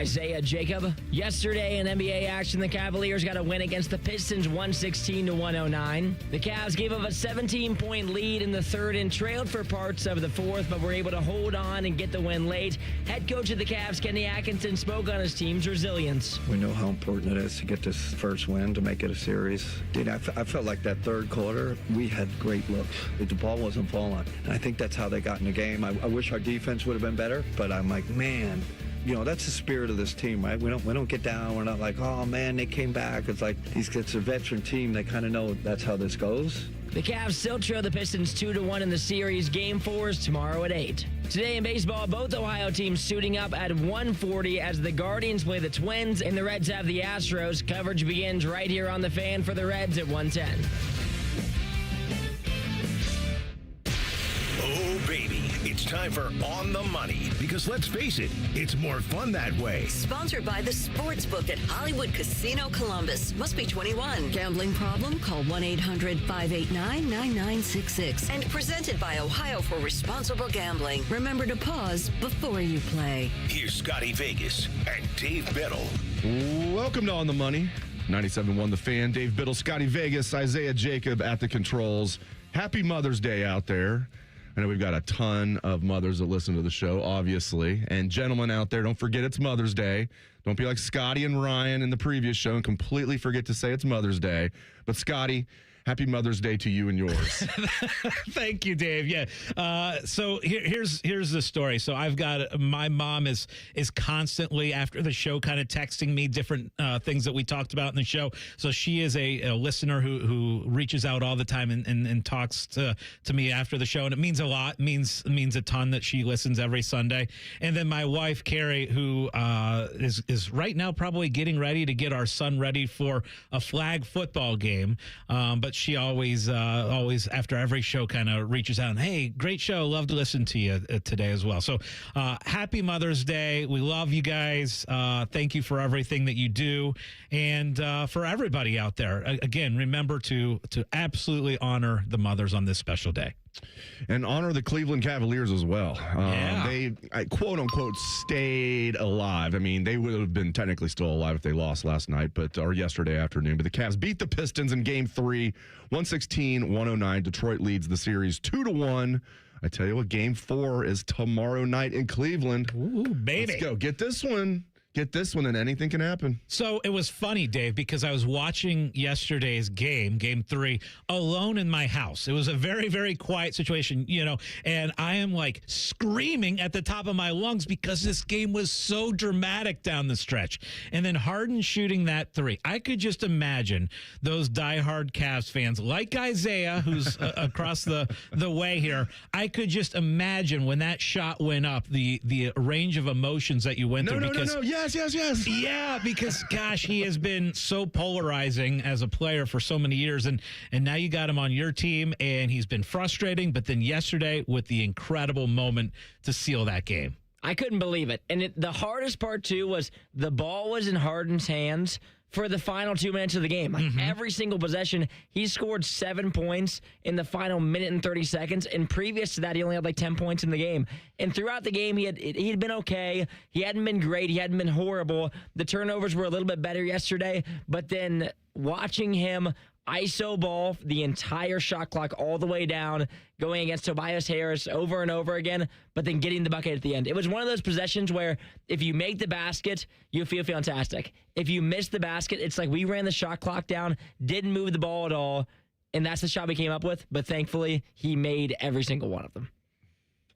Isaiah Jacob. Yesterday in NBA action, the Cavaliers got a win against the Pistons 116-109. The Cavs gave up a 17-point lead in the third and trailed for parts of the fourth, but were able to hold on and get the win late. Head coach of the Cavs, Kenny Atkinson, spoke on his team's resilience. We know how important it is to get this first win to make it a series. Dude, I felt like that third quarter, we had great looks. The ball wasn't falling. And I think that's how they got in the game. I wish our defense would have been better, but I'm like, man, you know, that's the spirit of this team, right? We don't get down. We're not like, oh, man, they came back. It's like it's a veteran team. They kind of know that's how this goes. The Cavs still trail the Pistons 2-1 in the series. Game 4 is tomorrow at 8. Today in baseball, both Ohio teams suiting up at 1:40 as the Guardians play the Twins and the Reds have the Astros. Coverage begins right here on The Fan for the Reds at 1:10. Oh, baby, it's time for On the Money. Because let's face it, it's more fun that way. Sponsored by the Sportsbook at Hollywood Casino Columbus. Must be 21. Gambling problem? Call 1-800-589-9966. And presented by Ohio for Responsible Gambling. Remember to pause before you play. Here's Scotty Vegas and Dave Biddle. Welcome to On the Money. 97.1 The Fan. Dave Biddle, Scotty Vegas, Isaiah Jacob at the controls. Happy Mother's Day out there. I know we've got a ton of mothers that listen to the show, obviously. And gentlemen out there, don't forget it's Mother's Day. Don't be like Scotty and Ryan in the previous show and completely forget to say it's Mother's Day. But Scotty, happy Mother's Day to you and yours. Thank you, Dave. Yeah. So here's the story. So I've got my mom is constantly after the show kind of texting me different things that we talked about in the show. So she is a listener who reaches out all the time and talks to me after the show, and it means a lot. It means a ton that she listens every Sunday. And then my wife Carrie, who is right now probably getting ready to get our son ready for a flag football game, but she always after every show kind of reaches out and, hey, great show. Love to listen to you today as well. So happy Mother's Day. We love you guys. Thank you for everything that you do. And for everybody out there, again, remember to absolutely honor the mothers on this special day. And honor the Cleveland Cavaliers as well. They, quote unquote, stayed alive. I mean, they would have been technically still alive if they lost last night, or yesterday afternoon. But the Cavs beat the Pistons in Game 3, 116-109. Detroit leads the series 2-1. I tell you what, Game 4 is tomorrow night in Cleveland. Ooh, baby. Let's go. Get this one, and anything can happen. So it was funny, Dave, because I was watching yesterday's game 3, alone in my house. It was a very, very quiet situation, and I am like screaming at the top of my lungs because this game was so dramatic down the stretch. And then Harden shooting that 3. I could just imagine those diehard Cavs fans like Isaiah, who's across the way here. I could just imagine when that shot went up, the range of emotions that you went through. No. Yes. Yeah, because, gosh, he has been so polarizing as a player for so many years, and now you got him on your team, and he's been frustrating, but then yesterday with the incredible moment to seal that game. I couldn't believe it. And the hardest part, too, was the ball was in Harden's hands for the final 2 minutes of the game. Like every single possession, he scored 7 points in the final minute and 30 seconds. And previous to that, he only had like 10 points in the game. And throughout the game, he had been okay. He hadn't been great. He hadn't been horrible. The turnovers were a little bit better yesterday. But then watching him ISO ball the entire shot clock all the way down, going against Tobias Harris over and over again, but then getting the bucket at the end. It was one of those possessions where if you make the basket, you feel fantastic. If you miss the basket, it's like we ran the shot clock down, didn't move the ball at all, and that's the shot we came up with. But thankfully, he made every single one of them.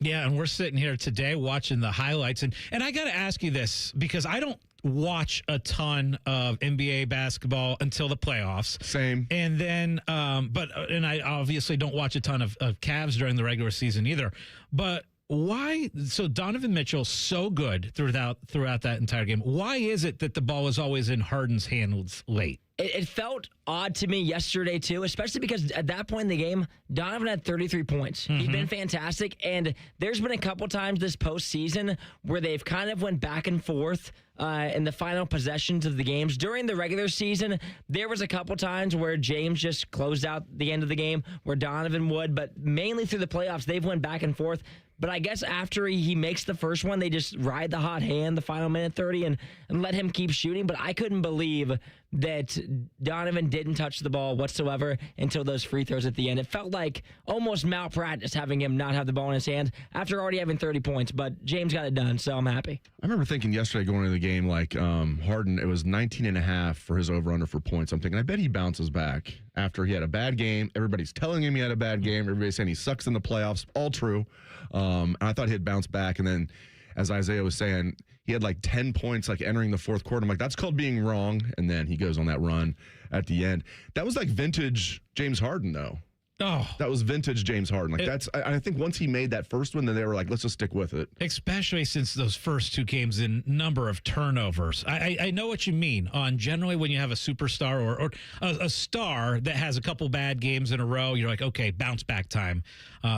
Yeah, and we're sitting here today watching the highlights. And I got to ask you this, because I don't watch a ton of NBA basketball until the playoffs. Same. And then, and I obviously don't watch a ton of Cavs during the regular season either. But why? So Donovan Mitchell so good throughout that entire game. Why is it that the ball is always in Harden's hands late? It felt odd to me yesterday, too, especially because at that point in the game, Donovan had 33 points. He'd been fantastic, and there's been a couple times this postseason where they've kind of went back and forth in the final possessions of the games. During the regular season, there was a couple times where James just closed out the end of the game, where Donovan would, but mainly through the playoffs, they've went back and forth. But I guess after he makes the first one, they just ride the hot hand the final minute 30 and let him keep shooting. But I couldn't believe that Donovan didn't touch the ball whatsoever until those free throws at the end. It felt like almost malpractice having him not have the ball in his hands after already having 30 points. But James got it done, so I'm happy. I remember thinking yesterday going into the game, like Harden, it was 19.5 for his over-under for points. I'm thinking, I bet he bounces back after he had a bad game. Everybody's telling him he had a bad game. Everybody's saying he sucks in the playoffs. All true. And I thought he'd bounce back. And then, as Isaiah was saying, he had like 10 points like entering the fourth quarter. I'm like, that's called being wrong. And then he goes on that run at the end. That was like vintage James Harden, though. Oh, That was vintage James Harden. Like I think once he made that first one, then they were like, let's just stick with it. especially since those first two games in number of turnovers. I know what you mean on generally when you have a superstar or a star that has a couple bad games in a row, you're like, okay, bounce back time.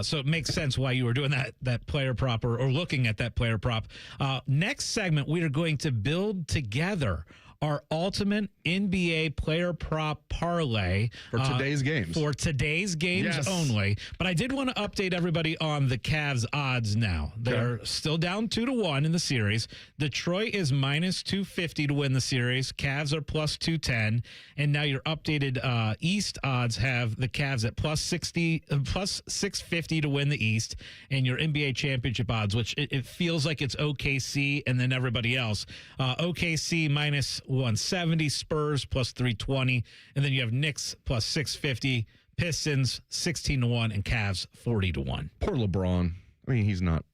So it makes sense why you were doing that player prop or looking at that player prop. Next segment, we are going to build together our ultimate NBA player prop parlay For today's games. For today's games Yes. only. But I did want to update everybody on the Cavs odds now. They're still down 2-1 in the series. Detroit is minus 250 to win the series. Cavs are plus 210. And now your updated East odds have the Cavs at plus 650 to win the East. And your NBA championship odds, which it feels like it's OKC and then everybody else. OKC minus 170, Spurs plus 320, and then you have Knicks plus 650, Pistons 16-1, and Cavs 40-1. Poor LeBron. I mean, he's not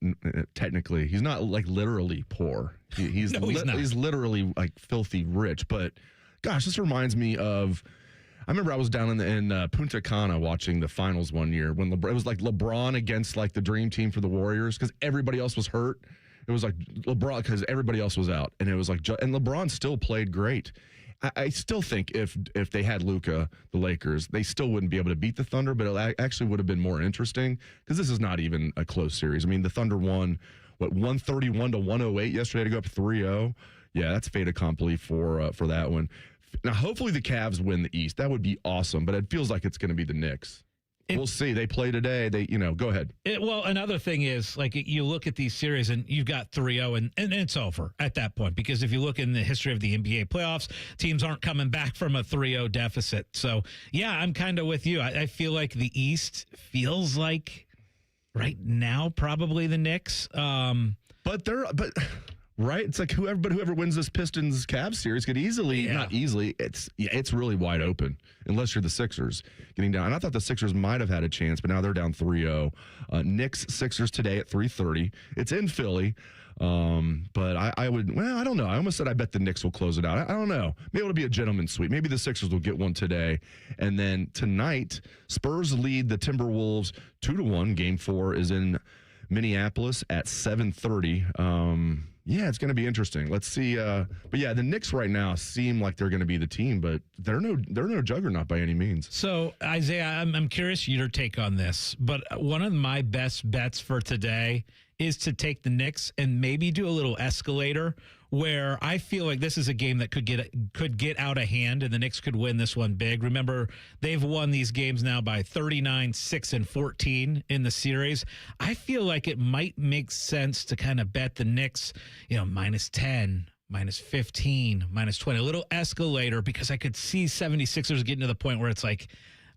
technically, he's not like literally poor. He's No, he's not. He's literally like filthy rich. But gosh, this reminds me of. I remember I was down in Punta Cana watching the finals one year when it was like LeBron against like the dream team for the Warriors because everybody else was hurt. It was like LeBron because everybody else was out, and it was like, and LeBron still played great. I still think if they had Luka, the Lakers, they still wouldn't be able to beat the Thunder, but it actually would have been more interesting because this is not even a close series. I mean, the Thunder won 131-108 yesterday to go up 3-0. Yeah, that's fait accompli for that one. Now, hopefully the Cavs win the East. That would be awesome, but it feels like it's going to be the Knicks. We'll see. They play today. Go ahead. Well, another thing is, like, you look at these series and you've got 3-0 and it's over at that point. Because if you look in the history of the NBA playoffs, teams aren't coming back from a 3-0 deficit. So, yeah, I'm kind of with you. I feel like the East feels like right now probably the Knicks. Right? It's like whoever wins this Pistons Cavs series could easily, not easily, it's really wide open unless you're the Sixers getting down. And I thought the Sixers might have had a chance, but now they're down 3-0. Knicks Sixers today at 3:30. It's in Philly. But I don't know. I almost said I bet the Knicks will close it out. I don't know. Maybe it'll be a gentleman's sweep. Maybe the Sixers will get one today. And then tonight, Spurs lead the Timberwolves 2-1. Game 4 is in Minneapolis at 7:30. Yeah, it's going to be interesting. Let's see. But yeah, the Knicks right now seem like they're going to be the team, but they're no juggernaut by any means. So, Isaiah, I'm curious your take on this, but one of my best bets for today is to take the Knicks and maybe do a little escalator where I feel like this is a game that could get out of hand and the Knicks could win this one big. Remember, they've won these games now by 39, 6, and 14 in the series. I feel like it might make sense to kind of bet the Knicks, minus 10, minus 15, minus 20, a little escalator, because I could see 76ers getting to the point where it's like,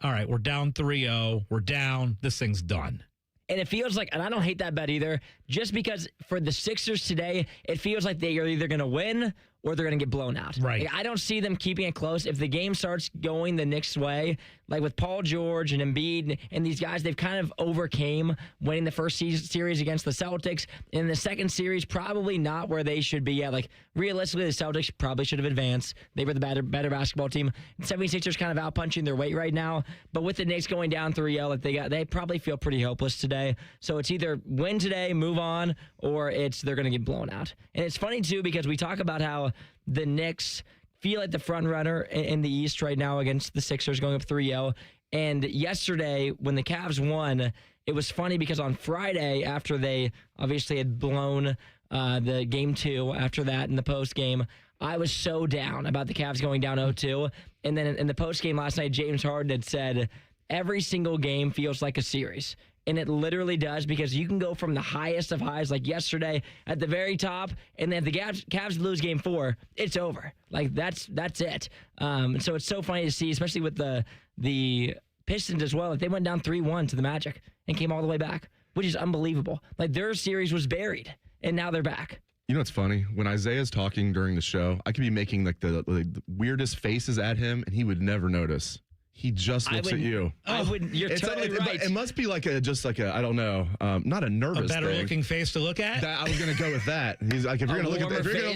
all right, we're down 3-0, we're down, this thing's done. And it feels like, and I don't hate that bet either, just because for the Sixers today, it feels like they are either going to win or they're going to get blown out. Right. Like, I don't see them keeping it close. If the game starts going the Knicks' way, like with Paul George and Embiid and these guys, they've kind of overcame winning the first series against the Celtics. In the second series, probably not where they should be at. Like, realistically, the Celtics probably should have advanced. They were the better basketball team. 76ers kind of out-punching their weight right now. But with the Knicks going down 3-0, like they probably feel pretty hopeless today. So it's either win today, move on, or they're going to get blown out. And it's funny, too, because we talk about how the Knicks feel like the front runner in the East right now against the Sixers going up 3-0. And yesterday, when the Cavs won, it was funny because on Friday, after they obviously had blown the game 2 after that in the post game, I was so down about the Cavs going down 0-2. And then in the post game last night, James Harden had said, every single game feels like a series. And it literally does, because you can go from the highest of highs, like yesterday at the very top, and then if the Cavs lose game 4, it's over. Like that's it. And so it's so funny to see, especially with the Pistons as well. Like they went down 3-1 to the Magic and came all the way back, which is unbelievable. Like their series was buried, and now they're back. You know what's funny? When Isaiah's talking during the show, I could be making like the weirdest faces at him, and he would never notice. He just looks at you. I wouldn't. You're totally right. It must be like I don't know, not a nervous A better thing. looking face to look at? I was going to go with that. He's like, if you're going to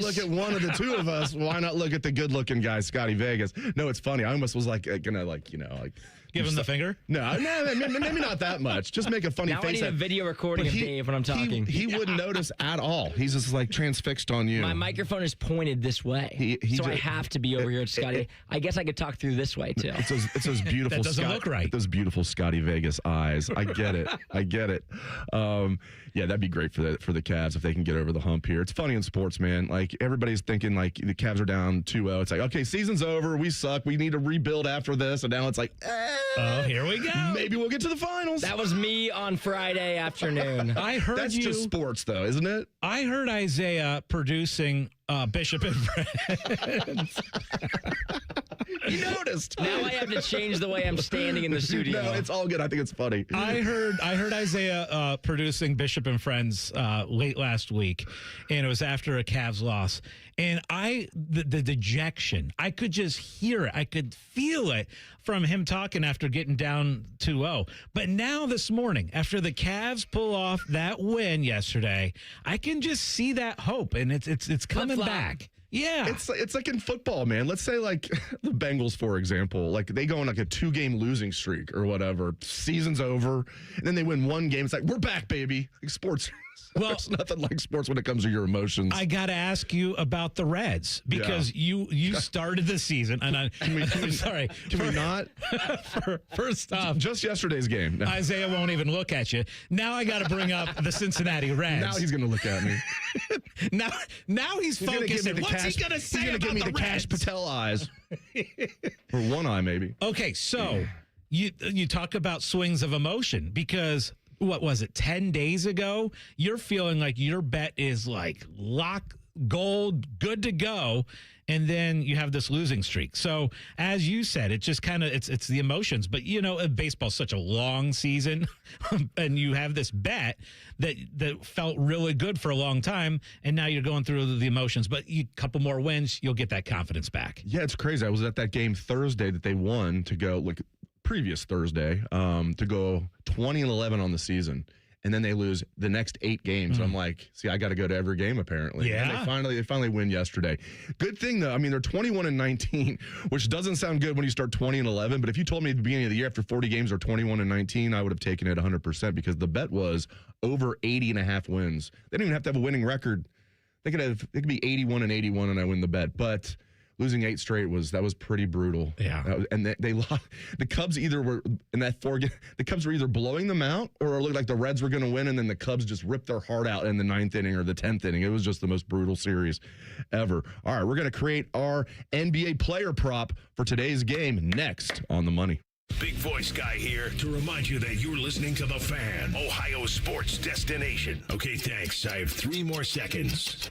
look at one of the two of us, why not look at the good looking guy, Scotty Vegas? No, it's funny. I almost was like going to give him the finger? No, maybe not that much. Just make a funny now face. I need a video recording of Dave when I'm talking. He wouldn't notice at all. He's just like transfixed on you. My microphone is pointed this way, so I have to be over here at Scotty. I guess I could talk through this way too. It's those beautiful. That doesn't look right. Those beautiful Scotty Vegas eyes. I get it. Yeah, that'd be great for the Cavs if they can get over the hump here. It's funny in sports, man. Like everybody's thinking like the Cavs are down 2-0. It's like, okay, season's over. We suck. We need to rebuild after this. And now it's like, oh, here we go. Maybe we'll get to the finals. That was me on Friday afternoon. I heard That's just sports, though, isn't it? I heard Isaiah producing Bishop and Friends. You noticed. Now I have to change the way I'm standing in the studio. No, it's all good. I think it's funny. I heard Isaiah producing Bishop and Friends late last week, and it was after a Cavs loss. And the dejection, I could just hear it. I could feel it from him talking after getting down 2-0. But now this morning, after the Cavs pull off that win yesterday, I can just see that hope, and it's coming back. Yeah. It's like in football, man. Let's say like the Bengals, for example, like they go on like a 2-game losing streak or whatever. Season's over, and then they win one game. It's like, we're back, baby. Like sports. Well, there's nothing like sports when it comes to your emotions. I got to ask you about the Reds because you started the season, and I'm sorry. Can we not? First off, just yesterday's game. No. Isaiah won't even look at you. Now I got to bring up the Cincinnati Reds. Now he's going to look at me. now he's focusing. What's he going to say about the Reds? He's going to give me the Cash Patel eyes. Or one eye, maybe. Okay, so you talk about swings of emotion because what was it, 10 days ago? You're feeling like your bet is like lock gold, good to go. And then you have this losing streak. So as you said, it just kind of, it's the emotions. But, you know, baseball's such a long season and you have this bet that felt really good for a long time. And now you're going through the emotions. But a couple more wins, you'll get that confidence back. Yeah, it's crazy. I was at that game Thursday that they won to go, like previous Thursday, to go 20-11 on the season. And then they lose the next 8 games. And I'm like, see, I got to go to every game apparently. Yeah. And they finally win yesterday. Good thing though. I mean, they're 21-19, which doesn't sound good when you start 20-11. But if you told me at the beginning of the year after 40 games or 21-19, I would have taken it 100% because the bet was over 80.5 wins. They don't even have to have a winning record. They could be 81-81 and I win the bet. But losing 8 straight was pretty brutal. Yeah, and they lost. The Cubs either were in that 4 game. The Cubs were either blowing them out, or it looked like the Reds were going to win, and then the Cubs just ripped their heart out in the 9th inning or the 10th inning. It was just the most brutal series ever. All right, we're going to create our NBA player prop for today's game next on The Money. Big Voice Guy here to remind you that you're listening to The Fan, Ohio sports destination. Okay, thanks. I have 3 more seconds.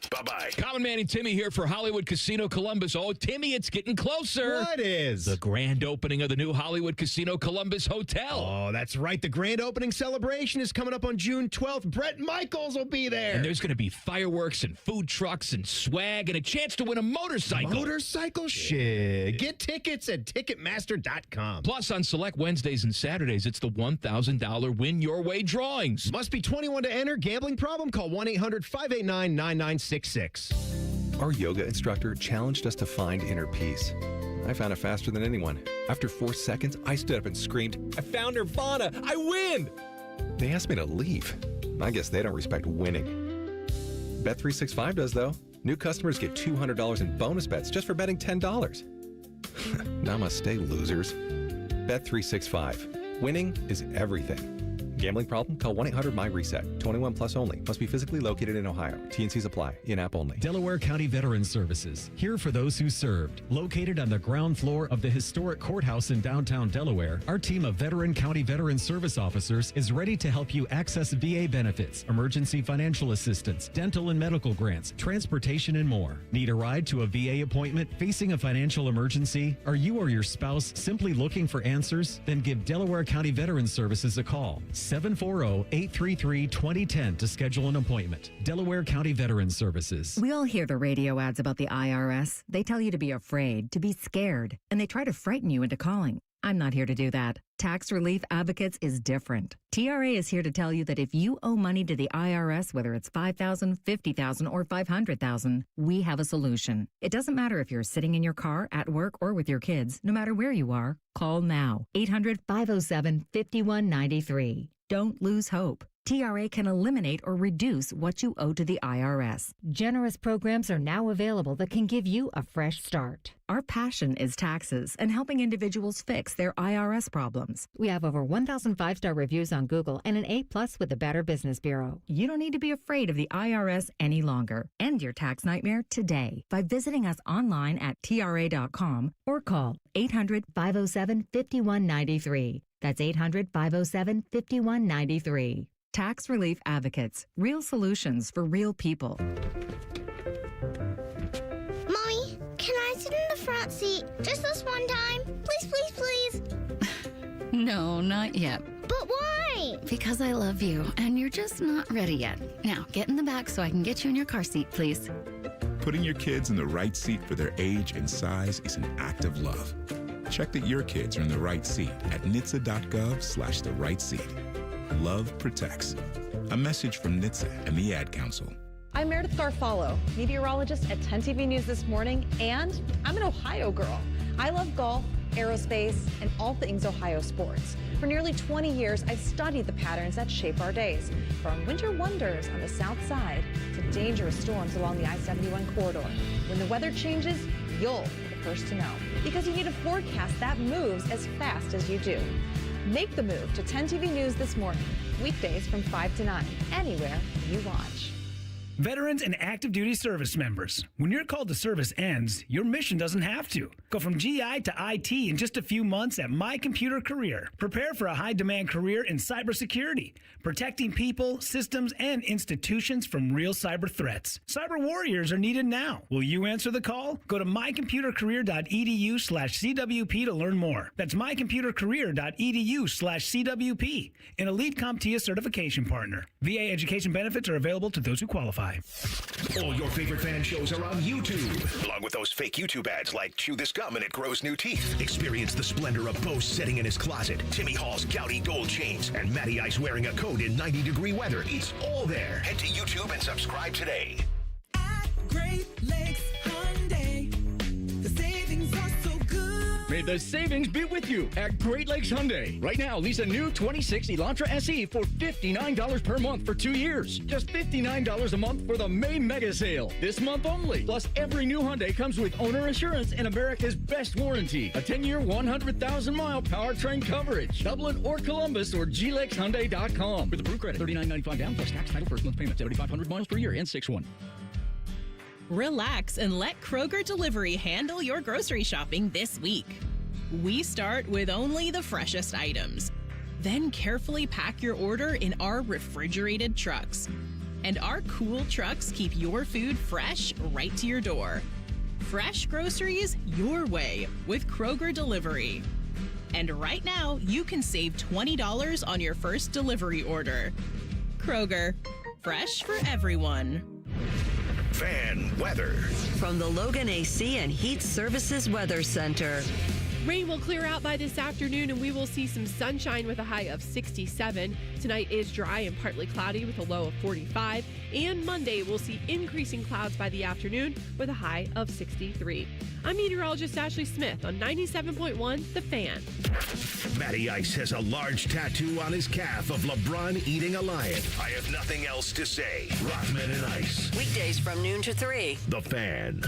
Bye-bye. Common Man and Timmy here for Hollywood Casino Columbus. Oh, Timmy, it's getting closer. What is? The grand opening of the new Hollywood Casino Columbus Hotel. Oh, that's right. The grand opening celebration is coming up on June 12th. Bret Michaels will be there. And there's going to be fireworks and food trucks and swag and a chance to win a motorcycle. Motorcycle shit. Get tickets at Ticketmaster.com. Plus, on select Wednesdays and Saturdays, it's the $1,000 Win Your Way drawings. Must be 21 to enter. Gambling problem? Call 1-800-589-9966. Our yoga instructor challenged us to find inner peace. I found it faster than anyone. After 4 seconds, I stood up and screamed, "I found Nirvana! I win!" They asked me to leave. I guess they don't respect winning. Bet365 does, though. New customers get $200 in bonus bets just for betting $10. Namaste, losers. Bet365. Winning is everything. Gambling problem? Call 1-800-MY-RESET. 21 plus only. Must be physically located in Ohio. T&Cs apply. In-app only. Delaware County Veterans Services, here for those who served. Located on the ground floor of the historic courthouse in downtown Delaware, our team of veteran county veteran service officers is ready to help you access VA benefits, emergency financial assistance, dental and medical grants, transportation, and more. Need a ride to a VA appointment? Facing a financial emergency? Are you or your spouse simply looking for answers? Then give Delaware County Veterans Services a call. 740-833-2010 to schedule an appointment. Delaware County Veterans Services. We all hear the radio ads about the IRS. They tell you to be afraid, to be scared, and they try to frighten you into calling. I'm not here to do that. Tax Relief Advocates is different. TRA is here to tell you that if you owe money to the IRS, whether it's $5,000, $50,000, or $500,000, we have a solution. It doesn't matter if you're sitting in your car, at work, or with your kids. No matter where you are, call now. 800-507-5193. Don't lose hope. TRA can eliminate or reduce what you owe to the IRS. Generous programs are now available that can give you a fresh start. Our passion is taxes and helping individuals fix their IRS problems. We have over 1,000 5-star reviews on Google and an A+ with the Better Business Bureau. You don't need to be afraid of the IRS any longer. End your tax nightmare today by visiting us online at TRA.com or call 800-507-5193. That's 800-507-5193. Tax Relief Advocates. Real solutions for real people. Mommy, can I sit in the front seat just this one time? Please, please, please. No, not yet. But why? Because I love you, and you're just not ready yet. Now, get in the back so I can get you in your car seat, please. Putting your kids in the right seat for their age and size is an act of love. Check that your kids are in the right seat at NHTSA.gov/the right seat. Love protects. A message from NHTSA and the Ad Council. I'm Meredith Garfalo, meteorologist at 10 TV News This Morning, and I'm an Ohio girl. I love golf, aerospace, and all things Ohio sports. For nearly 20 years, I've studied the patterns that shape our days, from winter wonders on the south side to dangerous storms along the I-71 corridor. When the weather changes, you'll be the first to know, because you need a forecast that moves as fast as you do. Make the move to 10 TV News This Morning, weekdays from 5 to 9, anywhere you watch. Veterans and active duty service members, when your call to service ends, your mission doesn't have to. Go from GI to IT in just a few months at My Computer Career. Prepare for a high-demand career in cybersecurity, protecting people, systems, and institutions from real cyber threats. Cyber warriors are needed now. Will you answer the call? Go to mycomputercareer.edu/CWP to learn more. That's mycomputercareer.edu/CWP, an elite CompTIA certification partner. VA education benefits are available to those who qualify. All your favorite fan shows are on YouTube, along with those fake YouTube ads like Chew This Gum and It Grows New Teeth. Experience the splendor of Bo sitting in his closet, Timmy Hall's gouty gold chains, and Matty Ice wearing a coat in 90-degree weather. It's all there. Head to YouTube and subscribe today. At Great Lakes Hyundai, the savings are so good. May the savings be with you at Great Lakes Hyundai. Right now, lease a new 26 Elantra SE for $59 per month for 2 years. Just $59 a month for the May mega sale. This month only. Plus, every new Hyundai comes with owner assurance and America's best warranty. A 10-year, 100,000-mile powertrain coverage. Dublin or Columbus or glexhyundai.com. With approved credit, $39.95 down plus tax, title, first month payment, 7,500 miles per year, and 6-1. Relax and let Kroger Delivery handle your grocery shopping this week. We start with only the freshest items. Then carefully pack your order in our refrigerated trucks. And our cool trucks keep your food fresh right to your door. Fresh groceries your way with Kroger Delivery. And right now, you can save $20 on your first delivery order. Kroger, fresh for everyone. Fan weather. From the Logan AC and Heat Services Weather Center. Rain will clear out by this afternoon and we will see some sunshine with a high of 67. Tonight is dry and partly cloudy with a low of 45. And Monday we'll see increasing clouds by the afternoon with a high of 63. I'm meteorologist Ashley Smith on 97.1 The Fan. Matty Ice has a large tattoo on his calf of LeBron eating a lion. I have nothing else to say. Rockman and Ice. Weekdays from noon to 3. The Fan.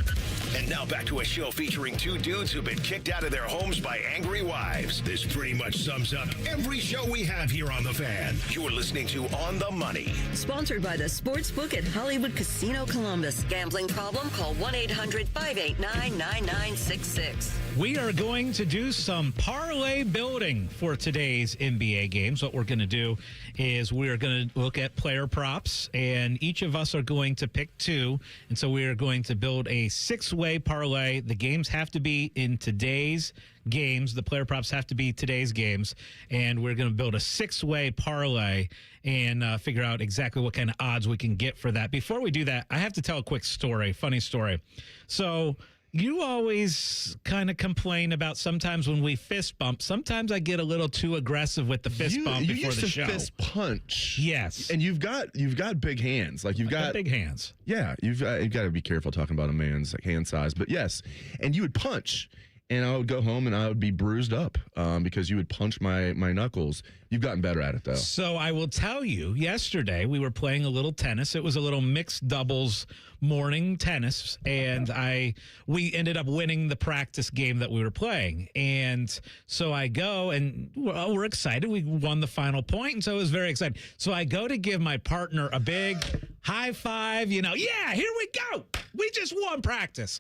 And now back to a show featuring two dudes who've been kicked out of their homes by angry wives. This pretty much sums up every show we have here on The Fan. You're listening to On the Money. Sponsored by the Sportsbook at Hollywood Casino Columbus. Gambling problem? Call 1-800-589-9966. We are going to do some parlay building for today's NBA games. What we're going to do is we're going to look at player props, and each of us are going to pick two. And so we are going to build a six-way parlay. The games have to be in today's games. The player props have to be today's games. And we're going to build a six-way parlay and figure out exactly what kind of odds we can get for that. Before we do that, I have to tell a quick story, funny story. So you always kind of complain about sometimes when we fist bump. Sometimes I get a little too aggressive with the fist bump you before used the to show. fist punch. Yes, and you've got big hands. Like you've got big hands. Yeah, you've got to be careful talking about a man's hand size. But yes, and you would punch, and I would go home and I would be bruised up because you would punch my knuckles. You've gotten better at it though. So I will tell you, yesterday we were playing a little tennis. It was a little mixed doubles morning tennis, and we ended up winning the practice game that we were playing. And so I go, and we're excited. We won the final point, and so it was very exciting. So I go to give my partner a big high five, yeah, here we go. We just won practice.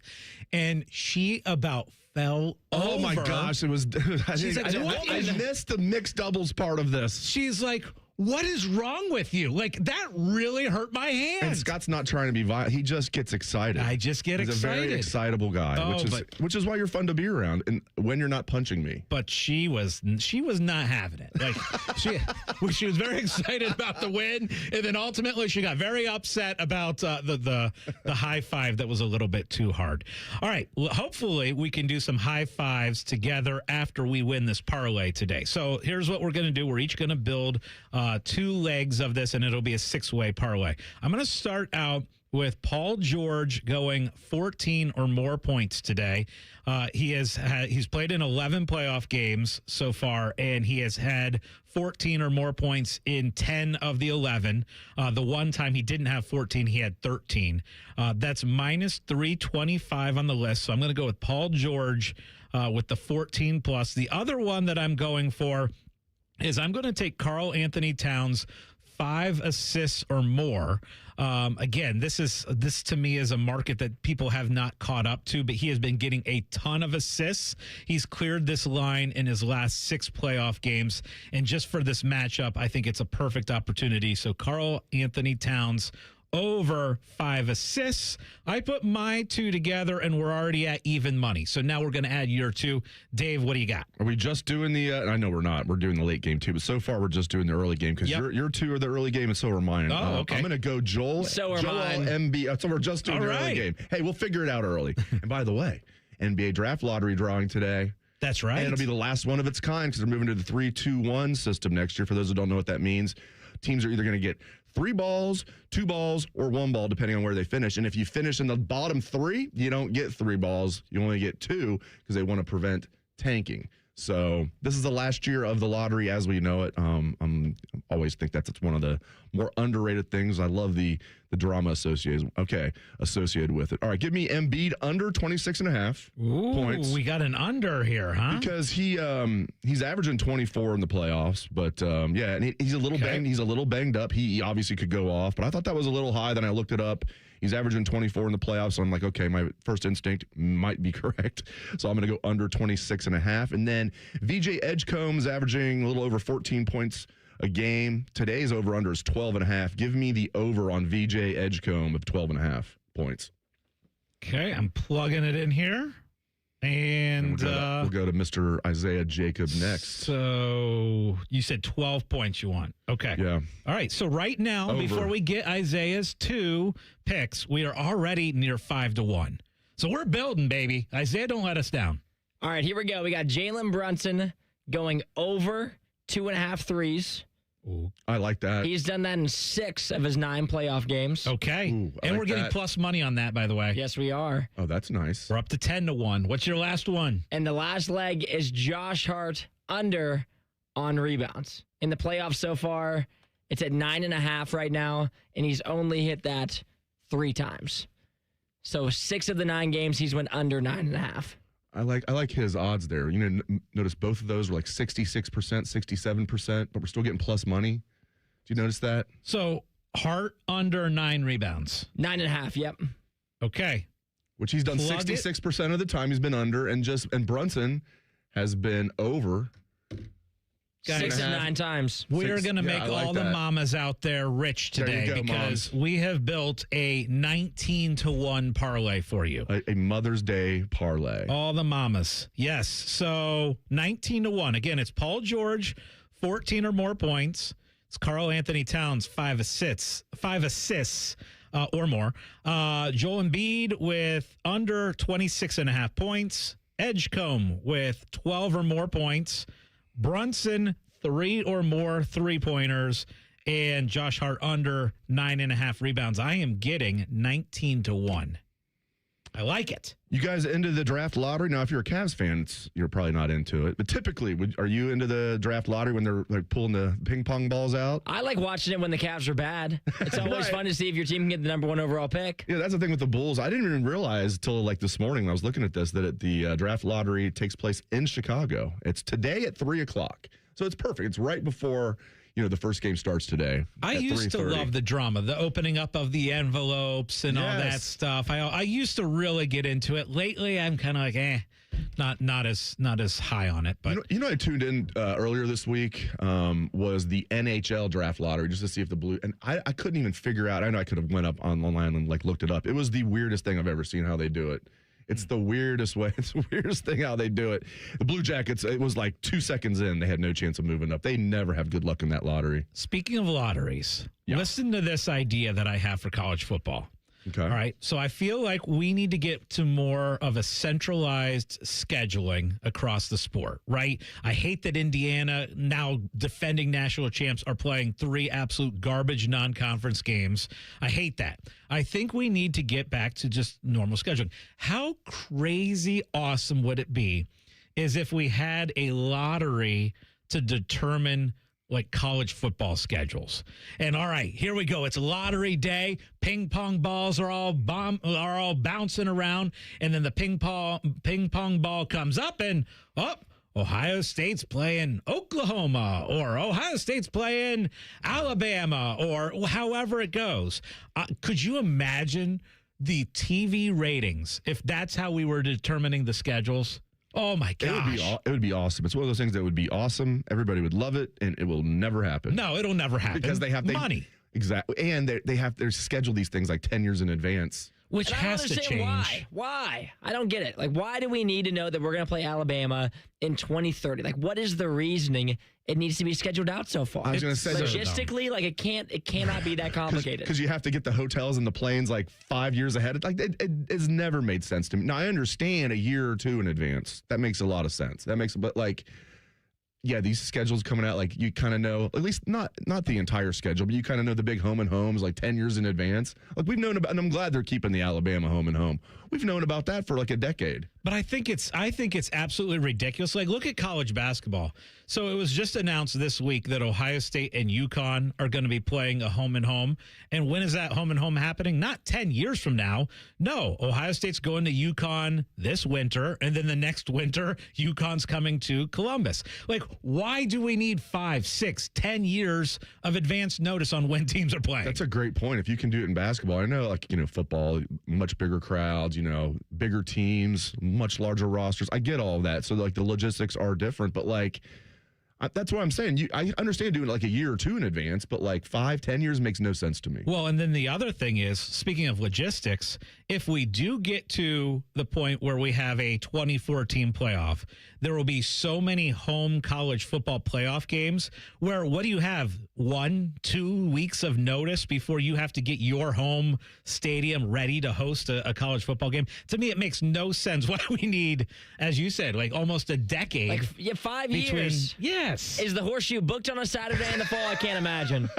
And she about fell over. Oh my gosh, it was I missed the mixed doubles part of this. She's like, what is wrong with you? Like, that really hurt my hand. And Scott's not trying to be violent. He just gets excited. I just get He's excited. He's a very excitable guy, which is why you're fun to be around, and when you're not punching me. But she was not having it. Like she was very excited about the win, and then ultimately she got very upset about the high five that was a little bit too hard. All right, well, hopefully we can do some high fives together after we win this parlay today. So here's what we're going to do. We're each going to build two legs of this, and it'll be a six-way parlay. I'm going to start out with Paul George going 14 or more points today. He's played in 11 playoff games so far, and he has had 14 or more points in 10 of the 11. The one time he didn't have 14, he had 13. That's minus 325 on the list. So I'm going to go with Paul George with the 14 plus. The other one that I'm going for is I'm going to take Karl Anthony Towns 5 assists or more. Again, this to me is a market that people have not caught up to, but he has been getting a ton of assists. He's cleared this line in his last 6 playoff games. And just for this matchup, I think it's a perfect opportunity. So Karl Anthony Towns over 5 assists. I put my two together, and we're already at even money. So now we're going to add your two. Dave, what do you got? Are we just doing the I know we're not. We're doing the late game, too. But so far, we're just doing the early game because your two are the early game, and so are mine. Oh, okay. I'm going to go Joel Embiid. So we're just doing the early game. Hey, we'll figure it out early. And by the way, NBA draft lottery drawing today. That's right. And it'll be the last one of its kind because they're moving to the 3-2-1 system next year. For those who don't know what that means, teams are either going to get 3 balls, 2 balls, or 1 ball, depending on where they finish. And if you finish in the bottom 3, you don't get 3 balls. You only get 2 because they want to prevent tanking. So this is the last year of the lottery as we know it. I always think that's one of the more underrated things. I love the drama associated with it. All right, give me Embiid under 26.5 points. We got an under here, huh? Because he's averaging 24 in the playoffs, but and he's a little banged. He's a little banged up. He obviously could go off, but I thought that was a little high. Then I looked it up. He's averaging 24 in the playoffs. So I'm like, okay, my first instinct might be correct. So I'm going to go under 26.5. And then VJ Edgecombe's averaging a little over 14 points a game. Today's over-under is 12.5. Give me the over on VJ Edgecombe of 12.5 points. Okay, I'm plugging it in here. And we'll go to Mr. Isaiah Jacob next. So you said 12 points you want. Okay. Yeah. All right. So right now, before we get Isaiah's 2 picks, we are already near 5-1. So we're building, baby. Isaiah, don't let us down. All right, here we go. We got Jalen Brunson going over 2.5 threes. Ooh. I like that. He's done that in 6 of his 9 playoff games. Okay. And we're getting plus money on that, by the way. Yes, we are. Oh, that's nice. We're up to 10-1. What's your last one? And the last leg is Josh Hart under on rebounds. In the playoffs so far, it's at 9.5 right now, and he's only hit that 3 times. So 6 of the 9 games, he's went under 9.5. I like his odds there. You know, notice both of those were like 66%, 67%, but we're still getting plus money. Do you notice that? So Hart under 9 rebounds. 9.5, yep. Okay. Which he's done Plug 66% of the time he's been under, and Brunson has been over. 6 of 9 times. We're going to make all the mamas out there rich today because we have built a 19-1 parlay for you. A Mother's Day parlay. All the mamas. Yes. So 19-1. Again, it's Paul George, 14 or more points. It's Karl Anthony Towns, 5 assists or more. Joel Embiid with under 26.5 points. Edgecombe with 12 or more points. Brunson, 3 or more 3-pointers, and Josh Hart under 9.5 rebounds. I am getting 19-1. I like it. You guys into the draft lottery? Now, if you're a Cavs fan, you're probably not into it. But typically, are you into the draft lottery when they're like pulling the ping pong balls out? I like watching it when the Cavs are bad. It's always fun to see if your team can get the number 1 overall pick. Yeah, that's the thing with the Bulls. I didn't even realize till like this morning when I was looking at this that the draft lottery takes place in Chicago. It's today at 3:00. So it's perfect. It's right before, the first game starts today. I used to love the drama, the opening up of the envelopes and all that stuff. I used to really get into it. Lately, I'm kind of like, not as high on it. But I tuned in earlier this week was the NHL draft lottery just to see if the Blue, and I couldn't even figure out. I know I could have went up online and like looked it up. It was the weirdest thing I've ever seen how they do it. It's the weirdest way. It's the weirdest thing how they do it. The Blue Jackets, it was like 2 seconds in, they had no chance of moving up. They never have good luck in that lottery. Speaking of lotteries, listen to this idea that I have for college football. Okay. All right. So I feel like we need to get to more of a centralized scheduling across the sport, right? I hate that Indiana, now defending national champs, are playing 3 absolute garbage non-conference games. I hate that. I think we need to get back to just normal scheduling. How crazy awesome would it be is if we had a lottery to determine like college football schedules. And all right, here we go. It's lottery day. Ping pong balls are all bouncing around, and then the ping pong ball comes up, and Ohio State's playing Oklahoma, or Ohio State's playing Alabama, or however it goes. Could you imagine the TV ratings if that's how we were determining the schedules? Oh, my gosh. It would be awesome. It's one of those things that would be awesome. Everybody would love it, and it will never happen. No, it'll never happen. Because they have money. Exactly. And they're scheduled these things like 10 years in advance. Which has to change. Why? I don't get it. Like, why do we need to know that we're going to play Alabama in 2030? Like, what is the reasoning it needs to be scheduled out so far? I was going to say logistically, like it cannot be that complicated. Because you have to get the hotels and the planes like 5 years ahead. It's never made sense to me. Now I understand a year or two in advance. That makes a lot of sense. But like, yeah, these schedules coming out, like you kind of know, at least not the entire schedule, but you kind of know the big home and homes like 10 years in advance. Like we've known about, and I'm glad they're keeping the Alabama home and home. We've known about that for like a decade. But I think it's absolutely ridiculous. Like, look at college basketball. So it was just announced this week that Ohio State and UConn are going to be playing a home and home. And when is that home and home happening? Not 10 years from now. No, Ohio State's going to UConn this winter, and then the next winter, UConn's coming to Columbus. Like, why do we need 5, 6, 10 years of advance notice on when teams are playing? That's a great point. If you can do it in basketball, I know, like, football, much bigger crowds, bigger teams, much larger rosters. I get all of that. So, like, the logistics are different, but, like, that's what I'm saying. I understand doing it like a year or two in advance, but like 5, 10 years makes no sense to me. Well, and then the other thing is, speaking of logistics, if we do get to the point where we have a 24-team playoff, there will be so many home college football playoff games where what do you have? 1-2 weeks of notice before you have to get your home stadium ready to host a college football game? To me, it makes no sense. Why do we need, as you said, like almost a decade? Like 5 years. Yes. Is the Horseshoe booked on a Saturday in the fall? I can't imagine.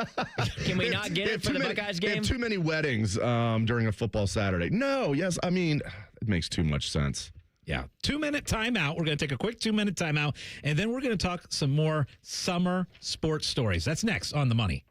Can we not get it for the Buckeyes game? They have too many weddings during a football Saturday. No, yes. I mean, it makes too much sense. Yeah. 2-minute timeout. We're going to take a quick 2-minute timeout, and then we're going to talk some more summer sports stories. That's next on The Money.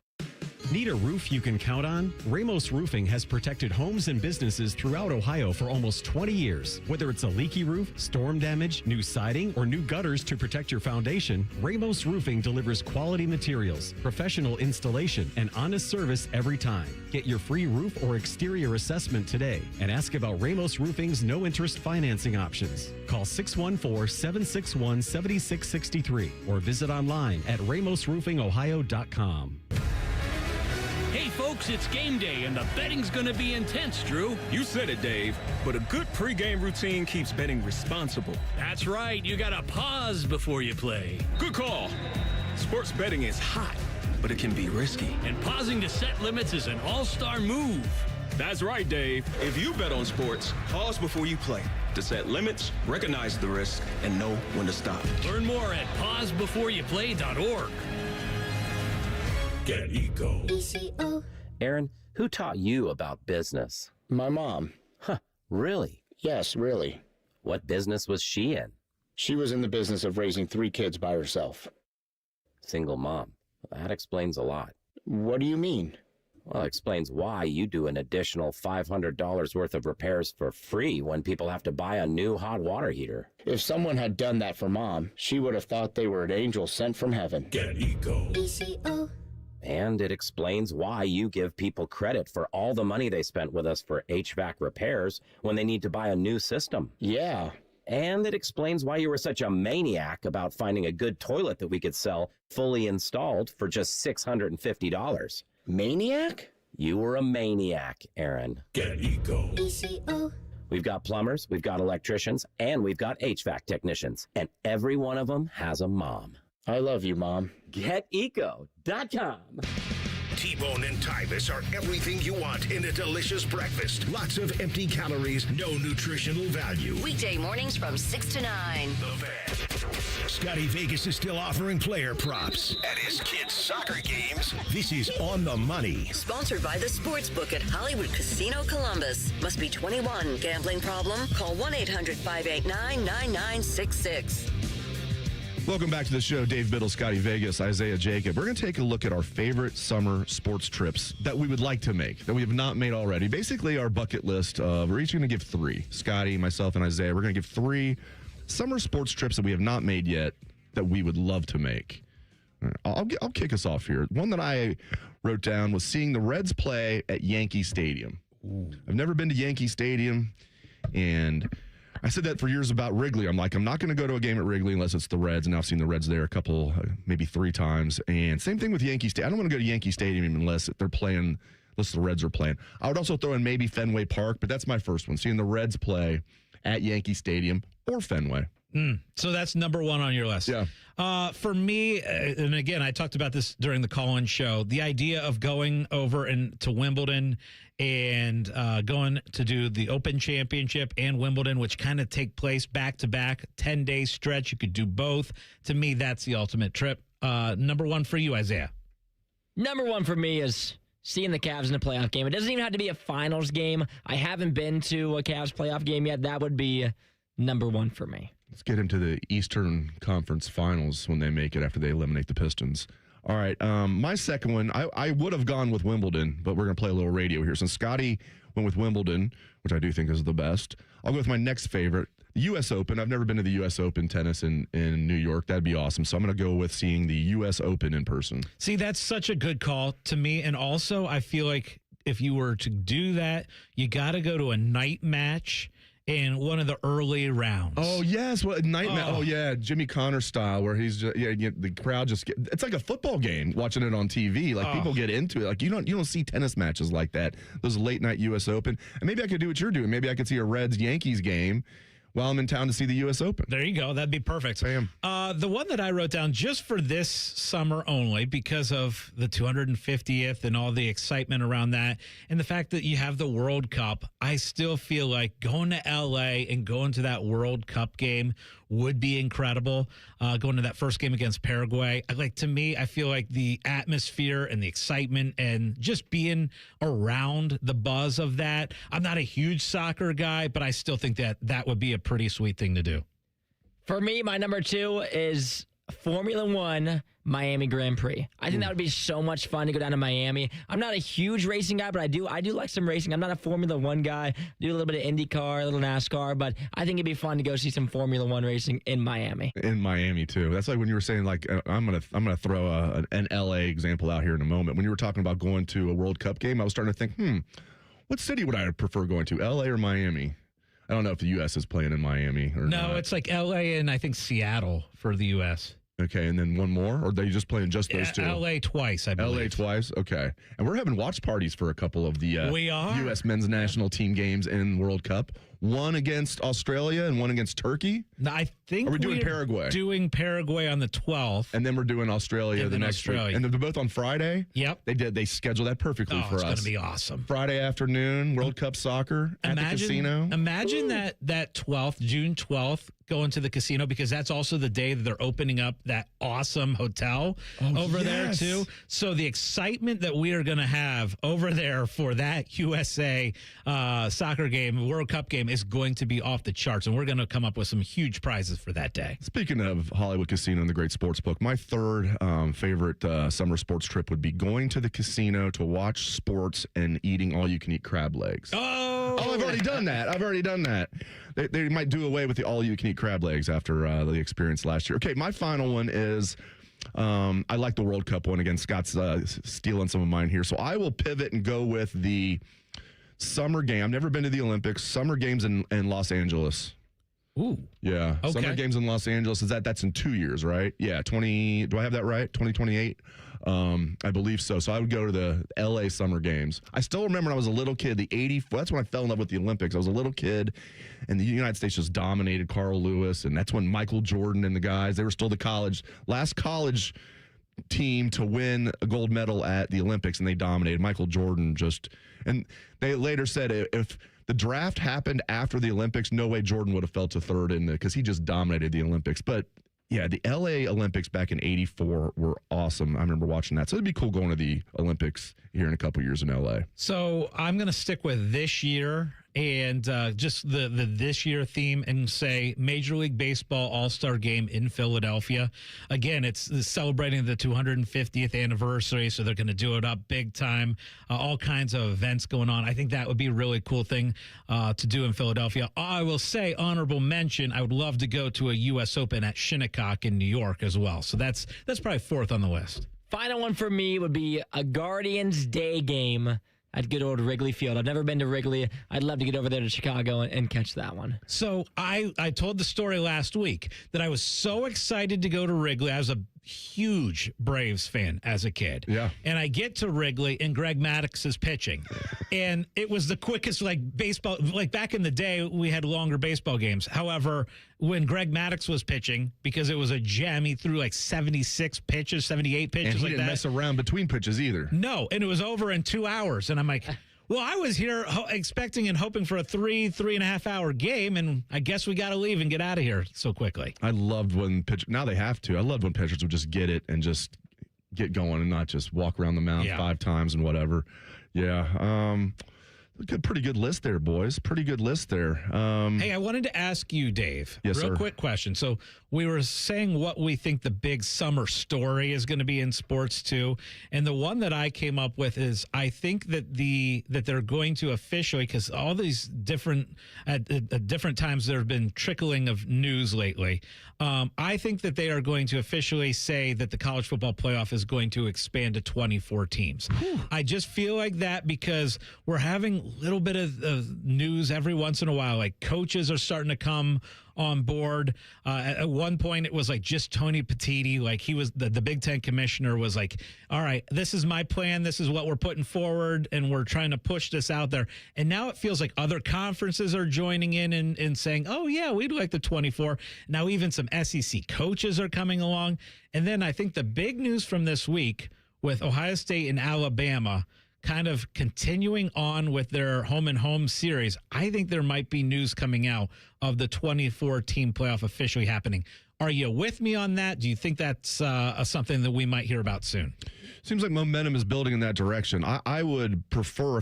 Need a roof you can count on? Ramos Roofing has protected homes and businesses throughout Ohio for almost 20 years. Whether it's a leaky roof, storm damage, new siding, or new gutters to protect your foundation, Ramos Roofing delivers quality materials, professional installation, and honest service every time. Get your free roof or exterior assessment today and ask about Ramos Roofing's no-interest financing options. Call 614-761-7663 or visit online at ramosroofingohio.com. Hey, folks, it's game day, and the betting's going to be intense, Drew. You said it, Dave, but a good pregame routine keeps betting responsible. That's right. You got to pause before you play. Good call. Sports betting is hot, but it can be risky. And pausing to set limits is an all-star move. That's right, Dave. If you bet on sports, pause before you play to set limits, recognize the risk, and know when to stop. Learn more at pausebeforeyouplay.org. Get Eco. Aaron, who taught you about business? My mom. Huh, really? Yes, really. What business was she in? She was in the business of raising 3 kids by herself. Single mom. That explains a lot. What do you mean? Well, it explains why you do an additional $500 worth of repairs for free when people have to buy a new hot water heater. If someone had done that for Mom, she would have thought they were an angel sent from heaven. Get Eco. And it explains why you give people credit for all the money they spent with us for HVAC repairs when they need to buy a new system. Yeah. And it explains why you were such a maniac about finding a good toilet that we could sell fully installed for just $650. Maniac? You were a maniac, Aaron. Get Eco. We've got plumbers, we've got electricians, and we've got HVAC technicians. And every one of them has a mom. I love you, Mom. GetEco.com. T-Bone and Tyvus are everything you want in a delicious breakfast. Lots of empty calories, no nutritional value. Weekday mornings from 6 to 9. The Van. Scotty Vegas is still offering player props at his kids' soccer games. This is On the Money. Sponsored by the Sportsbook at Hollywood Casino Columbus. Must be 21. Gambling problem? Call 1-800-589-9966. Welcome back to the show. Dave Biddle, Scotty Vegas, Isaiah Jacob. We're going to take a look at our favorite summer sports trips that we would like to make, that we have not made already. Basically, our bucket list of, we're each going to give 3. Scotty, myself, and Isaiah. We're going to give 3 summer sports trips that we have not made yet that we would love to make. I'll kick us off here. One that I wrote down was seeing the Reds play at Yankee Stadium. Ooh. I've never been to Yankee Stadium, and I said that for years about Wrigley. I'm like, I'm not going to go to a game at Wrigley unless it's the Reds, and I've seen the Reds there a couple, maybe 3 times. And same thing with Yankee Stadium. I don't want to go to Yankee Stadium unless they're playing, unless the Reds are playing. I would also throw in maybe Fenway Park, but that's my first one, seeing the Reds play at Yankee Stadium or Fenway. So that's number 1 on your list. Yeah. For me, and again, I talked about this during the call-in show, the idea of going over to Wimbledon and going to do the Open Championship and Wimbledon, which kind of take place back-to-back, 10-day stretch. You could do both. To me, that's the ultimate trip. Number 1 for you, Isaiah. Number 1 for me is seeing the Cavs in a playoff game. It doesn't even have to be a finals game. I haven't been to a Cavs playoff game yet. That would be number 1 for me. Let's get into the Eastern Conference Finals when they make it after they eliminate the Pistons. All right, my second one, I would have gone with Wimbledon, but we're going to play a little radio here. Since Scotty went with Wimbledon, which I do think is the best, I'll go with my next favorite, the U.S. Open. I've never been to the U.S. Open tennis in New York. That'd be awesome. So I'm going to go with seeing the U.S. Open in person. See, that's such a good call to me. And also, I feel like if you were to do that, you got to go to a night match in one of the early rounds. Oh, yes. What night match. Oh, yeah. Jimmy Connor style, where he's just, the crowd just it's like a football game watching it on TV. Like, people get into it. Like, you don't see tennis matches like that. Those late night U.S. Open. And maybe I could do what you're doing. Maybe I could see a Reds-Yankees game while I'm in town to see the U.S. Open. There you go. That'd be perfect. Bam. The one that I wrote down just for this summer only because of the 250th and all the excitement around that and the fact that you have the World Cup, I still feel like going to L.A. and going to that World Cup game would be incredible. Going to that first game against Paraguay. To me, I feel like the atmosphere and the excitement and just being around the buzz of that. I'm not a huge soccer guy, but I still think that would be a pretty sweet thing to do. For me, my number 2 is Formula One Miami Grand Prix. I think that would be so much fun to go down to Miami. I'm not a huge racing guy, but I do like some racing. I'm not a Formula One guy. I do a little bit of IndyCar, a little NASCAR, but I think it'd be fun to go see some Formula One racing in Miami. In Miami too. That's like when you were saying, like, I'm gonna throw an LA example out here in a moment. When you were talking about going to a World Cup game, I was starting to think, what city would I prefer going to, LA or Miami? I don't know if the U.S. is playing in Miami or not. No, it's like LA and I think Seattle for the U.S. Okay, and then one more? Or are they just playing just those two? LA twice, I believe. LA twice? Okay. And we're having watch parties for a couple of the we are? U.S. men's national team games in World Cup. One against Australia and one against Turkey. No, I think we're doing Paraguay. Doing Paraguay on the 12th. And then we're doing Australia the next week. And they're both on Friday? Yep. They scheduled that perfectly for us. It's going to be awesome. Friday afternoon, World Cup soccer at the casino. Imagine that 12th, June 12th, going to the casino, because that's also the day that they're opening up that awesome hotel over there too. So the excitement that we are going to have over there for that USA soccer game, World Cup game, is going to be off the charts, and we're going to come up with some huge prizes for that day. Speaking of Hollywood Casino and the Great Sports Book, my third favorite summer sports trip would be going to the casino to watch sports and eating all-you-can-eat crab legs. Oh, I've already done that. They might do away with the all-you-can-eat crab legs after the experience last year. Okay, my final one is I like the World Cup one. Again, Scott's stealing some of mine here. So I will pivot and go with the summer game. I've never been to the Olympics. Summer games in Los Angeles. Ooh. Yeah. Okay. Summer games in Los Angeles. That's in 2 years, right? Yeah. Do I have that right? 2028? I believe so. So I would go to the LA Summer Games. I still remember when I was a little kid, that's when I fell in love with the Olympics. I was a little kid, and the United States just dominated Carl Lewis, and that's when Michael Jordan and the guys, they were still the last college team to win a gold medal at the Olympics, and they dominated. Michael Jordan and they later said if the draft happened after the Olympics, no way Jordan would have fell to third because he just dominated the Olympics. But yeah, the LA Olympics back in '84 were awesome. I remember watching that. So it'd be cool going to the Olympics here in a couple years in LA. So I'm going to stick with this year and just the this year theme and say Major League Baseball All-Star Game in Philadelphia. Again, it's celebrating the 250th anniversary, so they're going to do it up big time. All kinds of events going on. I think that would be a really cool thing to do in Philadelphia. I will say, honorable mention, I would love to go to a U.S. Open at Shinnecock in New York as well. So that's probably fourth on the list. Final one for me would be a Guardians Day game at good old Wrigley Field. I've never been to Wrigley. I'd love to get over there to Chicago and catch that one. So I told the story last week that I was so excited to go to Wrigley. I was a huge Braves fan as a kid. Yeah. And I get to Wrigley and Greg Maddux is pitching. And it was the quickest baseball, back in the day, we had longer baseball games. However, when Greg Maddux was pitching, because it was a gem, he threw 76 pitches, 78 pitches and he didn't mess around between pitches either. No, and it was over in 2 hours. And I'm like, well, I was here expecting and hoping for a 3.5 hour game, and I guess we got to leave and get out of here so quickly. I loved when now they have to. I loved when pitchers would just get it and just get going and not just walk around the mound 5 times and whatever. Yeah. Pretty good list there, boys. Pretty good list there. Hey, I wanted to ask you, Dave. Yes, real sir. Quick question. So we were saying what we think the big summer story is going to be in sports too, and the one that I came up with is I think that they're going to officially, because all these different at different times there have been trickling of news lately. I think that they are going to officially say that the college football playoff is going to expand to 24 teams. I just feel like that because we're having a little bit of news every once in a while. Like coaches are starting to come on board. At one point, it was just Tony Petitti. He was the Big Ten commissioner was like, all right, this is my plan. This is what we're putting forward, and we're trying to push this out there. And now it feels like other conferences are joining in and saying, oh, yeah, we'd like the 24. Now even some SEC coaches are coming along. And then I think the big news from this week with Ohio State and Alabama kind of continuing on with their home and home series, I think there might be news coming out of the 24-team playoff officially happening. Are you with me on that? Do you think that's something that we might hear about soon? Seems like momentum is building in that direction. I would prefer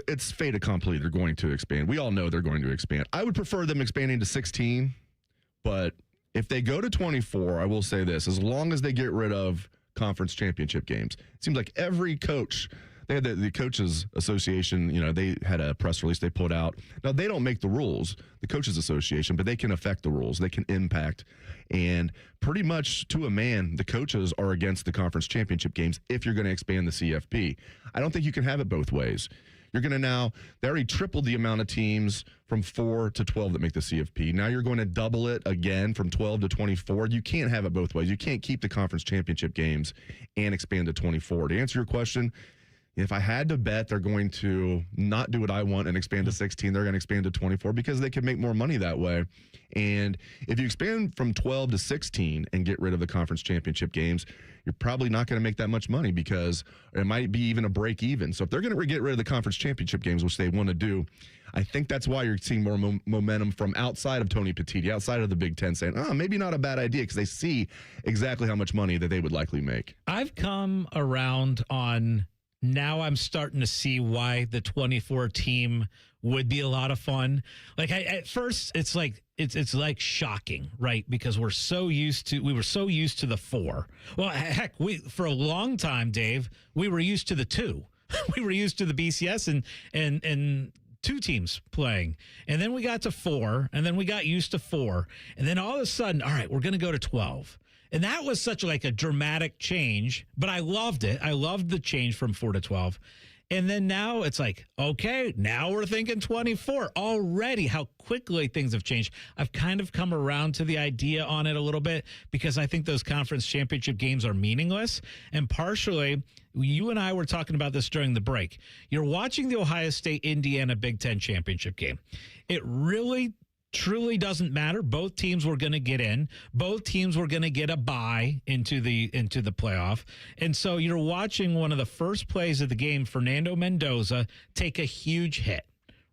it's fait accompli, they're going to expand. We all know they're going to expand. I would prefer them expanding to 16, but If they go to 24, I will say this, as long as they get rid of conference championship games. It seems like every coach, they had the Coaches Association, they had a press release they put out. Now, they don't make the rules, the Coaches Association, but they can affect the rules. They can impact. And pretty much to a man, the coaches are against the conference championship games if you're going to expand the CFP. I don't think you can have it both ways. You're going to they already tripled the amount of teams from 4 to 12 that make the CFP. Now you're going to double it again from 12 to 24. You can't have it both ways. You can't keep the conference championship games and expand to 24. To answer your question, if I had to bet, they're going to not do what I want and expand to 16. They're going to expand to 24 because they can make more money that way. And if you expand from 12 to 16 and get rid of the conference championship games, you're probably not going to make that much money because it might be even a break even. So if they're going to get rid of the conference championship games, which they want to do, I think that's why you're seeing more momentum from outside of Tony Petitti, outside of the Big Ten, saying, maybe not a bad idea, because they see exactly how much money that they would likely make. I've come around on... Now I'm starting to see why the 24 team would be a lot of fun. Like at first it's like shocking, right? Because we were so used to the 4. Well, heck, for a long time, Dave, we were used to the 2. We were used to the BCS and 2 teams playing. And then we got to 4, and then we got used to 4. And then all of a sudden, all right, we're going to go to 12. And that was such like a dramatic change, but I loved it. I loved the change from 4 to 12. And then now it's like, okay, now we're thinking 24 already. How quickly things have changed. I've kind of come around to the idea on it a little bit because I think those conference championship games are meaningless. And partially, you and I were talking about this during the break. You're watching the Ohio State-Indiana Big Ten championship game. It really truly doesn't matter. Both teams were going to get in. Both teams were going to get a bye into the playoff. And so you're watching one of the first plays of the game, Fernando Mendoza, take a huge hit,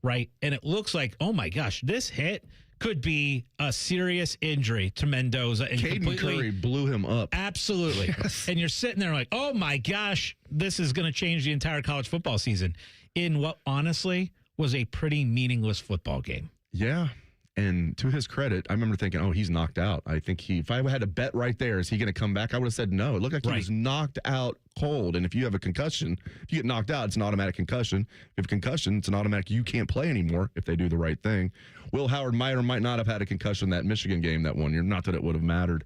right? And it looks like, oh my gosh, this hit could be a serious injury to Mendoza. And Caden Curry blew him up. Absolutely. Yes. And you're sitting there like, oh my gosh, this is going to change the entire college football season in what honestly was a pretty meaningless football game. Yeah. And to his credit, I remember thinking, oh, he's knocked out. I think if I had a bet right there, is he going to come back? I would have said no. It looked like he was knocked out cold. And if you have a concussion, if you get knocked out, it's an automatic concussion. If you have a concussion, it's an automatic you can't play anymore if they do the right thing. Will Howard might or might not have had a concussion that Michigan game that one year. Not that it would have mattered.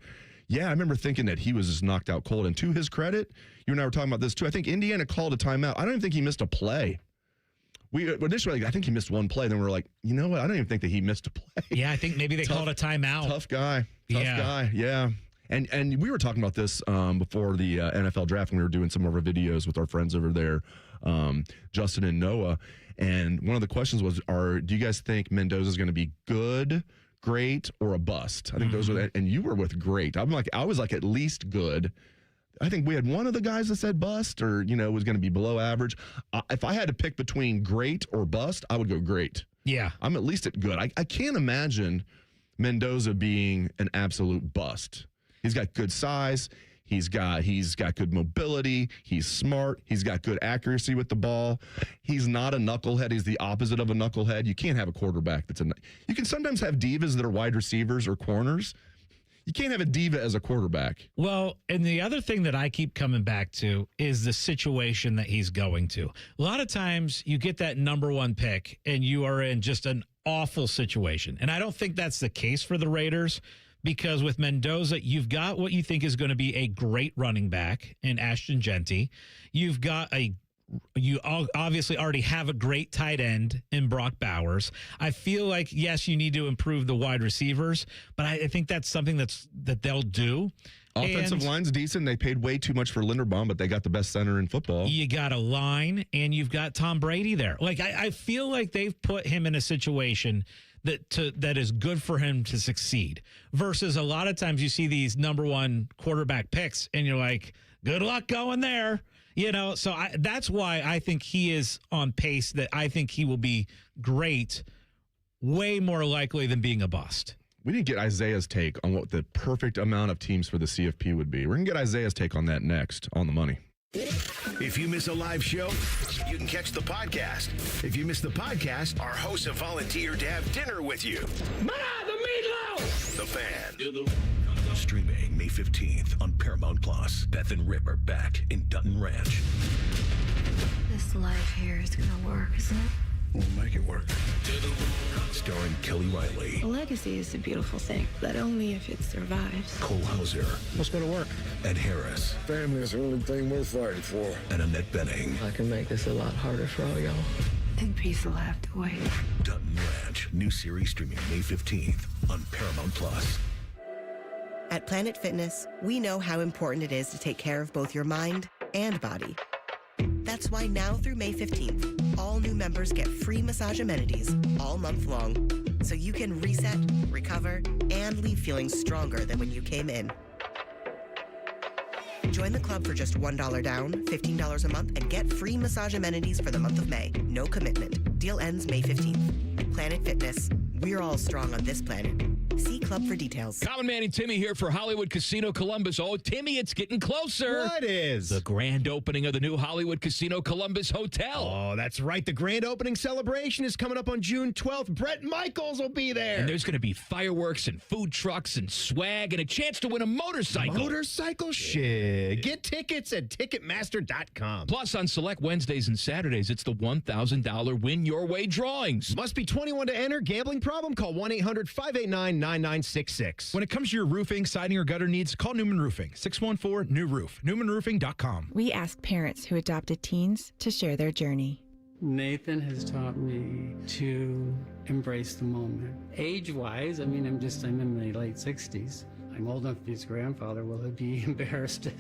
Yeah, I remember thinking that he was just knocked out cold. And to his credit, you and I were talking about this too. I think Indiana called a timeout. I don't even think he missed a play. We initially, I think he missed one play. Then we were like, you know what? I don't even think that he missed a play. Yeah, I think maybe they called a timeout. Tough guy. Yeah. And we were talking about this before the NFL draft when we were doing some of our videos with our friends over there, Justin and Noah. And one of the questions was, do you guys think Mendoza is going to be good, great, or a bust? I think those were, and you were with great. I was like at least good. I think we had one of the guys that said bust or, was going to be below average. If I had to pick between great or bust, I would go great. Yeah. I'm at least at good. I can't imagine Mendoza being an absolute bust. He's got good size. He's got good mobility. He's smart. He's got good accuracy with the ball. He's not a knucklehead. He's the opposite of a knucklehead. You can't have a quarterback you can sometimes have divas that are wide receivers or corners. You can't have a diva as a quarterback. Well, and the other thing that I keep coming back to is the situation that he's going to. A lot of times you get that number 1 pick and you are in just an awful situation. And I don't think that's the case for the Raiders because with Mendoza, you've got what you think is going to be a great running back in Ashton Genty. You obviously already have a great tight end in Brock Bowers. I feel like, yes, you need to improve the wide receivers, but I think that's something that they'll do. Offensive line's decent. They paid way too much for Linderbaum, but they got the best center in football. You got a line, and you've got Tom Brady there. Like I feel like they've put him in a situation that is good for him to succeed. Versus a lot of times you see these number 1 quarterback picks, and you're like, good luck going there. So that's why I think he is on pace that I think he will be great, way more likely than being a bust. We didn't get Isaiah's take on what the perfect amount of teams for the CFP would be. We're going to get Isaiah's take on that next on The Money. If you miss a live show, you can catch the podcast. If you miss the podcast, our hosts have volunteered to have dinner with you. The meatloaf! The Fan. Streaming May 15th on Paramount Plus. Beth and Rip are back in Dutton Ranch. This life here is gonna work, isn't it? We'll make it work. Starring Kelly Riley, A legacy is a beautiful thing, but only if it survives. Cole Hauser, Let's go to work. Ed Harris, Family is the only thing worth fighting for. and Annette Bening. I can make this a lot harder for all y'all. I think peace will have to wait. Dutton Ranch. New series streaming May 15th on Paramount Plus. At Planet Fitness, we know how important it is to take care of both your mind and body. That's why now through May 15th, all new members get free massage amenities all month long, so you can reset, recover, and leave feeling stronger than when you came in. Join the club for just $1 down, $15 a month, and get free massage amenities for the month of May. No commitment. Deal ends May 15th. Planet Fitness. We're all strong on this planet. See club for details. Common Man and Timmy here for Hollywood Casino Columbus. Oh, Timmy, it's getting closer. What is? The grand opening of the new Hollywood Casino Columbus Hotel. Oh, that's right. The grand opening celebration is coming up on June 12th. Bret Michaels will be there. And there's going to be fireworks and food trucks and swag and a chance to win a motorcycle. Motorcycle shit. Get tickets at Ticketmaster.com. Plus, on select Wednesdays and Saturdays, it's the $1,000 Win Your Way drawings. Must be 21 to enter. Gambling problem? Call 1-800-589-9966. When it comes to your roofing, siding, or gutter needs, call Newman Roofing. 614-NEW-ROOF. NewmanRoofing.com. We ask parents who adopted teens to share their journey. Nathan has taught me to embrace the moment. Age-wise, I'm in my late 60s. I'm old enough to be his grandfather. Will he be embarrassed to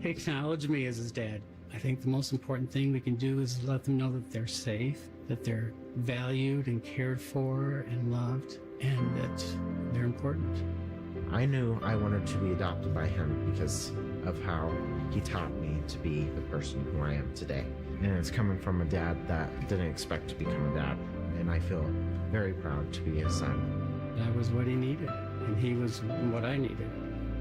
acknowledge me as his dad? I think the most important thing we can do is let them know that they're safe, that they're valued and cared for and loved, and that they're important. I knew I wanted to be adopted by him because of how he taught me to be the person who I am today. And it's coming from a dad that didn't expect to become a dad. And I feel very proud to be his son. That was what he needed, and he was what I needed.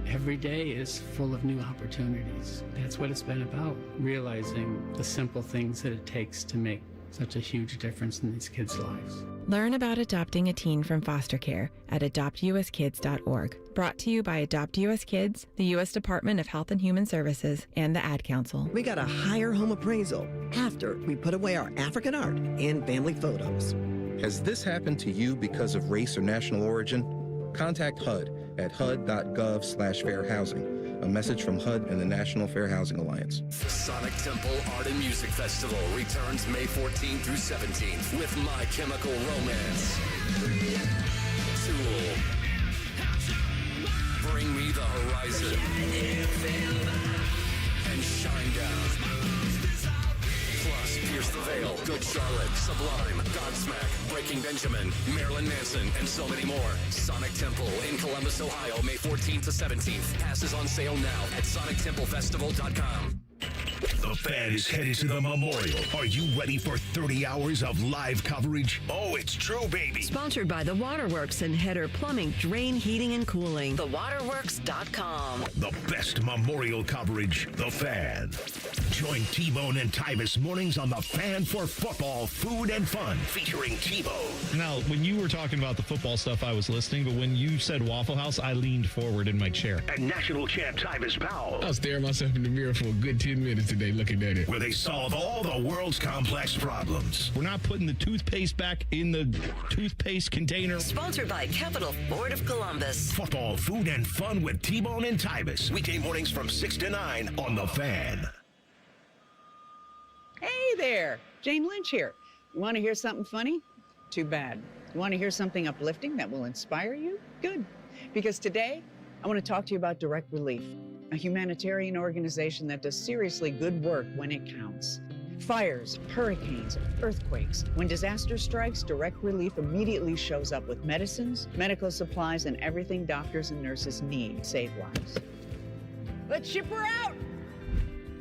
Every day is full of new opportunities. That's what it's been about, realizing the simple things that it takes to make such a huge difference in these kids' lives. Learn about adopting a teen from foster care at adoptuskids.org. Brought to you by Adopt US Kids, the U.S. Department of Health and Human Services, and the Ad Council. We got a higher home appraisal after we put away our African art and family photos. Has this happened to you because of race or national origin? Contact HUD at hud.gov/fair housing. A message from HUD and the National Fair Housing Alliance. Sonic Temple Art and Music Festival returns May 14th through 17th with My Chemical Romance, Tool, Bring Me the Horizon, and Shinedown. Plus, Pierce the Veil, Good Charlotte, Sublime, Godsmack, Breaking Benjamin, Marilyn Manson, and so many more. Sonic Temple in Columbus, Ohio, May 14th to 17th. Passes on sale now at SonicTempleFestival.com. The Fan is headed to the Memorial. Are you ready for 30 hours of live coverage? Oh, it's true, baby. Sponsored by The Waterworks and Header Plumbing, Drain, Heating, and Cooling. TheWaterworks.com. The best Memorial coverage, The Fan. Join T-Bone and Tyvis mornings on The Fan for football, food, and fun, featuring T-Bone. Now, when you were talking about the football stuff, I was listening, but when you said Waffle House, I leaned forward in my chair. And national champ Tyvis Powell. I was staring myself in the mirror for a good 10 minutes today looking at it. Where they solve all the world's complex problems. We're not putting the toothpaste back in the toothpaste container. Sponsored by Capital Ford of Columbus. Football, food, and fun with T-Bone and Tyvis. Weekday mornings from 6 to 9 on The Fan. Hey there, Jane Lynch here. You want to hear something funny? Too bad. You want to hear something uplifting that will inspire you? Good. Because today, I want to talk to you about Direct Relief, a humanitarian organization that does seriously good work when it counts. Fires, hurricanes, earthquakes. When disaster strikes, Direct Relief immediately shows up with medicines, medical supplies, and everything doctors and nurses need to save lives. Let's ship her out!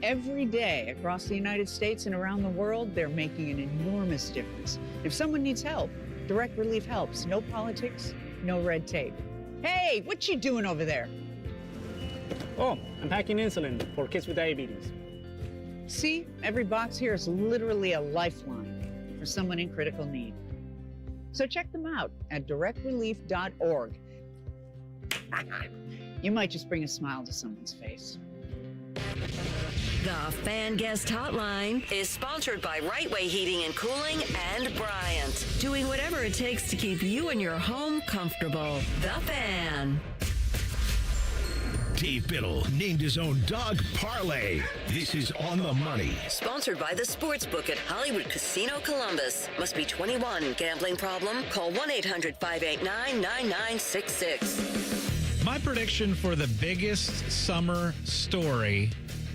Every day across the United States and around the world, they're making an enormous difference. If someone needs help, Direct Relief helps. No politics, no red tape. Hey, what you doing over there? Oh, I'm packing insulin for kids with diabetes. See, every box here is literally a lifeline for someone in critical need. So check them out at directrelief.org. You might just bring a smile to someone's face. The Fan Guest Hotline is sponsored by Right Way Heating and Cooling and Bryant, doing whatever it takes to keep you and your home comfortable. The Fan. Dave Biddle named his own dog Parlay. This is On the Money. Sponsored by the Sportsbook at Hollywood Casino Columbus. Must be 21. Gambling problem? Call 1-800-589-9966. My prediction for the biggest summer story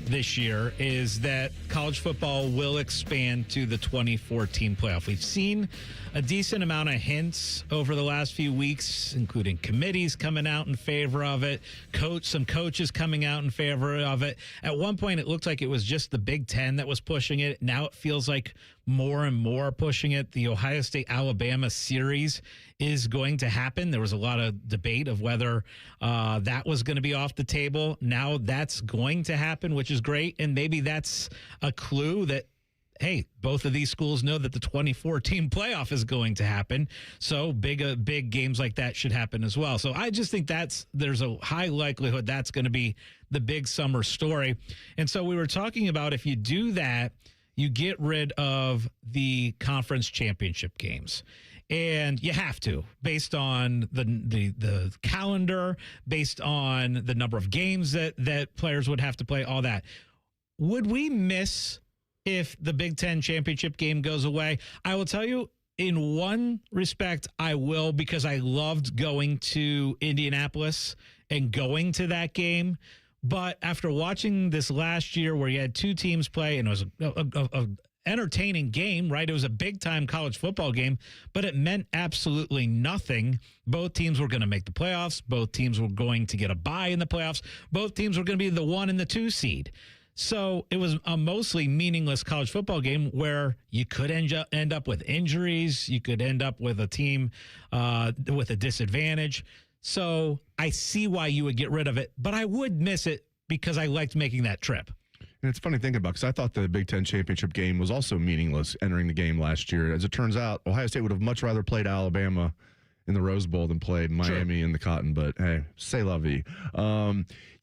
this year is that college football will expand to the 2014 playoff. We've seen a decent amount of hints over the last few weeks, including committees coming out in favor of it, some coaches coming out in favor of it. At one point, it looked like it was just the Big Ten that was pushing it. Now it feels like more and more pushing it. The Ohio State-Alabama series is going to happen. There was a lot of debate of whether that was going to be off the table. Now that's going to happen, which is great. And maybe that's a clue that, hey, both of these schools know that the 2014 playoff is going to happen. So big games like that should happen as well. So I just think there's a high likelihood that's going to be the big summer story. And so we were talking about, if you do that, you get rid of the conference championship games. And you have to, based on the calendar, based on the number of games that players would have to play, all that. Would we miss if the Big Ten championship game goes away? I will tell you, in one respect, I will, because I loved going to Indianapolis and going to that game. But after watching this last year where you had two teams play, and it was a entertaining game, right? It was a big-time college football game, but it meant absolutely nothing. Both teams were going to make the playoffs. Both teams were going to get a bye in the playoffs. Both teams were going to be the 1 and the 2 seed. So it was a mostly meaningless college football game where you could end up with injuries. You could end up with a team with a disadvantage. So I see why you would get rid of it, but I would miss it because I liked making that trip. And it's funny thinking about, because I thought the Big Ten championship game was also meaningless entering the game last year. As it turns out, Ohio State would have much rather played Alabama in the Rose Bowl than played Miami in the Cotton. But hey, c'est la vie.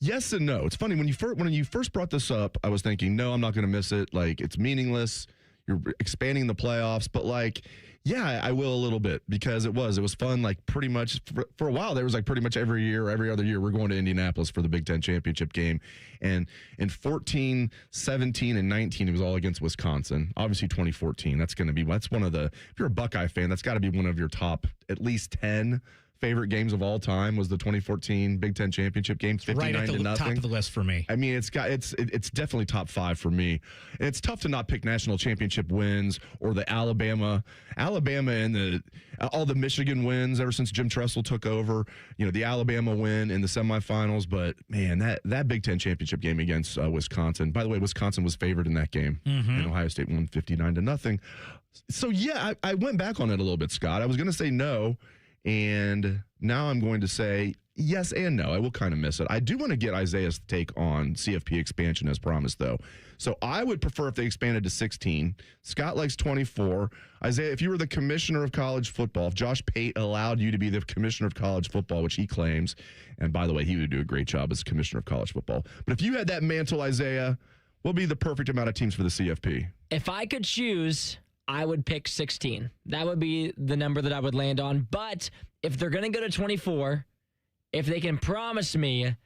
Yes and no. It's funny, when you first brought this up, I was thinking, no, I'm not going to miss it. Like, it's meaningless. You're expanding the playoffs, but like, yeah, I will a little bit, because it was fun. Like, pretty much for a while, there was like pretty much every year, every other year, we're going to Indianapolis for the Big Ten championship game. And in 14, 17, and 19, it was all against Wisconsin. Obviously 2014, that's one of the, if you're a Buckeye fan, that's got to be one of your top at least 10 favorite games of all time. Was the 2014 Big Ten championship game, 59 right at the to nothing. Top of the list for me. I mean, it's definitely top 5 for me. And it's tough to not pick national championship wins or the Alabama and all the Michigan wins ever since Jim Tressel took over. You know, the Alabama win in the semifinals. But man, that Big Ten championship game against Wisconsin. By the way, Wisconsin was favored in that game, and Ohio State won 59 to nothing. So yeah, I went back on it a little bit, Scott. I was going to say no. And now I'm going to say yes and no. I will kind of miss it. I do want to get Isaiah's take on CFP expansion as promised, though. So I would prefer if they expanded to 16. Scott likes 24. Isaiah, if you were the commissioner of college football, if Josh Pate allowed you to be the commissioner of college football, which he claims, and by the way, he would do a great job as commissioner of college football. But if you had that mantle, Isaiah, what would be the perfect amount of teams for the CFP? If I could choose, I would pick 16. That would be the number that I would land on. But if they're going to go to 24, if they can promise me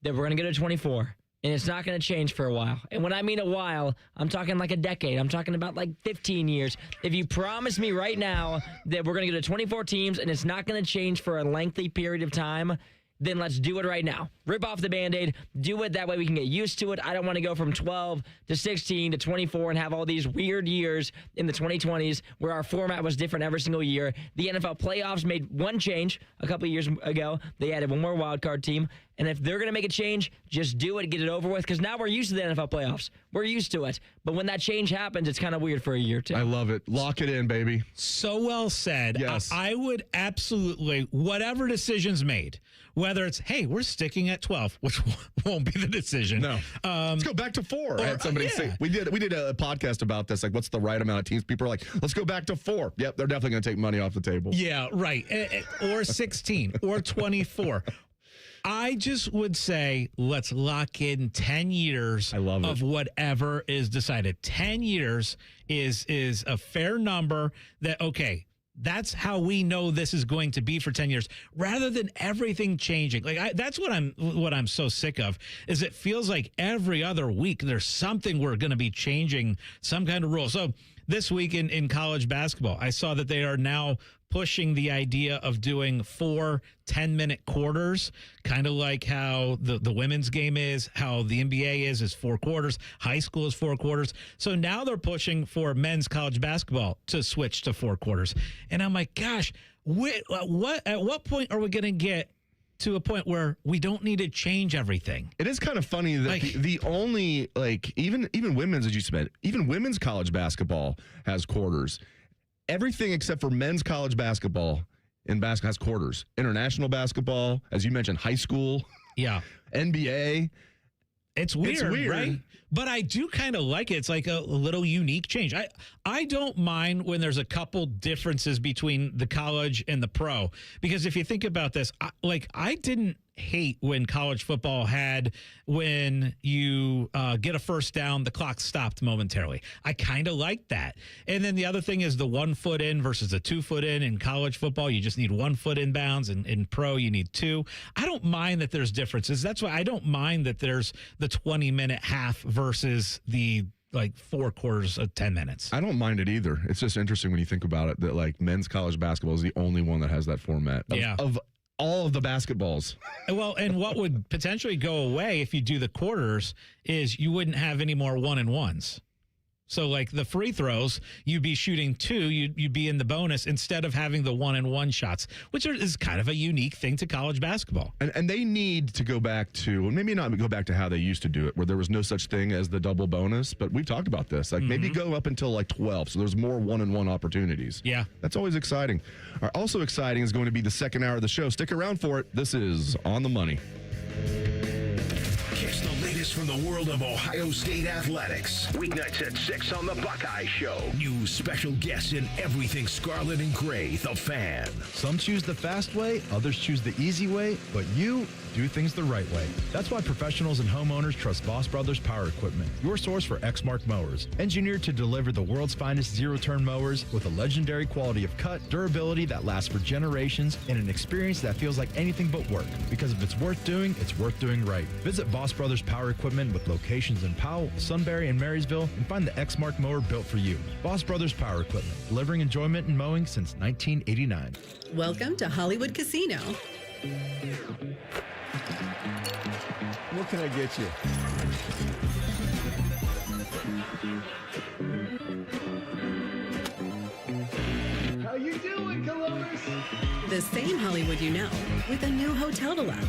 that we're going to go to 24, and it's not going to change for a while. And when I mean a while, I'm talking like a decade. I'm talking about like 15 years. If you promise me right now that we're going to go to 24 teams and it's not going to change for a lengthy period of time, then let's do it right now. Rip off the Band-Aid. Do it. That way we can get used to it. I don't want to go from 12 to 16 to 24 and have all these weird years in the 2020s where our format was different every single year. The NFL playoffs made one change a couple of years ago. They added one more wild card team. And if they're going to make a change, just do it, get it over with, because now we're used to the NFL playoffs. We're used to it. But when that change happens, it's kind of weird for a year, too. I love it. Lock it in, baby. So well said. Yes. I would absolutely, whatever decision's made, whether it's, hey, we're sticking at 12, which won't be the decision. No. Let's go back to 4. I had somebody say, we did a podcast about this, like, what's the right amount of teams? People are like, let's go back to 4. Yep, they're definitely going to take money off the table. Yeah, right. Or 16 or 24. I just would say let's lock in 10 years of whatever is decided. 10 years is a fair number that, okay, that's how we know this is going to be for 10 years, rather than everything changing. Like that's what I'm so sick of, is it feels like every other week there's something we're going to be changing, some kind of rule. So this week in college basketball, I saw that they are now pushing the idea of doing 4 10-minute quarters, kind of like how the women's game is, how the NBA is 4 quarters, high school is 4 quarters. So now they're pushing for men's college basketball to switch to 4 quarters. And I'm like, gosh, at what point are we going to get to a point where we don't need to change everything? It is kind of funny that the only, like, even women's, as you said, even women's college basketball has quarters. Everything except for men's college basketball has quarters. International basketball, as you mentioned, high school. Yeah. NBA. It's weird, right? But I do kind of like it. It's like a little unique change. I don't mind when there's a couple differences between the college and the pro, because if you think about this, I didn't hate when college football had, when you get a first down, the clock stopped momentarily. I kind of like that. And then the other thing is the 1 foot in versus the 2 foot in college football. You just need 1 foot in bounds, and in pro you need 2. I don't mind that there's differences. That's why I don't mind that there's the 20-minute half versus the 4 quarters of 10 minutes. I don't mind it either. It's just interesting when you think about it that like men's college basketball is the only one that has that format of all of the basketballs. Well, and what would potentially go away if you do the quarters is you wouldn't have any more 1-and-1s. So like the free throws, you'd be shooting 2, you'd be in the bonus instead of having the 1-and-1 shots, which is kind of a unique thing to college basketball. And they need to go back to, well, maybe not go back to how they used to do it, where there was no such thing as the double bonus, but we've talked about this. Like maybe go up until like 12, so there's more 1-and-1 opportunities. Yeah. That's always exciting. Also exciting is going to be the second hour of the show. Stick around for it. This is On the Money. Catch the latest from the world of Ohio State athletics. Weeknights at 6 on the Buckeye Show. New special guests in everything scarlet and gray. The Fan. Some choose the fast way, others choose the easy way, but you do things the right way. That's why professionals and homeowners trust Boss Brothers Power Equipment, your source for Exmark mowers. Engineered to deliver the world's finest zero-turn mowers with a legendary quality of cut, durability that lasts for generations, and an experience that feels like anything but work. Because if it's worth doing right. Visit Boss Brothers Power Equipment with locations in Powell, Sunbury, and Marysville, and find the Exmark mower built for you. Boss Brothers Power Equipment, delivering enjoyment in mowing since 1989. Welcome to Hollywood Casino. What can I get you? How you doing, Columbus? The same Hollywood you know, with a new hotel to love.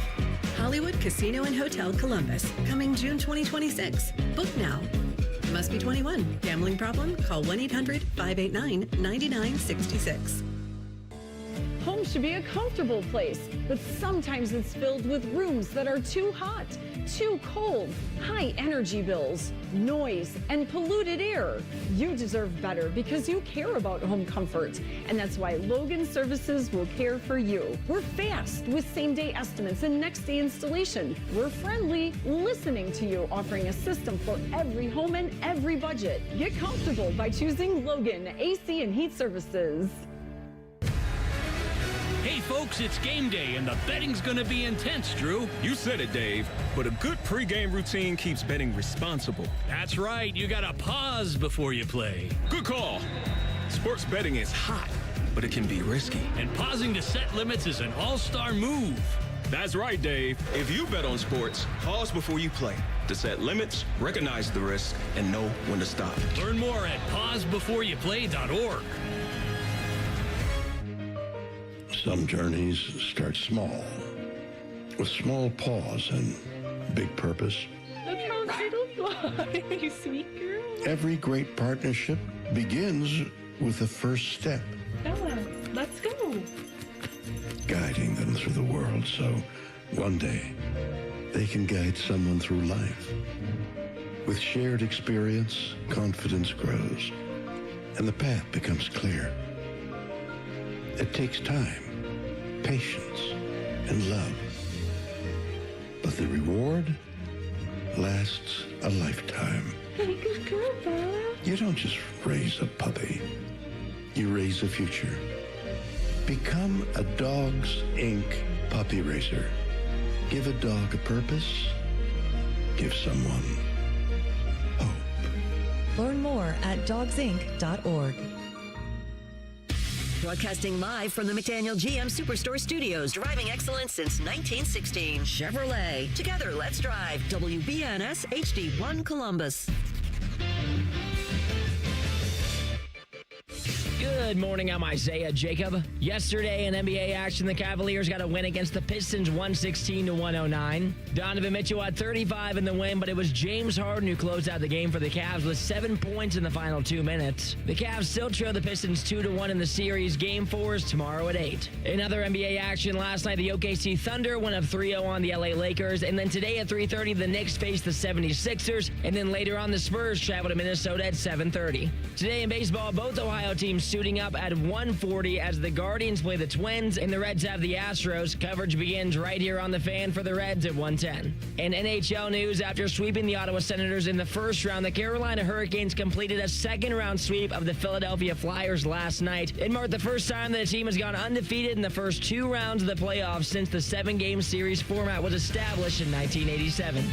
Hollywood Casino and Hotel Columbus, coming June 2026. Book now. Must be 21. Gambling problem? Call 1-800-589-9966. Home should be a comfortable place, but sometimes it's filled with rooms that are too hot, too cold, high energy bills, noise, and polluted air. You deserve better because you care about home comfort, and that's why Logan Services will care for you. We're fast with same-day estimates and next-day installation. We're friendly, listening to you, offering a system for every home and every budget. Get comfortable by choosing Logan AC and Heat Services. Hey, folks, it's game day, and the betting's going to be intense, Drew. You said it, Dave, but a good pregame routine keeps betting responsible. That's right. You got to pause before you play. Good call. Sports betting is hot, but it can be risky. And pausing to set limits is an all-star move. That's right, Dave. If you bet on sports, pause before you play to set limits, recognize the risk, and know when to stop. Learn more at pausebeforeyouplay.org. Some journeys start small, with small pause and big purpose. Look how little fly, you sweet girl. Every great partnership begins with the first step. Bella, let's go. Guiding them through the world so one day they can guide someone through life. With shared experience, confidence grows, and the path becomes clear. It takes time, patience, and love. lasts a lifetime. Hey, good girl, Bella. You don't just raise a puppy. You raise a future. Become a Dogs Inc. puppy raiser. Give a dog a purpose. Give someone hope. Learn more at dogsinc.org. Broadcasting live from the McDaniel GM Superstore Studios, driving excellence since 1916. Chevrolet. Together, let's drive. WBNS HD1 Columbus. Good morning, I'm Isaiah Jacob. Yesterday in NBA action, the Cavaliers got a win against the Pistons 116-109. Donovan Mitchell had 35 in the win, but it was James Harden who closed out the game for the Cavs with 7 points in the final 2 minutes. The Cavs still trail the Pistons 2-1 in the series. Game 4 is tomorrow at 8. In other NBA action, last night the OKC Thunder went up 3-0 on the LA Lakers, and then today at 3:30 the Knicks face the 76ers, and then later on the Spurs travel to Minnesota at 7:30. Today in baseball, both Ohio teams suiting up at 1:40 as the Guardians play the Twins and the Reds have the Astros. Coverage begins right here on the Fan for the Reds at 1:10. In NHL news, after sweeping the Ottawa Senators in the first round, the Carolina Hurricanes completed a second-round sweep of the Philadelphia Flyers last night. It marked the first time that a team has gone undefeated in the first 2 rounds of the playoffs since the 7-game series format was established in 1987.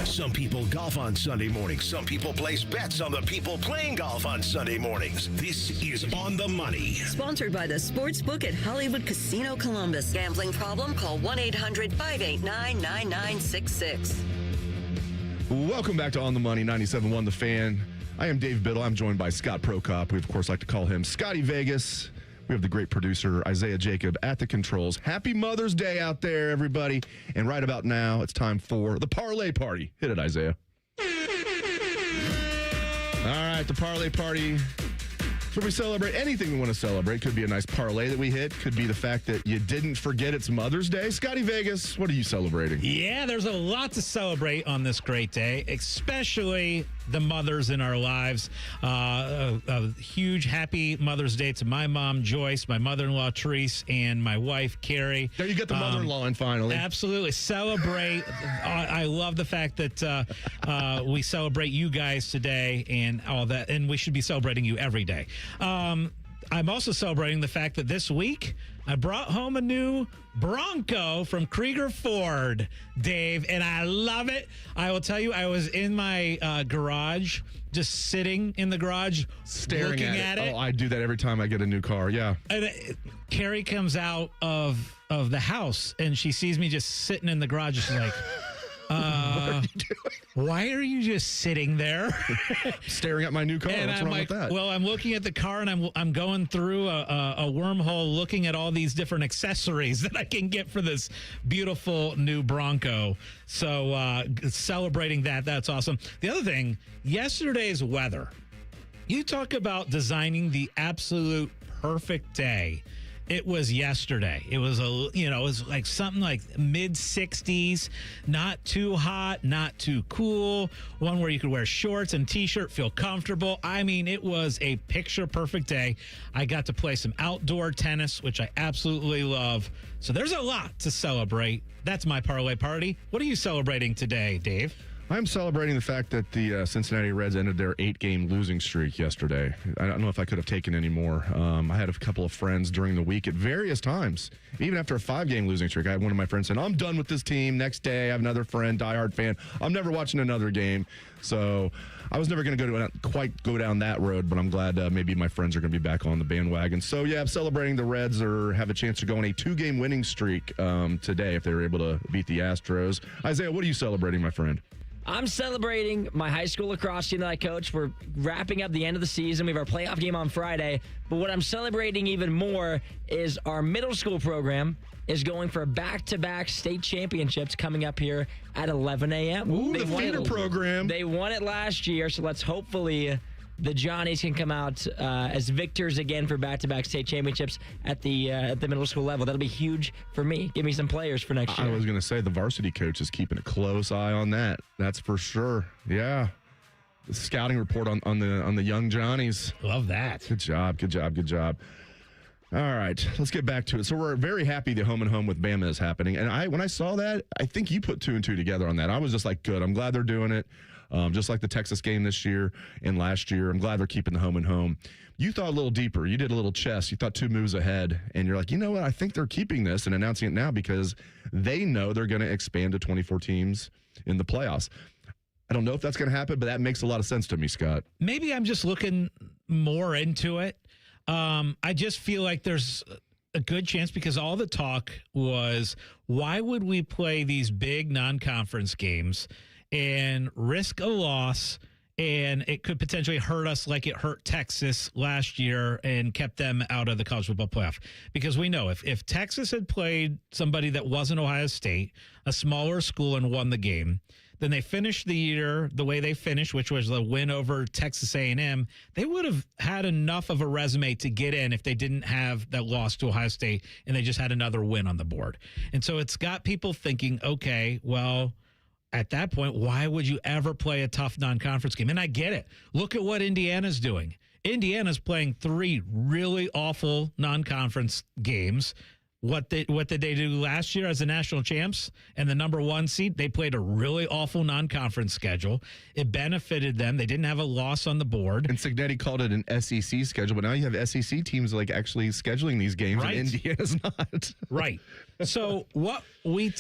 Some people golf on Sunday mornings. Some people place bets on the people playing golf on Sunday mornings. This is On the Money. Sponsored by the Sportsbook at Hollywood Casino Columbus. Gambling problem? Call 1-800-589-9966. Welcome back to On the Money, 97.1 The Fan. I am Dave Biddle. I'm joined by Scott Prokop. We, of course, like to call him Scotty Vegas. We have the great producer, Isaiah Jacob, at the controls. Happy Mother's Day out there, everybody. And right about now, it's time for the Parlay Party. Hit it, Isaiah. All right, the Parlay Party. So we celebrate anything we want to celebrate. Could be a nice parlay that we hit. Could be the fact that you didn't forget it's Mother's Day. Scotty Vegas, what are you celebrating? Yeah, there's a lot to celebrate on this great day, especially the mothers in our lives. A huge happy Mother's Day to my mom, Joyce, my mother-in-law, Therese, and my wife, Carrie. There you get the mother-in-law in finally. Absolutely. Celebrate. I love the fact that we celebrate you guys today and all that, and we should be celebrating you every day. I'm also celebrating the fact that this week I brought home a new Bronco from Krieger Ford, Dave, and I love it. I will tell you, I was in my garage, just sitting in the garage, staring looking at it. Oh, I do that every time I get a new car, yeah. And Carrie comes out of the house, and she sees me just sitting in the garage, just like... what are you doing? Why are you just sitting there? Staring at my new car. And What's I'm wrong like, with that? well, I'm looking at the car and I'm going through a wormhole looking at all these different accessories that I can get for this beautiful new Bronco. So celebrating that's awesome. The other thing, yesterday's weather. You talk about designing the absolute perfect day. It was yesterday. It was it was like something like mid 60s, not too hot, not too cool. One where you could wear shorts and t-shirt, feel comfortable. I mean, it was a picture perfect day. I got to play some outdoor tennis, which I absolutely love. So there's a lot to celebrate. That's my parlay party. What are you celebrating today, Dave? I'm celebrating the fact that the Cincinnati Reds ended their 8-game losing streak yesterday. I don't know if I could have taken any more. I had a couple of friends during the week at various times, even after a 5-game losing streak. I had one of my friends saying, I'm done with this team. Next day, I have another friend, diehard fan. I'm never watching another game. So I was never going to quite go down that road, but I'm glad maybe my friends are going to be back on the bandwagon. So, yeah, I'm celebrating the Reds have a chance to go on a 2-game winning streak today if they were able to beat the Astros. Isaiah, what are you celebrating, my friend? I'm celebrating my high school lacrosse team that I coach. We're wrapping up the end of the season. We have our playoff game on Friday. But what I'm celebrating even more is our middle school program is going for back-to-back state championships coming up here at 11 a.m. Ooh, the feeder program. They won it last year, so let's hopefully the Johnnies can come out as victors again for back-to-back state championships at the middle school level. That'll be huge for me. Give me some players for next year. I was going to say the varsity coach is keeping a close eye on that. That's for sure. Yeah. The scouting report on the young Johnnies. Love that. Good job. All right, let's get back to it. So we're very happy the home and home with Bama is happening. And when I saw that, I think you put 2 and 2 together on that. I was just like, good. I'm glad they're doing it. Just like the Texas game this year and last year. I'm glad they're keeping the home and home. You thought a little deeper. You did a little chess. You thought 2 moves ahead. And you're like, you know what? I think they're keeping this and announcing it now because they know they're going to expand to 24 teams in the playoffs. I don't know if that's going to happen, but that makes a lot of sense to me, Scott. Maybe I'm just looking more into it. I just feel like there's a good chance because all the talk was, why would we play these big non-conference games and risk a loss, and it could potentially hurt us like it hurt Texas last year and kept them out of the college football playoff? Because we know if Texas had played somebody that wasn't Ohio State, a smaller school, and won the game, then they finished the year the way they finished, which was the win over Texas A&M. They would have had enough of a resume to get in if they didn't have that loss to Ohio State and they just had another win on the board. And so it's got people thinking, okay, well, at that point, why would you ever play a tough non-conference game? And I get it. Look at what Indiana's doing. Indiana's playing 3 really awful non-conference games. What did they do last year as the national champs and the number 1 seed? They played a really awful non-conference schedule. It benefited them. They didn't have a loss on the board. And Cignetti called it an SEC schedule, but now you have SEC teams like actually scheduling these games, right, and Indiana's not. Right. So what we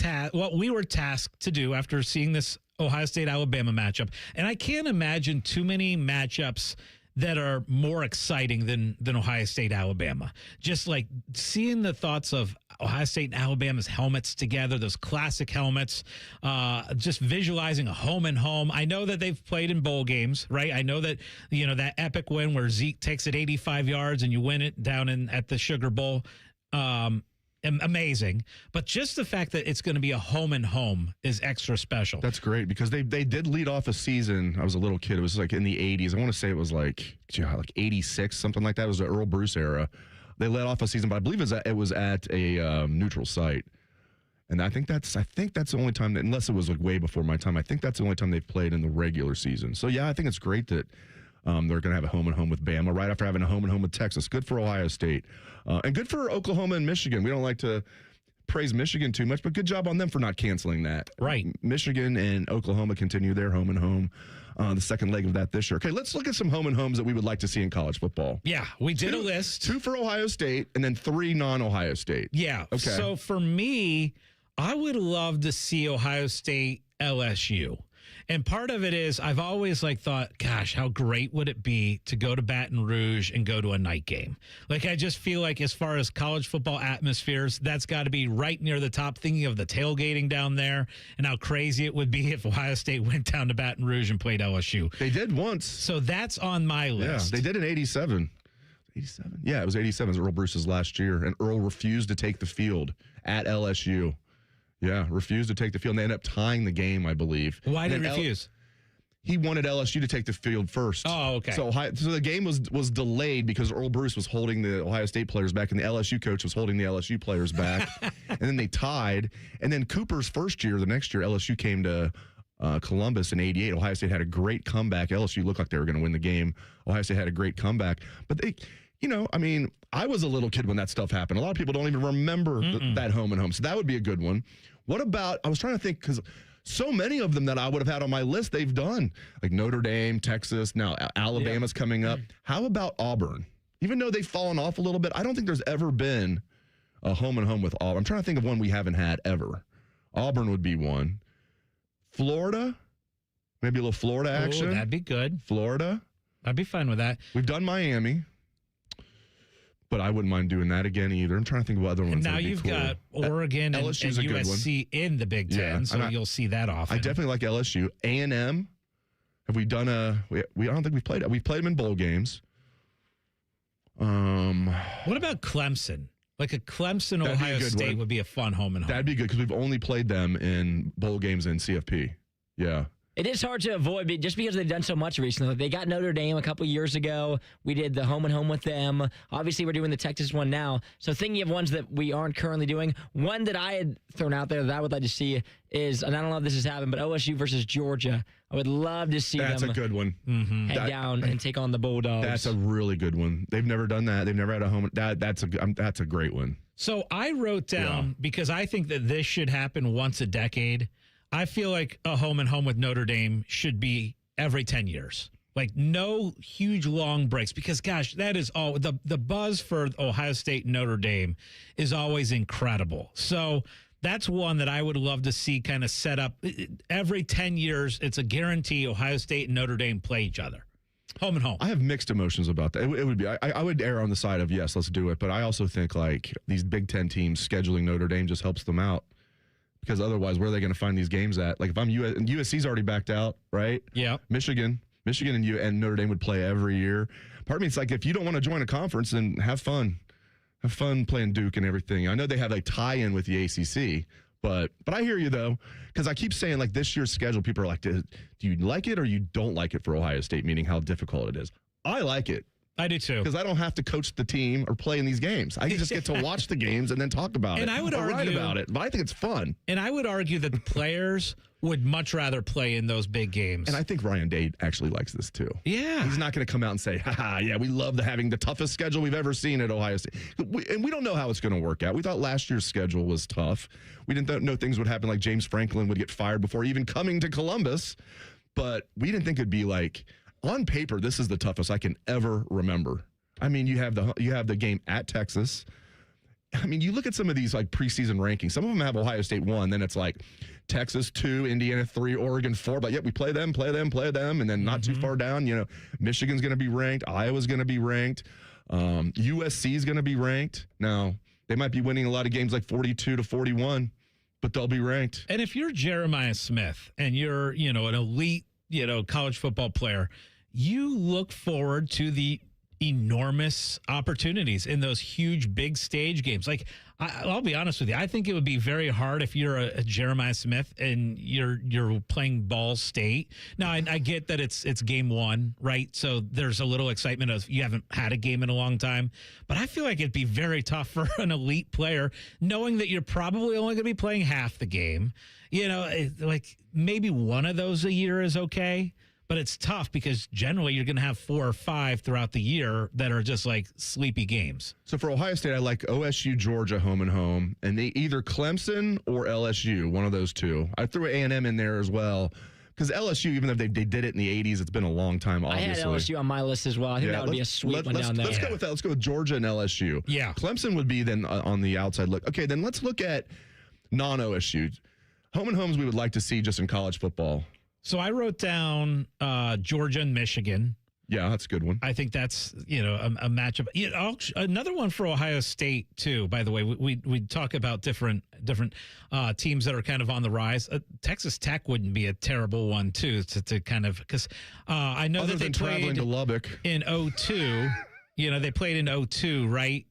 were tasked to do after seeing this Ohio State-Alabama matchup, and I can't imagine too many matchups that are more exciting than Ohio State, Alabama. Just like seeing the thoughts of Ohio State and Alabama's helmets together, those classic helmets, just visualizing a home and home. I know that they've played in bowl games, right? I know that, that epic win where Zeke takes it 85 yards and you win it down at the Sugar Bowl. Amazing. But just the fact that it's going to be a home and home is extra special. That's great because they did lead off a season. I was a little kid. It was like in the 80s. I want to say it was like 86, something like that. It was the Earl Bruce era. They led off a season, but I believe it was at a neutral site. And I think that's the only time that, unless it was like way before my time, I think that's the only time they've played in the regular season. So yeah, I think it's great that they're going to have a home and home with Bama right after having a home and home with Texas. Good for Ohio State. And good for Oklahoma and Michigan. We don't like to praise Michigan too much, but good job on them for not canceling that. Right. Michigan and Oklahoma continue their home and home. The second leg of that this year. Okay, let's look at some home and homes that we would like to see in college football. Yeah, we did a list. 2 for Ohio State and then 3 non-Ohio State. Yeah. Okay. So for me, I would love to see Ohio State LSU. And part of it is I've always thought, gosh, how great would it be to go to Baton Rouge and go to a night game? I just feel like as far as college football atmospheres, that's got to be right near the top, thinking of the tailgating down there and how crazy it would be if Ohio State went down to Baton Rouge and played LSU. They did once. So that's on my list. Yeah, they did in 87. 87? Yeah, it was 87. It was Earl Bruce's last year, and Earl refused to take the field at LSU. Yeah, refused to take the field. And they ended up tying the game, I believe. Why did he refuse? He wanted LSU to take the field first. Oh, okay. So the game was delayed because Earl Bruce was holding the Ohio State players back, and the LSU coach was holding the LSU players back. And then they tied. And then Cooper's first year, the next year, LSU came to Columbus in 88. Ohio State had a great comeback. LSU looked like they were going to win the game. Ohio State had a great comeback. But they... I was a little kid when that stuff happened. A lot of people don't even remember that home and home. So that would be a good one. What about, I was trying to think, because so many of them that I would have had on my list, they've done. Like Notre Dame, Texas, now Alabama's coming up. How about Auburn? Even though they've fallen off a little bit, I don't think there's ever been a home and home with Auburn. I'm trying to think of one we haven't had ever. Auburn would be one. Florida? Maybe a little Florida action. That'd be good. Florida? I'd be fine with that. We've done Miami. But I wouldn't mind doing that again either. I'm trying to think of other ones. And now you've got Oregon and USC in the Big Ten, so you'll see that often. I definitely like LSU. A&M. Have we done I don't think we've played it. We've played them in bowl games. What about Clemson? Like a Clemson Ohio State would be a fun home and home. That'd be good because we've only played them in bowl games in CFP. Yeah. It is hard to avoid just because they've done so much recently. They got Notre Dame a couple years ago. We did the home and home with them. Obviously, we're doing the Texas one now. So thinking of ones that we aren't currently doing, one that I had thrown out there that I would like to see is, and I don't know if this has happened, but OSU versus Georgia. I would love to see That's them a good one. head down and take on the Bulldogs. That's a really good one. They've never done that. They've never had a home. That's a great one. So I wrote down, because I think that this should happen once a decade. I feel like a home and home with Notre Dame should be every 10 years. Like no huge long breaks, because gosh, that is all the buzz for Ohio State and Notre Dame is always incredible. So that's one that I would love to see kind of set up every 10 years. It's a guarantee Ohio State and Notre Dame play each other. Home and home. I have mixed emotions about that. It would be. I would err on the side of yes, let's do it. But I also think like these Big Ten teams scheduling Notre Dame just helps them out. Because otherwise, where are they going to find these games at? Like if I'm USC's already backed out, right? Yeah. Michigan and Notre Dame would play every year. Part of me, it's like if you don't want to join a conference, then have fun. Have fun playing Duke and everything. I know they have a tie-in with the ACC, but I hear you though, because I keep saying like this year's schedule, people are like, do you like it or you don't like it for Ohio State? Meaning how difficult it is. I like it. I do too. Because I don't have to coach the team or play in these games. I just get to watch the games and then talk about it. And I would argue, write about it, but I think it's fun. And I would argue that the players would much rather play in those big games. And I think Ryan Day actually likes this too. Yeah. He's not going to come out and say, yeah, we love having the toughest schedule we've ever seen at Ohio State. And we don't know how it's going to work out. We thought last year's schedule was tough. We didn't know things would happen like James Franklin would get fired before even coming to Columbus. But we didn't think it'd be like, on paper, this is the toughest I can ever remember. I mean, you have the game at Texas. I mean, you look at some of these like preseason rankings. Some of them have Ohio State 1. Then it's like Texas 2, Indiana 3, Oregon 4. But yet we play them, and then not too far down. You know, Michigan's going to be ranked. Iowa's going to be ranked. USC is going to be ranked. Now they might be winning a lot of games like 42-41, but they'll be ranked. And if you're Jeremiah Smith and you're an elite college football player, you look forward to the enormous opportunities in those huge big stage games. Like I'll be honest with you, I think it would be very hard if you're a Jeremiah Smith and you're playing Ball State. Now I get that it's game one, right? So there's a little excitement of you haven't had a game in a long time, but I feel like it'd be very tough for an elite player knowing that you're probably only going to be playing half the game. Like maybe one of those a year is okay. But it's tough because generally you're going to have 4 or 5 throughout the year that are just like sleepy games. So for Ohio State, I like OSU, Georgia, home and home, and they either Clemson or LSU, one of those two. I threw A&M in there as well because LSU, even though they did it in the 80s, it's been a long time, obviously. I had LSU on my list as well. I think that would be a sweet one down there. Let's go with that. Let's go with Georgia and LSU. Yeah. Clemson would be then on the outside look. Okay, then let's look at non-OSU. Home and homes we would like to see just in college football. So I wrote down Georgia and Michigan. Yeah, that's a good one. I think that's, a matchup. Another one for Ohio State, too, by the way. We talk about different teams that are kind of on the rise. Texas Tech wouldn't be a terrible one, too, to kind of, because I know that they played to Lubbock in 2002. They played in 2002, right?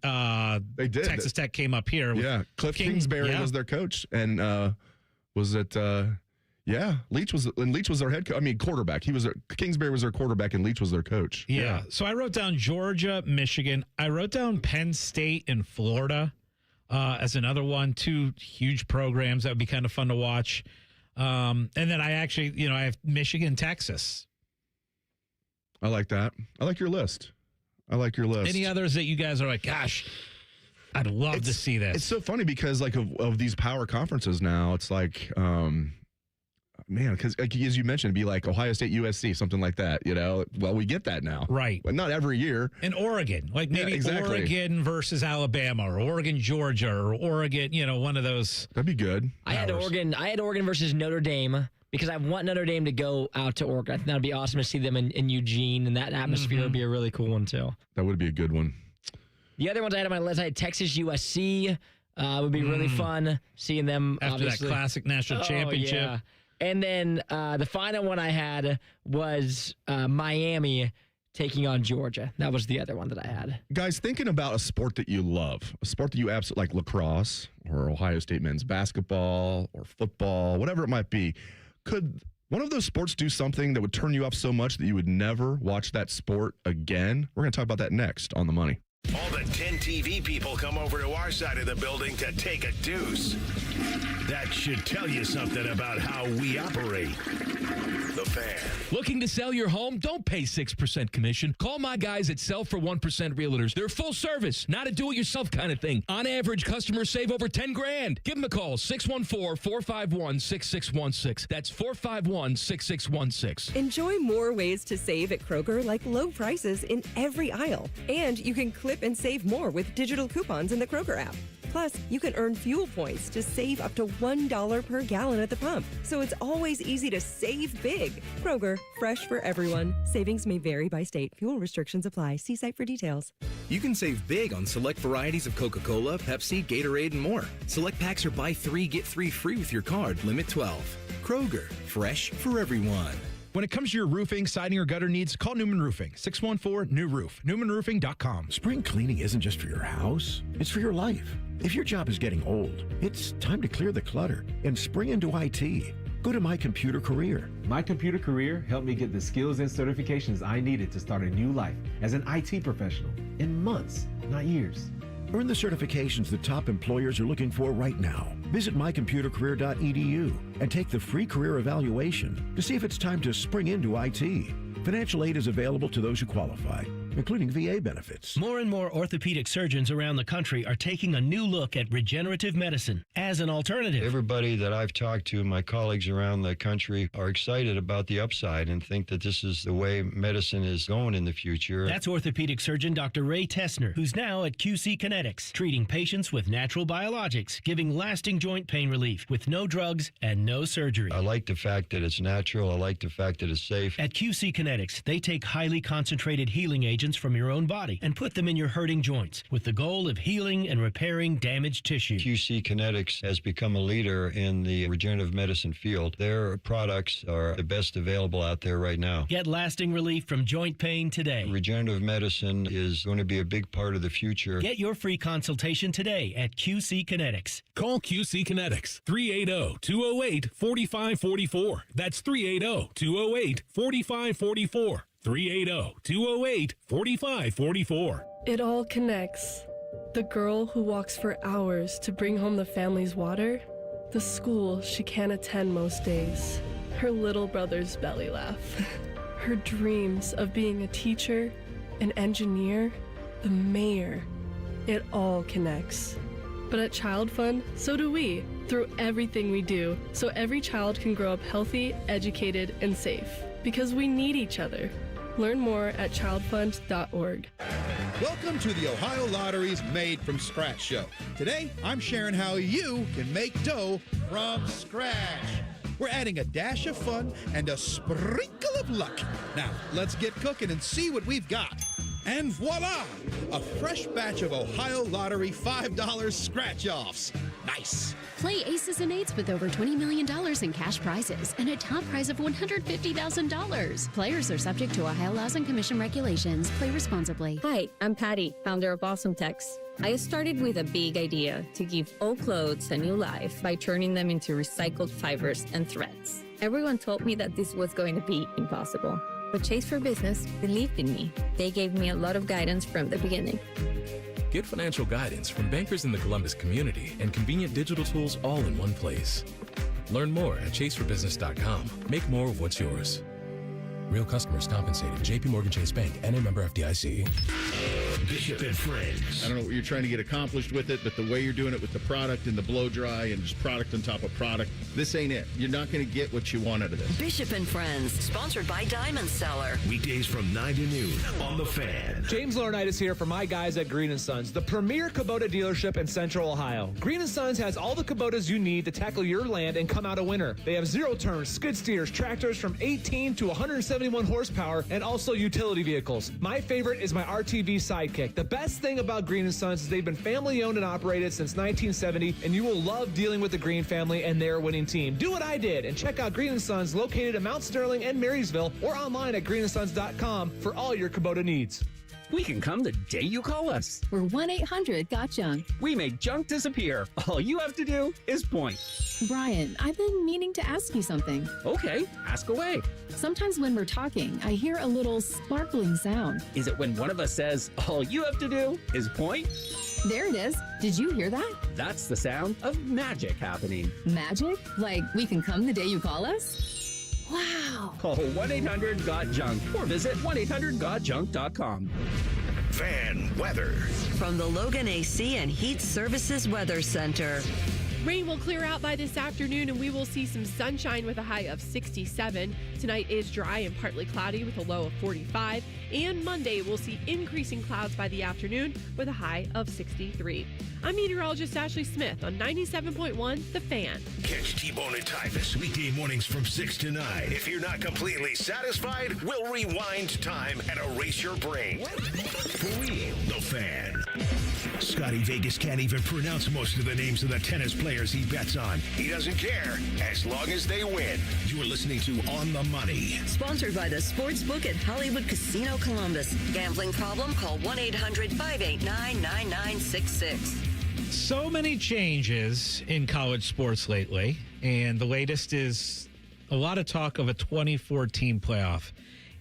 They did. Texas Tech came up here. Yeah, Cliff Kingsbury was their coach. And was it... Yeah, Leach was their head coach. I mean, quarterback. Kingsbury was their quarterback, and Leach was their coach. Yeah. So I wrote down Georgia, Michigan. I wrote down Penn State and Florida as another one. 2 huge programs that would be kind of fun to watch. And then I actually, I have Michigan, Texas. I like that. I like your list. Any others that you guys are like, gosh, I'd love to see this? It's so funny because like of these power conferences now, it's like. Man, because as you mentioned, it'd be like Ohio State, USC, something like that, Well, we get that now. Right. But not every year. And Oregon, like maybe Oregon versus Alabama or Oregon, Georgia or Oregon, one of those. That'd be good. I had Oregon versus Notre Dame because I want Notre Dame to go out to Oregon. I think that would be awesome to see them in Eugene, and that atmosphere would be a really cool one, too. That would be a good one. The other ones I had on my list, I had Texas, USC. Would be really fun seeing them. After obviously. That classic national championship. Yeah. And then the final one I had was Miami taking on Georgia. That was the other one that I had. Guys, thinking about a sport that you love, a sport that you absolutely like, lacrosse or Ohio State men's basketball or football, whatever it might be, could one of those sports do something that would turn you up so much that you would never watch that sport again? We're going to talk about that next on The Money. All the 10 TV people come over to our side of the building to take a deuce. That should tell you something about how we operate. The Fan. Looking to sell your home? Don't pay 6% commission. Call my guys at Sell for 1% Realtors. They're full service, not a do-it-yourself kind of thing. On average, customers save over $10,000. Give them a call, 614-451-6616. That's 451-6616. Enjoy more ways to save at Kroger, like low prices in every aisle. And you can clip and save more with digital coupons in the Kroger app. Plus, you can earn fuel points to save up to $1 per gallon at the pump. So it's always easy to save big. Kroger, fresh for everyone. Savings may vary by state. Fuel restrictions apply. See site for details. You can save big on select varieties of Coca-Cola, Pepsi, Gatorade, and more. Select packs are buy 3, get 3 free with your card. Limit 12. Kroger, fresh for everyone. When it comes to your roofing, siding, or gutter needs, call Newman Roofing, 614-NEW-ROOF, newmanroofing.com. Spring cleaning isn't just for your house, it's for your life. If your job is getting old, it's time to clear the clutter and spring into IT. Go to My Computer Career. My Computer Career helped me get the skills and certifications I needed to start a new life as an IT professional in months, not years. Earn the certifications that top employers are looking for right now. Visit mycomputercareer.edu and take the free career evaluation to see if it's time to spring into IT. Financial aid is available to those who qualify, including VA benefits. More and more orthopedic surgeons around the country are taking a new look at regenerative medicine as an alternative. Everybody that I've talked to, my colleagues around the country, are excited about the upside and think that this is the way medicine is going in the future. That's orthopedic surgeon Dr. Ray Tessner, who's now at QC Kinetics, treating patients with natural biologics, giving lasting joint pain relief with no drugs and no surgery. I like the fact that it's natural. I like the fact that it's safe. At QC Kinetics, they take highly concentrated healing agents from your own body and put them in your hurting joints with the goal of healing and repairing damaged tissue. QC Kinetics has become a leader in the regenerative medicine field. Their products are the best available out there right now. Get lasting relief from joint pain today. Regenerative medicine is going to be a big part of the future. Get your free consultation today at QC Kinetics. Call QC Kinetics, 380-208-4544. That's 380-208-4544. 380-208-4544. It all connects. The girl who walks for hours to bring home the family's water, the school she can't attend most days, her little brother's belly laugh, her dreams of being a teacher, an engineer, the mayor. It all connects. But at Child Fund, so do we, through everything we do, so every child can grow up healthy, educated, and safe. Because we need each other. Learn more at childfund.org. Welcome to the Ohio Lottery's Made from Scratch show. Today, I'm sharing how you can make dough from scratch. We're adding a dash of fun and a sprinkle of luck. Now, let's get cooking and see what we've got. And voila! A fresh batch of Ohio Lottery $5 scratch-offs. Nice. Play Aces and Eights with over $20 million in cash prizes and a top prize of $150,000. Players are subject to Ohio laws and commission regulations. Play responsibly. Hi, I'm Patty, founder of Awesome Tex. I started with a big idea to give old clothes a new life by turning them into recycled fibers and threads. Everyone told me that this was going to be impossible. But Chase for Business believed in me. They gave me a lot of guidance from the beginning. Get financial guidance from bankers in the Columbus community and convenient digital tools all in one place. Learn more at chaseforbusiness.com. Make more of what's yours. Real customers compensated. J.P. Morgan Chase Bank, N.A. member FDIC. Bishop and Friends. I don't know what you're trying to get accomplished with it, but the way you're doing it with the product and the blow dry and just product on top of product, this ain't it. You're not going to get what you want out of this. Bishop and Friends, sponsored by Diamond Seller. Weekdays from 9 to noon on The Fan. James Laurinaitis here for my guys at Green & Sons, the premier Kubota dealership in Central Ohio. Green & Sons has all the Kubotas you need to tackle your land and come out a winner. They have zero-turn, skid steers, tractors from 18 to 171 horsepower, and also utility vehicles. My favorite is my RTV Sidekick. The best thing about Green & Sons is they've been family-owned and operated since 1970, and you will love dealing with the Green family and their winning team. Do what I did and check out Green & Sons located in Mount Sterling and Marysville or online at greenandsons.com for all your Kubota needs. We can come the day you call us. We're 1-800-GOT-JUNK. We make junk disappear. All you have to do is point. Brian, I've been meaning to ask you something. Okay, ask away. Sometimes when we're talking, I hear a little sparkling sound. Is it when one of us says, all you have to do is point? There it is. Did you hear that? That's the sound of magic happening. Magic? Like we can come the day you call us? Wow. Call 1-800-GOT-JUNK or visit 1-800-GOT-JUNK.com. Fan weather. From the Logan AC and Heat Services Weather Center. Rain will clear out by this afternoon and we will see some sunshine with a high of 67. Tonight is dry and partly cloudy with a low of 45. And Monday we'll see increasing clouds by the afternoon with a high of 63. I'm meteorologist Ashley Smith on 97.1 The Fan. Catch T-Bone and Tyvis weekday mornings from 6 to 9. If you're not completely satisfied, we'll rewind time and erase your brain. For real, The Fan. Scotty Vegas can't even pronounce most of the names of the tennis players he bets on. He doesn't care as long as they win. You are listening to On the Money. Sponsored by the Sportsbook at Hollywood Casino Columbus. Gambling problem? Call 1-800-589-9966. So many changes in college sports lately, and the latest is a lot of talk of a 24-team playoff.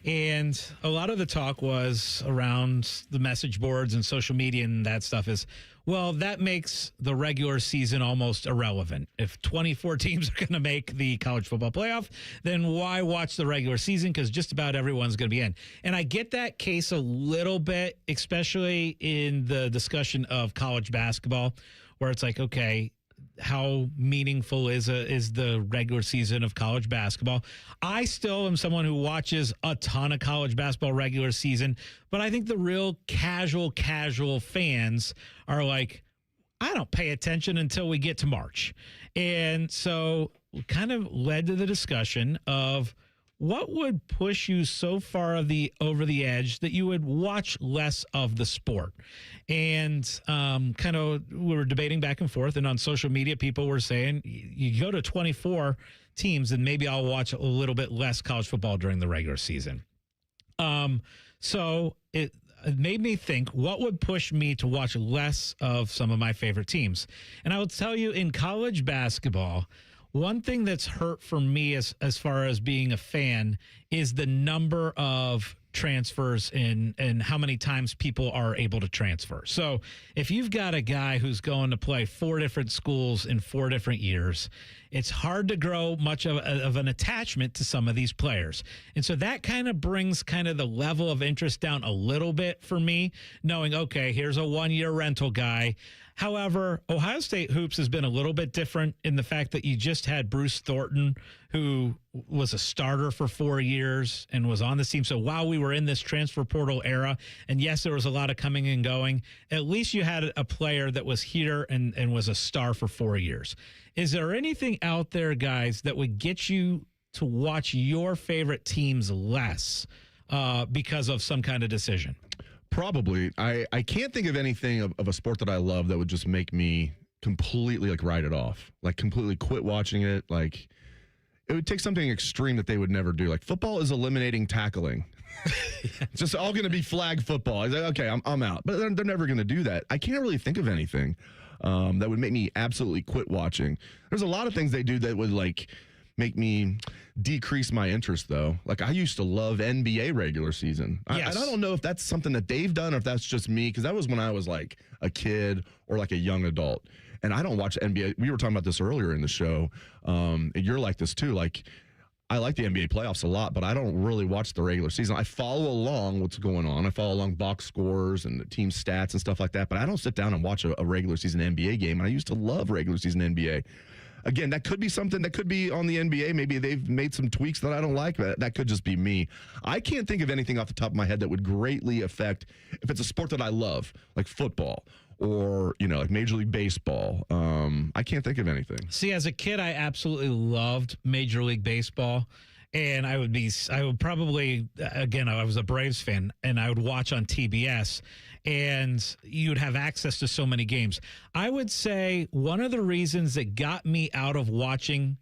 And a lot of the talk was around the message boards and social media and that stuff is, well, that makes the regular season almost irrelevant. If 24 teams are going to make the college football playoff, then why watch the regular season? Because just about everyone's going to be in. And I get that case a little bit, especially in the discussion of college basketball, where it's like, okay, how meaningful is the regular season of college basketball? I still am someone who watches a ton of college basketball regular season, but I think the real casual fans are like, I don't pay attention until we get to March. And so kind of led to the discussion of what would push you so far over the edge that you would watch less of the sport? And kind of we were debating back and forth, and on social media, people were saying, you go to 24 teams, and maybe I'll watch a little bit less college football during the regular season. So it made me think, what would push me to watch less of some of my favorite teams? And I will tell you, in college basketball, one thing that's hurt for me as far as being a fan is the number of transfers and how many times people are able to transfer. So if you've got a guy who's going to play 4 different schools in 4 different years, it's hard to grow much of an attachment to some of these players. And so that kind of brings kind of the level of interest down a little bit for me, knowing, okay, here's a 1-year rental guy. However, Ohio State hoops has been a little bit different in the fact that you just had Bruce Thornton, who was a starter for 4 years and was on the team. So while we were in this transfer portal era, and yes, there was a lot of coming and going, at least you had a player that was here and was a star for 4 years. Is there anything out there, guys, that would get you to watch your favorite teams less because of some kind of decision? Probably. I can't think of anything of a sport that I love that would just make me completely write it off, completely quit watching it. It would take something extreme that they would never do. Football is eliminating tackling. It's just all going to be flag football. It's okay, I'm out. But they're never going to do that. I can't really think of anything that would make me absolutely quit watching. There's a lot of things they do that would make me decrease my interest, though. I used to love NBA regular season. Yes. I don't know if that's something that they've done or if that's just me, because that was when I was a kid or a young adult. And I don't watch NBA. We were talking about this earlier in the show. And you're like this too. I like the NBA playoffs a lot, but I don't really watch the regular season. I follow along what's going on. I follow along box scores and the team stats and stuff like that, but I don't sit down and watch a regular season NBA game. And I used to love regular season NBA. Again, that could be something that could be on the NBA. Maybe they've made some tweaks that I don't like. That could just be me. I can't think of anything off the top of my head that would greatly affect, if it's a sport that I love, like football or, Major League Baseball. I can't think of anything. See, as a kid, I absolutely loved Major League Baseball. And I would probably, again, I was a Braves fan, and I would watch on TBS, and you'd have access to so many games. I would say one of the reasons that got me out of watching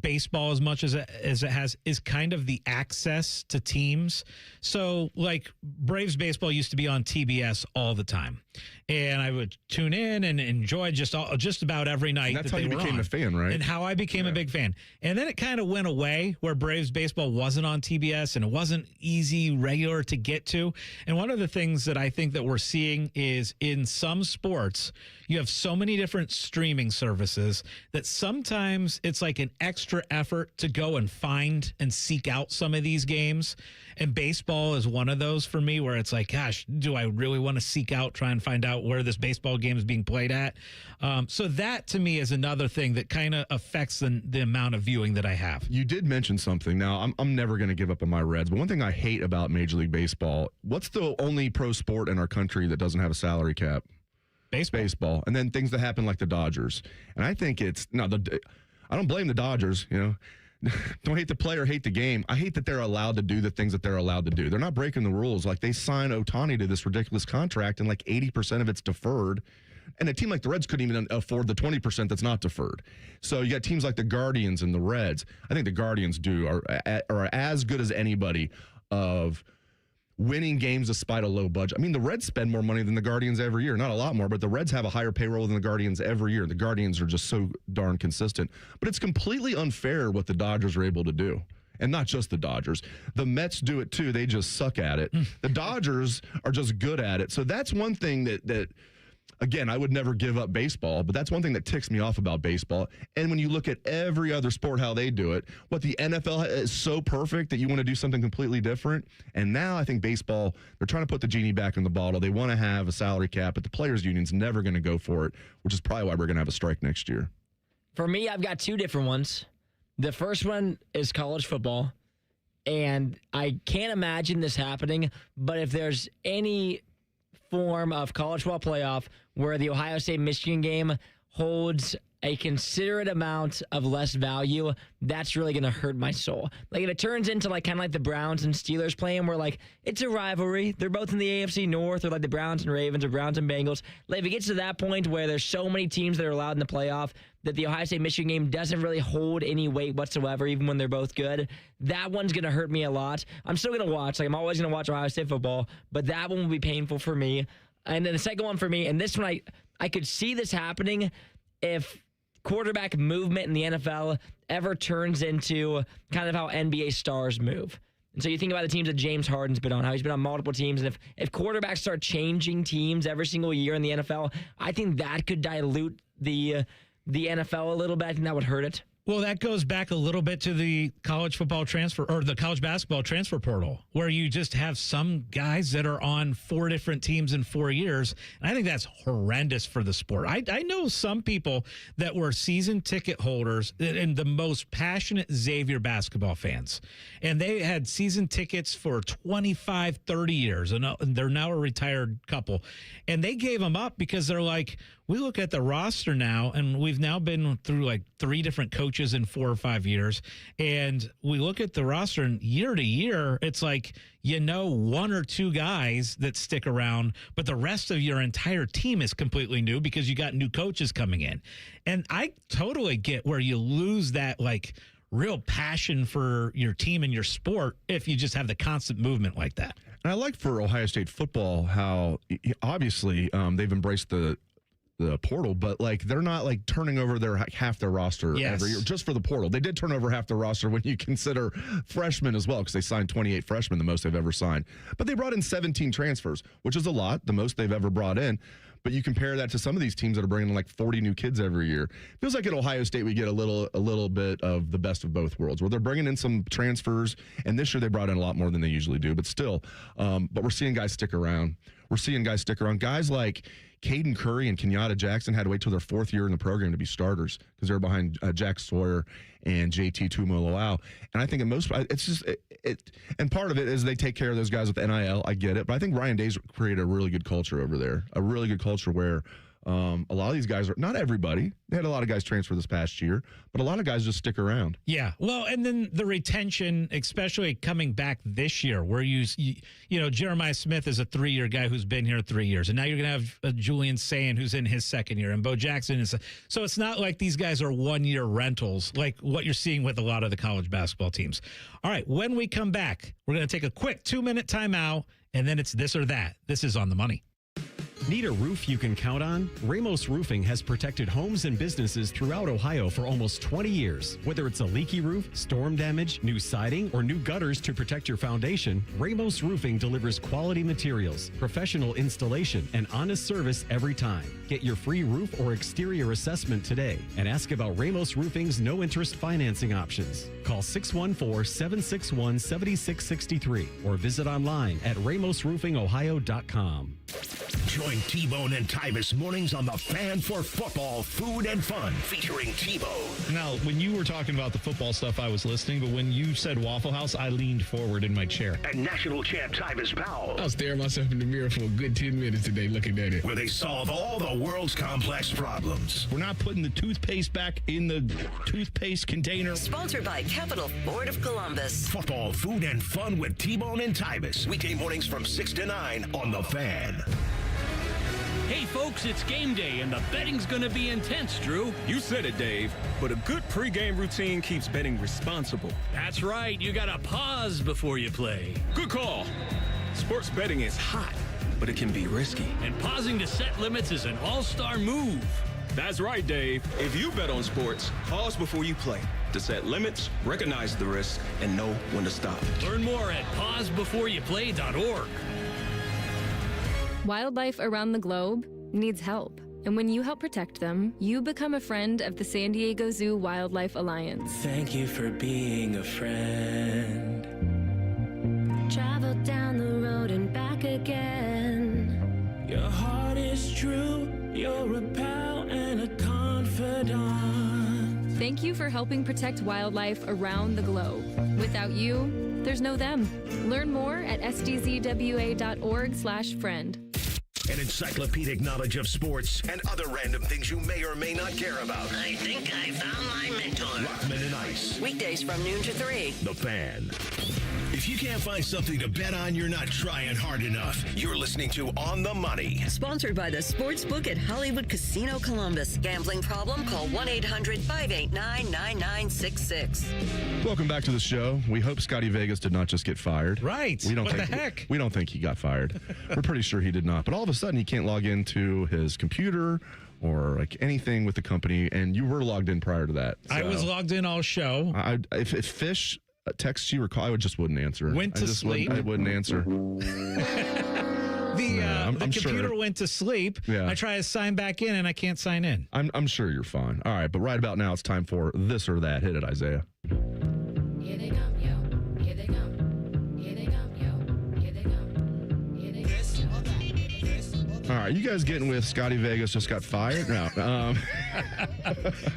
baseball as much as it has is kind of the access to teams. So like Braves baseball used to be on TBS all the time, and I would tune in and enjoy just about every night. And that's how you became a fan, right? And how I became a big fan. And then it kind of went away where Braves baseball wasn't on TBS and it wasn't easy, regular to get to. And one of the things that I think that we're seeing is in some sports, you have so many different streaming services that sometimes it's like an extra effort to go and find and seek out some of these games. And baseball is one of those for me where it's like, gosh, do I really want to seek out, try and find out where this baseball game is being played at? So that to me is another thing that kind of affects the amount of viewing that I have. You did mention something. Now, I'm never going to give up on my Reds, but one thing I hate about Major League Baseball, what's the only pro sport in our country that doesn't have a salary cap? Baseball. And then things that happen like the Dodgers. And I think I don't blame the Dodgers, Don't hate the player, hate the game. I hate that they're allowed to do the things that they're allowed to do. They're not breaking the rules. Like, they sign Ohtani to this ridiculous contract, and like 80% of it's deferred. And a team like the Reds couldn't even afford the 20% that's not deferred. So you got teams like the Guardians and the Reds. I think the Guardians are as good as anybody of winning games despite a low budget. I mean, the Reds spend more money than the Guardians every year. Not a lot more, but the Reds have a higher payroll than the Guardians every year. The Guardians are just so darn consistent. But it's completely unfair what the Dodgers are able to do. And not just the Dodgers. The Mets do it too. They just suck at it. The Dodgers are just good at it. So that's one thing that again, I would never give up baseball, but that's one thing that ticks me off about baseball. And when you look at every other sport, how they do it, what the NFL is so perfect that you want to do something completely different. And now I think baseball, they're trying to put the genie back in the bottle. They want to have a salary cap, but the players' union's never going to go for it, which is probably why we're going to have a strike next year. For me, I've got two different ones. The first one is college football. And I can't imagine this happening, but if there's any form of college football playoff where the Ohio State-Michigan game holds a considerate amount of less value, that's really going to hurt my soul. Like, if it turns into like kind of like the Browns and Steelers playing where like it's a rivalry, they're both in the AFC North, or like the Browns and Ravens or Browns and Bengals. Like, if it gets to that point where there's so many teams that are allowed in the playoff that the Ohio State-Michigan game doesn't really hold any weight whatsoever, even when they're both good, that one's going to hurt me a lot. I'm still going to watch. Like, I'm always going to watch Ohio State football, but that one will be painful for me. And then the second one for me, and this one I could see this happening if quarterback movement in the NFL ever turns into kind of how NBA stars move. And so you think about the teams that James Harden's been on, how he's been on multiple teams. And if quarterbacks start changing teams every single year in the NFL, I think that could dilute the NFL a little bit. I think that would hurt it. Well, that goes back a little bit to the college football transfer or the college basketball transfer portal, where you just have some guys that are on 4 different teams in 4 years. And I think that's horrendous for the sport. I know some people that were season ticket holders and the most passionate Xavier basketball fans. And they had season tickets for 25, 30 years. And they're now a retired couple. And they gave them up because they're like, we look at the roster now, and we've now been through like 3 different coaches in 4 or 5 years. And we look at the roster, and year to year, it's like, 1 or 2 guys that stick around, but the rest of your entire team is completely new because you got new coaches coming in. And I totally get where you lose that like real passion for your team and your sport if you just have the constant movement like that. And I like for Ohio State football how obviously they've embraced the portal, but like they're not like turning over half their roster every year just for the portal. They did turn over half the roster when you consider freshmen as well, because they signed 28 freshmen, the most they've ever signed. But they brought in 17 transfers, which is a lot, the most they've ever brought in. But you compare that to some of these teams that are bringing in like 40 new kids every year. Feels like at Ohio State we get a little bit of the best of both worlds, where they're bringing in some transfers, and this year they brought in a lot more than they usually do. But still, but we're seeing guys stick around. Guys like Caden Curry and Kenyatta Jackson had to wait till their 4th year in the program to be starters because they're behind Jack Sawyer and JT Tuimoloau. And I think it's just and part of it is they take care of those guys with NIL. I get it, but I think Ryan Day's created a really good culture over there, a really good culture where A lot of these guys are, not everybody. They had a lot of guys transfer this past year, but a lot of guys just stick around. Yeah. Well, and then the retention, especially coming back this year, where you know, Jeremiah Smith is a 3-year guy who's been here 3 years. And now you're going to have Julian Sayin, who's in his 2nd year, and Bo Jackson is. So it's not like these guys are 1-year rentals like what you're seeing with a lot of the college basketball teams. All right. When we come back, we're going to take a quick 2-minute timeout, and then it's this or that. This is On the Money. Need a roof you can count on? Ramos Roofing has protected homes and businesses throughout Ohio for almost 20 years. Whether it's a leaky roof, storm damage, new siding, or new gutters to protect your foundation, Ramos Roofing delivers quality materials, professional installation, and honest service every time. Get your free roof or exterior assessment today and ask about Ramos Roofing's no-interest financing options. Call 614-761-7663 or visit online at ramosroofingohio.com. Join T-Bone and Tyvis mornings on the Fan for football, food, and fun, featuring T-Bone. Now, when you were talking about the football stuff, I was listening, but when you said Waffle House, I leaned forward in my chair. And national champ Tyvis Powell. I was staring myself in the mirror for a good 10 minutes today looking at it. Where they solve all the world's complex problems. We're not putting the toothpaste back in the toothpaste container. Sponsored by Capital Ford of Columbus. Football, food, and fun with T-Bone and Tyvis. Weekday mornings from 6 to 9 on The Fan. Hey, folks, it's game day, and the betting's going to be intense, Drew. You said it, Dave, but a good pregame routine keeps betting responsible. That's right. You got to pause before you play. Good call. Sports betting is hot, but it can be risky. And pausing to set limits is an all-star move. That's right, Dave. If you bet on sports, pause before you play to set limits, recognize the risk, and know when to stop. Learn more at pausebeforeyouplay.org. Wildlife around the globe needs help. And when you help protect them, you become a friend of the San Diego Zoo Wildlife Alliance. Thank you for being a friend. Travel down the road and back again. Your heart is true. You're a pal and a confidant. Thank you for helping protect wildlife around the globe. Without you, there's no them. Learn more at sdzwa.org/friend. An encyclopedic knowledge of sports and other random things you may or may not care about. I think I found my mentor. Rockman and Ice. Weekdays from noon to 3. The Fan. If you can't find something to bet on, you're not trying hard enough. You're listening to On the Money. Sponsored by the Sportsbook at Hollywood Casino Columbus. Gambling problem? Call 1-800-589-9966. Welcome back to the show. We hope Scotty Vegas did not just get fired. Right. We don't What think, the heck? We don't think he got fired. We're pretty sure he did not. But all of a sudden, he can't log into his computer or like anything with the company. And you were logged in prior to that. I was logged in all show. If Fish texts you or call, I just wouldn't answer. Went to sleep. I wouldn't answer. The computer sure. went to sleep. Yeah. I try to sign back in, and I can't sign in. I'm sure you're fine. All right, but right about now, it's time for This or That. Hit it, Isaiah. Here they come, yo. Here they come. Here they come, yo. Here they come. Here they come. All right, you guys getting with Scotty Vegas just got fired? No.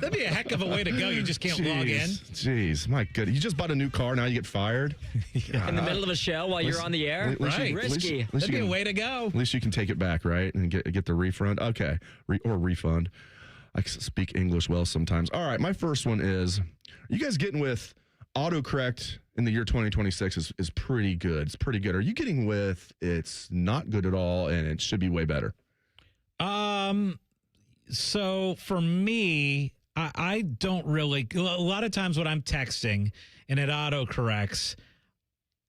That'd be a heck of a way to go. You just can't log in. Jeez, my goodness. You just bought a new car, now you get fired? In the middle of a show while you're on the air? Right. Risky. That'd be a way to go. At least you can take it back, right? And get the refund. Okay. Or refund. I speak English well sometimes. All right, my first one is, are you guys getting with autocorrect in the year 2026 is pretty good. It's pretty good. Are you getting with it's not good at all and it should be way better? So for me, I don't really, a lot of times when I'm texting and it autocorrects,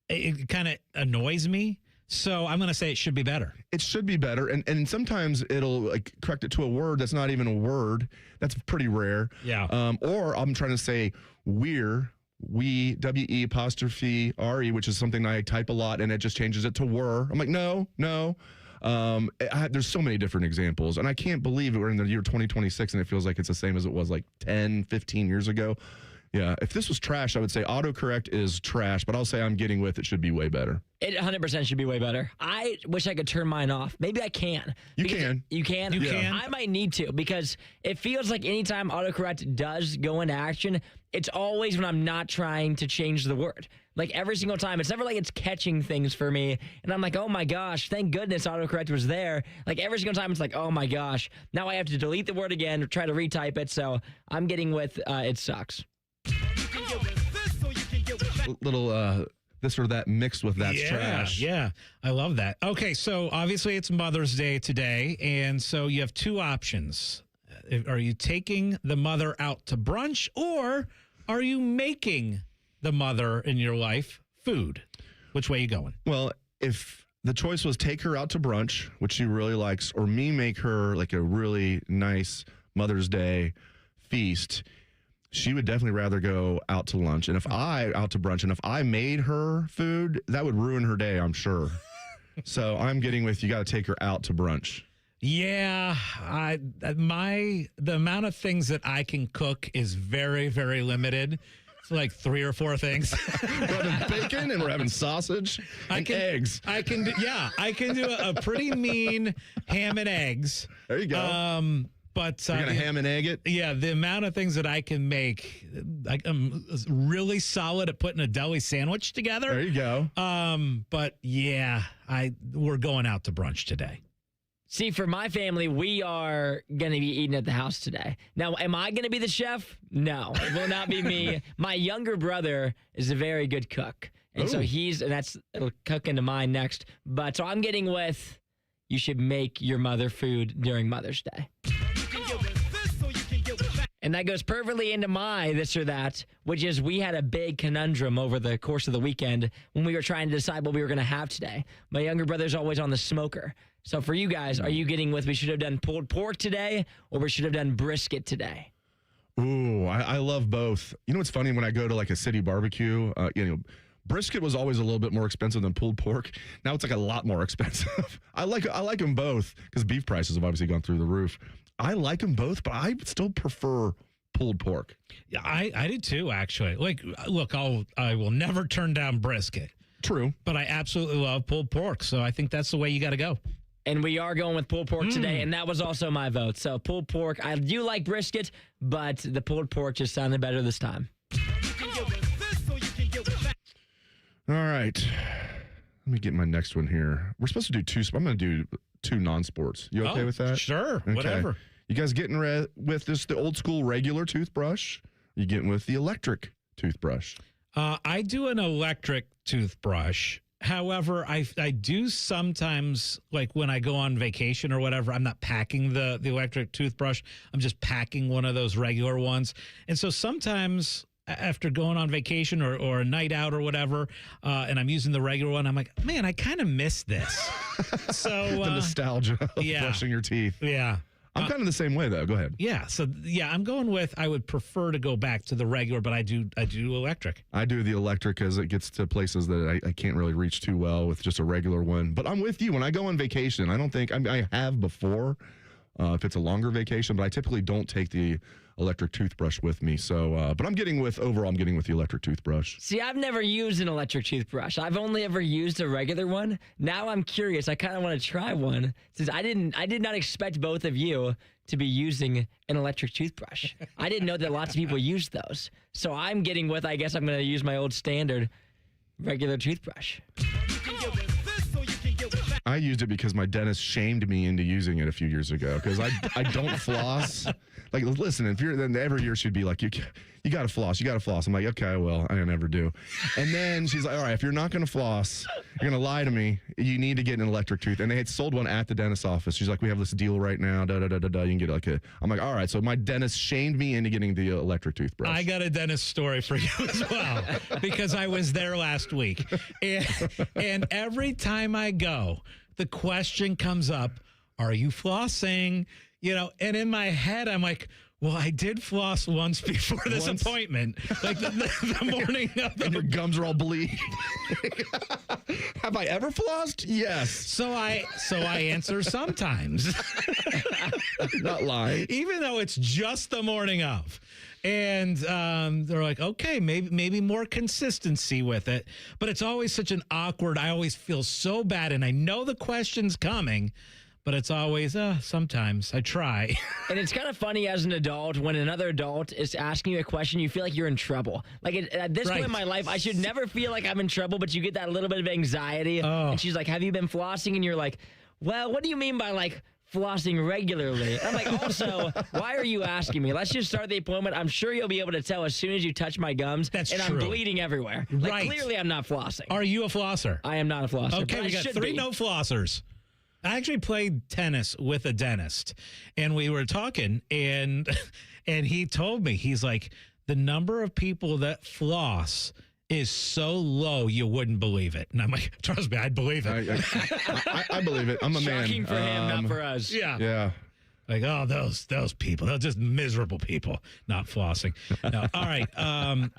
it kind of annoys me. So I'm going to say it should be better. It should be better. And sometimes it'll like correct it to a word that's not even a word. That's pretty rare. Yeah. Or I'm trying to say we, W-E apostrophe R-E, which is something I type a lot, and it just changes it to were. I'm like, no. There's so many different examples, and I can't believe we're in the year 2026, and it feels like it's the same as it was like 10, 15 years ago. Yeah, if this was trash, I would say autocorrect is trash, but I'll say I'm getting with it should be way better. It 100% should be way better. I wish I could turn mine off. Maybe I can. You can. You can? You can. I might need to because it feels like anytime autocorrect does go into action, it's always when I'm not trying to change the word. Like every single time. It's never like it's catching things for me. And I'm like, oh my gosh, thank goodness autocorrect was there. Like every single time it's like, oh my gosh, now I have to delete the word again or try to retype it. So I'm getting with it sucks. Little this or that mixed with that's trash. Yeah, I love that. Okay, so obviously it's Mother's Day today, and so you have two options. Are you taking the mother out to brunch, or are you making the mother in your life food? Which way are you going? Well, if the choice was take her out to brunch, which she really likes, or me make her like a really nice Mother's Day feast, she would definitely rather go out to lunch. And if out to brunch, and if I made her food, that would ruin her day, I'm sure. So I'm getting with you got to take her out to brunch. Yeah, the amount of things that I can cook is very, very limited. It's like 3 or 4 things. We're having bacon and we're having sausage and eggs. I can do a pretty mean ham and eggs. There you go. But you're gonna ham and egg it? Yeah, the amount of things that I can make, I'm really solid at putting a deli sandwich together. There you go. But yeah, we're going out to brunch today. See, for my family, we are going to be eating at the house today. Now, am I going to be the chef? No, it will not be me. My younger brother is a very good cook. And so it'll cook into mine next. But so I'm getting with, you should make your mother food during Mother's Day. And that goes perfectly into my this or that, which is we had a big conundrum over the course of the weekend when we were trying to decide what we were going to have today. My younger brother's always on the smoker. So for you guys, are you getting with we should have done pulled pork today or we should have done brisket today? Ooh, I love both. You know what's funny? When I go to like a city barbecue, brisket was always a little bit more expensive than pulled pork. Now it's like a lot more expensive. I like them both because beef prices have obviously gone through the roof. I like them both, but I still prefer pulled pork. Yeah, I did too, actually. Like, look, I will never turn down brisket. True. But I absolutely love pulled pork, so I think that's the way you got to go. And we are going with pulled pork today, and that was also my vote. So pulled pork, I do like brisket, but the pulled pork just sounded better this time. All right. Let me get my next one here. We're supposed to do two. I'm going to do 2 non-sports. You okay with that? Sure. Okay. Whatever. You guys getting with the old school regular toothbrush? You getting with the electric toothbrush? I do an electric toothbrush. However, I do sometimes, like when I go on vacation or whatever, I'm not packing the electric toothbrush. I'm just packing one of those regular ones. And so sometimes after going on vacation or a night out or whatever, and I'm using the regular one, I'm like, man, I kind of miss this. So the nostalgia of brushing your teeth. Yeah. I'm kind of the same way, though. Go ahead. Yeah. So, yeah, I'm going with I would prefer to go back to the regular, but I do electric. I do the electric because it gets to places that I can't really reach too well with just a regular one. But I'm with you. When I go on vacation, I don't think I have before if it's a longer vacation, but I typically don't take the electric toothbrush with me. So, but I'm getting with the electric toothbrush. See, I've never used an electric toothbrush. I've only ever used a regular one. Now I'm curious. I kind of want to try one since I did not expect both of you to be using an electric toothbrush. I didn't know that lots of people use those. So I'm getting with, I guess I'm going to use my old standard regular toothbrush. I used it because my dentist shamed me into using it a few years ago because I don't floss. Like, listen, if you're then every year she'd be like, you got to floss. You got to floss. I'm like, okay, well, I never do. And then she's like, all right, if you're not going to floss, you're going to lie to me. You need to get an electric tooth. And they had sold one at the dentist's office. She's like, we have this deal right now. You can get like I'm like, all right. So my dentist shamed me into getting the electric toothbrush. I got a dentist story for you as well because I was there last week. And every time I go, the question comes up, are you flossing? And in my head, I'm like, well, I did floss once before this appointment, like the morning of and your gums are all bleeding. Have I ever flossed? Yes. So I answer sometimes. Not lying. Even though it's just the morning of. And they're like, okay, maybe more consistency with it. But it's always such an awkward, I always feel so bad. And I know the question's coming, but it's always, sometimes I try. And it's kind of funny as an adult when another adult is asking you a question, you feel like you're in trouble. Like at this point in my life, I should never feel like I'm in trouble, but you get that little bit of anxiety. And she's like, have you been flossing? And you're like, well, what do you mean by like flossing regularly? And I'm like, also, why are you asking me? Let's just start the appointment. I'm sure you'll be able to tell as soon as you touch my gums. That's and true. I'm bleeding everywhere. Like, clearly I'm not flossing. Are you a flosser? I am not a flosser. Okay, we got 3 be. no flossers. I actually played tennis with a dentist, and we were talking, and he told me, he's like, the number of people that floss is so low you wouldn't believe it. And I'm like, trust me, I'd believe it. I believe it. I'm a man. Shocking for him, not for us. Yeah. Like, oh, those people, they're just miserable people not flossing. No. All right.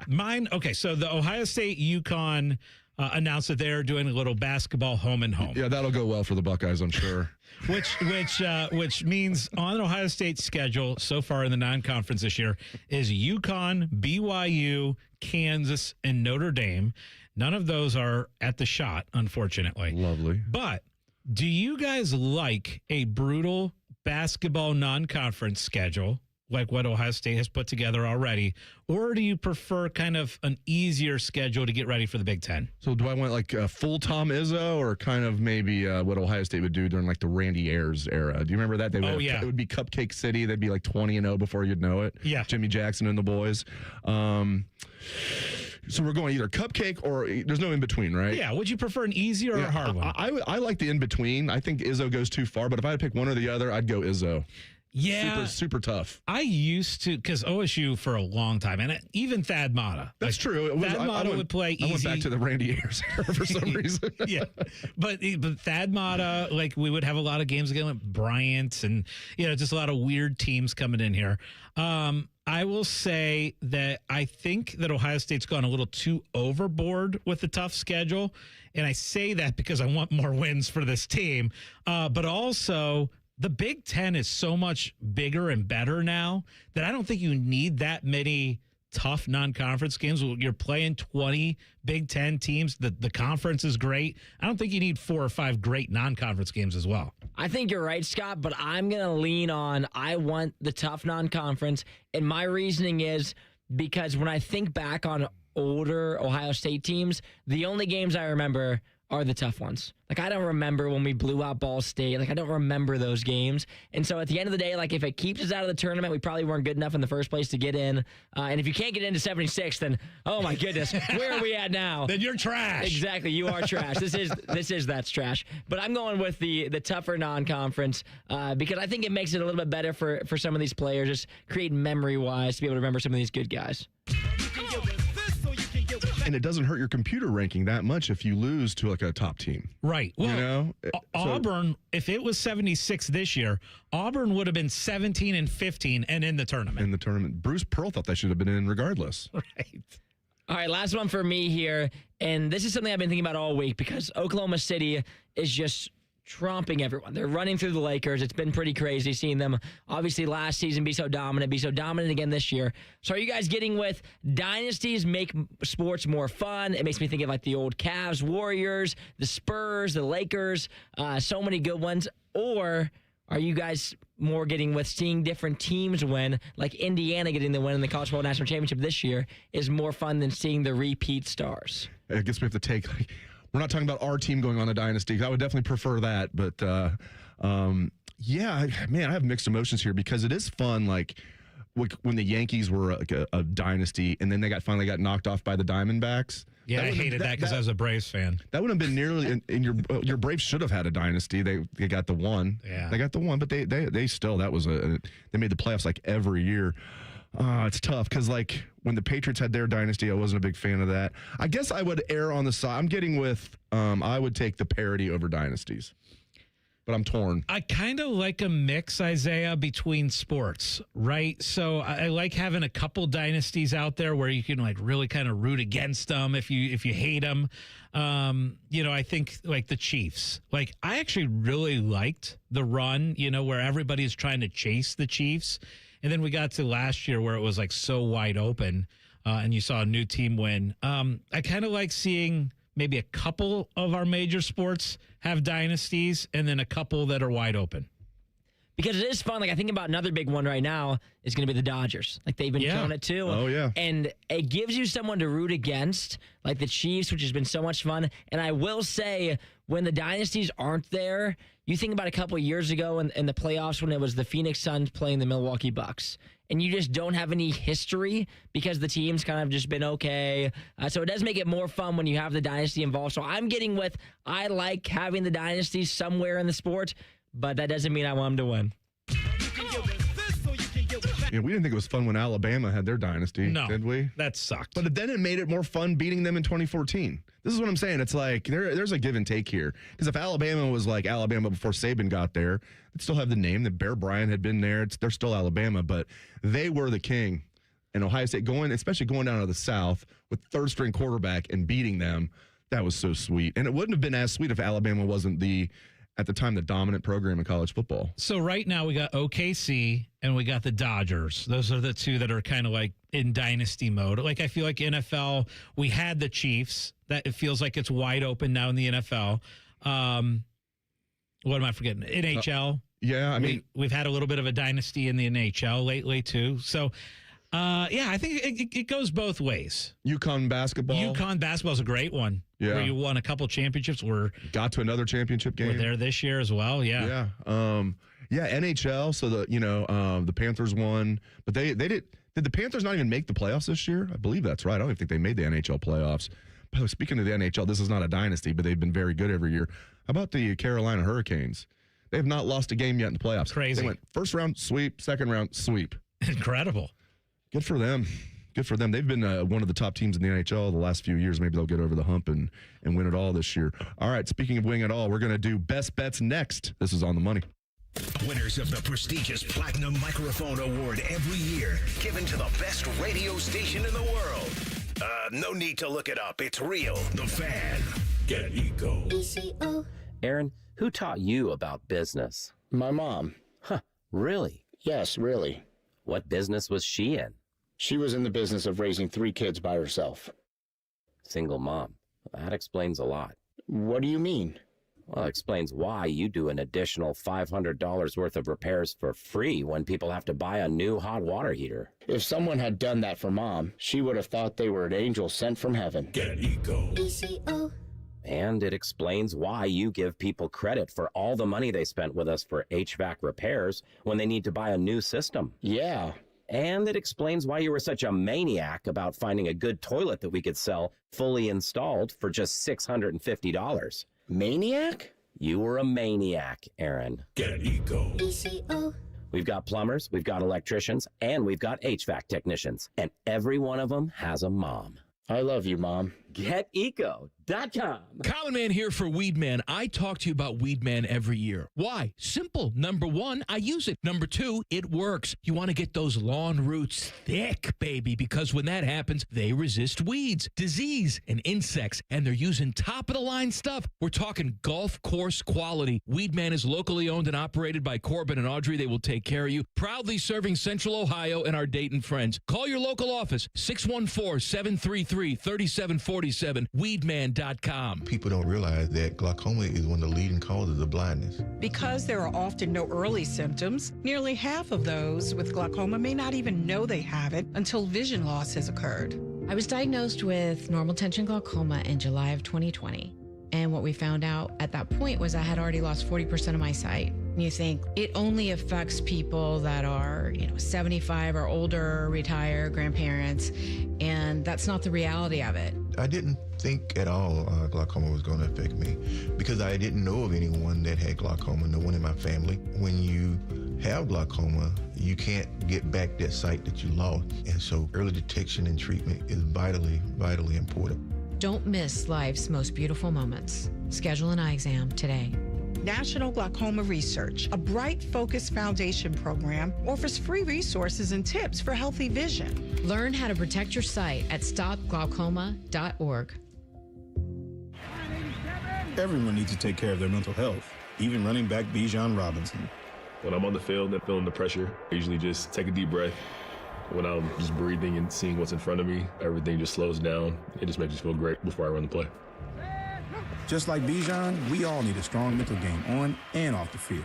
Mine. Okay. So the Ohio State UConn announced that they're doing a little basketball home and home. Yeah, that'll go well for the Buckeyes, I'm sure. Which means on Ohio State's schedule so far in the non-conference this year is UConn, BYU, Kansas, and Notre Dame. None of those are at the shot, unfortunately. Lovely. But do you guys like a brutal basketball non-conference schedule like what Ohio State has put together already, or do you prefer kind of an easier schedule to get ready for the Big Ten? So do I want like a full Tom Izzo or kind of maybe what Ohio State would do during like the Randy Ayers era? Do you remember that? It would be Cupcake City. They'd be like 20-0 before you'd know it. Yeah. Jimmy Jackson and the boys. So we're going either cupcake or there's no in between, right? Yeah. Would you prefer an easy or a hard one? I like the in between. I think Izzo goes too far, but if I had to pick one or the other, I'd go Izzo. Yeah. Super tough. I used to, because OSU for a long time, and even Thad Matta. That's true. Thad Matta would play easy. I went back to the Randy Ayers era for some reason. Yeah. But Thad Matta, like we would have a lot of games again with Bryant and, just a lot of weird teams coming in here. I will say that I think that Ohio State's gone a little too overboard with the tough schedule. And I say that because I want more wins for this team. But also, the Big Ten is so much bigger and better now that I don't think you need that many tough non-conference games. You're playing 20 Big Ten teams. The conference is great. I don't think you need 4 or 5 great non-conference games as well. I think you're right, Scott, but I'm going to lean on I want the tough non-conference. And my reasoning is because when I think back on older Ohio State teams, the only games I remember are the tough ones. Like, I don't remember when we blew out Ball State. Like, I don't remember those games. And so at the end of the day, like, if it keeps us out of the tournament, we probably weren't good enough in the first place to get in. And if you can't get into 76, then, oh my goodness, where are we at now? Then you're trash. Exactly. You are trash. That's trash. But I'm going with the tougher non-conference because I think it makes it a little bit better for some of these players, just create memory-wise to be able to remember some of these good guys. And it doesn't hurt your computer ranking that much if you lose to like a top team. Right. Well, Auburn, if it was 76 this year, Auburn would have been 17-15 and in the tournament. Bruce Pearl thought they should have been in regardless. Right. All right, last one for me here. And this is something I've been thinking about all week because Oklahoma City is just tromping everyone. They're running through the Lakers. It's been pretty crazy seeing them, obviously, last season be so dominant again this year. So are you guys getting with dynasties make sports more fun? It makes me think of like the old Cavs, Warriors, the Spurs, the Lakers, so many good ones. Or are you guys more getting with seeing different teams win, like Indiana getting the win in the College Football National Championship this year is more fun than seeing the repeat stars? I guess we have to take we're not talking about our team going on a dynasty. I would definitely prefer that. But, yeah, man, I have mixed emotions here because it is fun, like, when the Yankees were a dynasty and then they finally got knocked off by the Diamondbacks. Yeah, I hated that because I was a Braves fan. That would have been nearly, and your Braves should have had a dynasty. They got the one. Yeah. They got the one, but they still, that was they made the playoffs like every year. It's tough because, like, when the Patriots had their dynasty, I wasn't a big fan of that. I guess I would err on the side. I'm getting with, I would take the parity over dynasties. But I'm torn. I kind of like a mix, Isaiah, between sports, right? So I like having a couple dynasties out there where you can like really kind of root against them if you hate them. I think like the Chiefs. Like I actually really liked the run, where everybody's trying to chase the Chiefs. And then we got to last year where it was like so wide open, and you saw a new team win. I kind of like seeing maybe a couple of our major sports have dynasties and then a couple that are wide open. Because it is fun. Like, I think about another big one right now is going to be the Dodgers. Like, they've been killing it too. Oh, yeah. And it gives you someone to root against, like the Chiefs, which has been so much fun. And I will say, when the dynasties aren't there, you think about a couple of years ago in the playoffs when it was the Phoenix Suns playing the Milwaukee Bucks. And you just don't have any history because the team's kind of just been okay. So it does make it more fun when you have the dynasty involved. So I'm getting with, I like having the dynasty somewhere in the sport, but that doesn't mean I want them to win. Yeah, we didn't think it was fun when Alabama had their dynasty, did we? That sucked. But then it made it more fun beating them in 2014. This is what I'm saying. It's like there's a give and take here. Because if Alabama was like Alabama before Saban got there, they'd still have the name that Bear Bryant had been there. They're still Alabama, but they were the king. And Ohio State, especially going down to the South with third-string quarterback and beating them, that was so sweet. And it wouldn't have been as sweet if Alabama wasn't at the time, the dominant program in college football. So right now we got OKC and we got the Dodgers. Those are the two that are kind of like in dynasty mode. Like, I feel like NFL, we had the Chiefs. That it feels like it's wide open now in the NFL. What am I forgetting? NHL. Yeah, I mean, we've had a little bit of a dynasty in the NHL lately too. So, I think it goes both ways. UConn basketball. UConn basketball is a great one. Yeah. Where you won a couple championships. Got to another championship game. We're there this year as well. Yeah. Yeah. NHL. So the Panthers won, but they did the Panthers not even make the playoffs this year? I believe that's right. I don't even think they made the NHL playoffs. But speaking of the NHL, this is not a dynasty, but they've been very good every year. How about the Carolina Hurricanes? They have not lost a game yet in the playoffs. Crazy. They went first round sweep, second round sweep. Incredible. Good for them. Good for them. They've been one of the top teams in the NHL the last few years. Maybe they'll get over the hump and win it all this year. All right, speaking of win it all, we're going to do best bets next. This is On the Money. Winners of the prestigious Platinum Microphone Award every year, given to the best radio station in the world. No need to look it up. It's real. The Fan. Get Eco. Aaron, who taught you about business? My mom. Huh, really? Yes, really. What business was she in? She was in the business of raising 3 kids by herself. Single mom. That explains a lot. What do you mean? Well, it explains why you do an additional $500 worth of repairs for free when people have to buy a new hot water heater. If someone had done that for Mom, she would have thought they were an angel sent from heaven. Get Eco. And it explains why you give people credit for all the money they spent with us for HVAC repairs when they need to buy a new system. Yeah. And it explains why you were such a maniac about finding a good toilet that we could sell fully installed for just $650. Maniac? You were a maniac, Aaron. Get Eco. We've got plumbers, we've got electricians, and we've got HVAC technicians. And every one of them has a mom. I love you, Mom. GetEco.com. Common Man here for Weedman. I talk to you about Weedman every year. Why? Simple. Number 1, I use it. Number 2, it works. You want to get those lawn roots thick, baby, because when that happens, they resist weeds, disease, and insects, and they're using top-of-the-line stuff. We're talking golf course quality. Weedman is locally owned and operated by Corbin and Audrey. They will take care of you. Proudly serving Central Ohio and our Dayton friends. Call your local office, 614-733-3747, weedman.com. People don't realize that glaucoma is one of the leading causes of blindness. Because there are often no early symptoms, nearly half of those with glaucoma may not even know they have it until vision loss has occurred. I was diagnosed with normal tension glaucoma in July of 2020. And what we found out at that point was I had already lost 40% of my sight. And you think it only affects people that are, 75 or older, retired, grandparents, and that's not the reality of it. I didn't think at all glaucoma was going to affect me because I didn't know of anyone that had glaucoma, no one in my family. When you have glaucoma, you can't get back that sight that you lost. And so early detection and treatment is vitally, vitally important. Don't miss life's most beautiful moments. Schedule an eye exam today. National Glaucoma Research, a Bright Focus Foundation program, offers free resources and tips for healthy vision. Learn how to protect your sight at stopglaucoma.org. Everyone needs to take care of their mental health, even running back Bijan Robinson. When I'm on the field and feeling the pressure, I usually just take a deep breath. When I'm just breathing and seeing what's in front of me, everything just slows down. It just makes me feel great before I run the play. Just like Bijan, we all need a strong mental game on and off the field.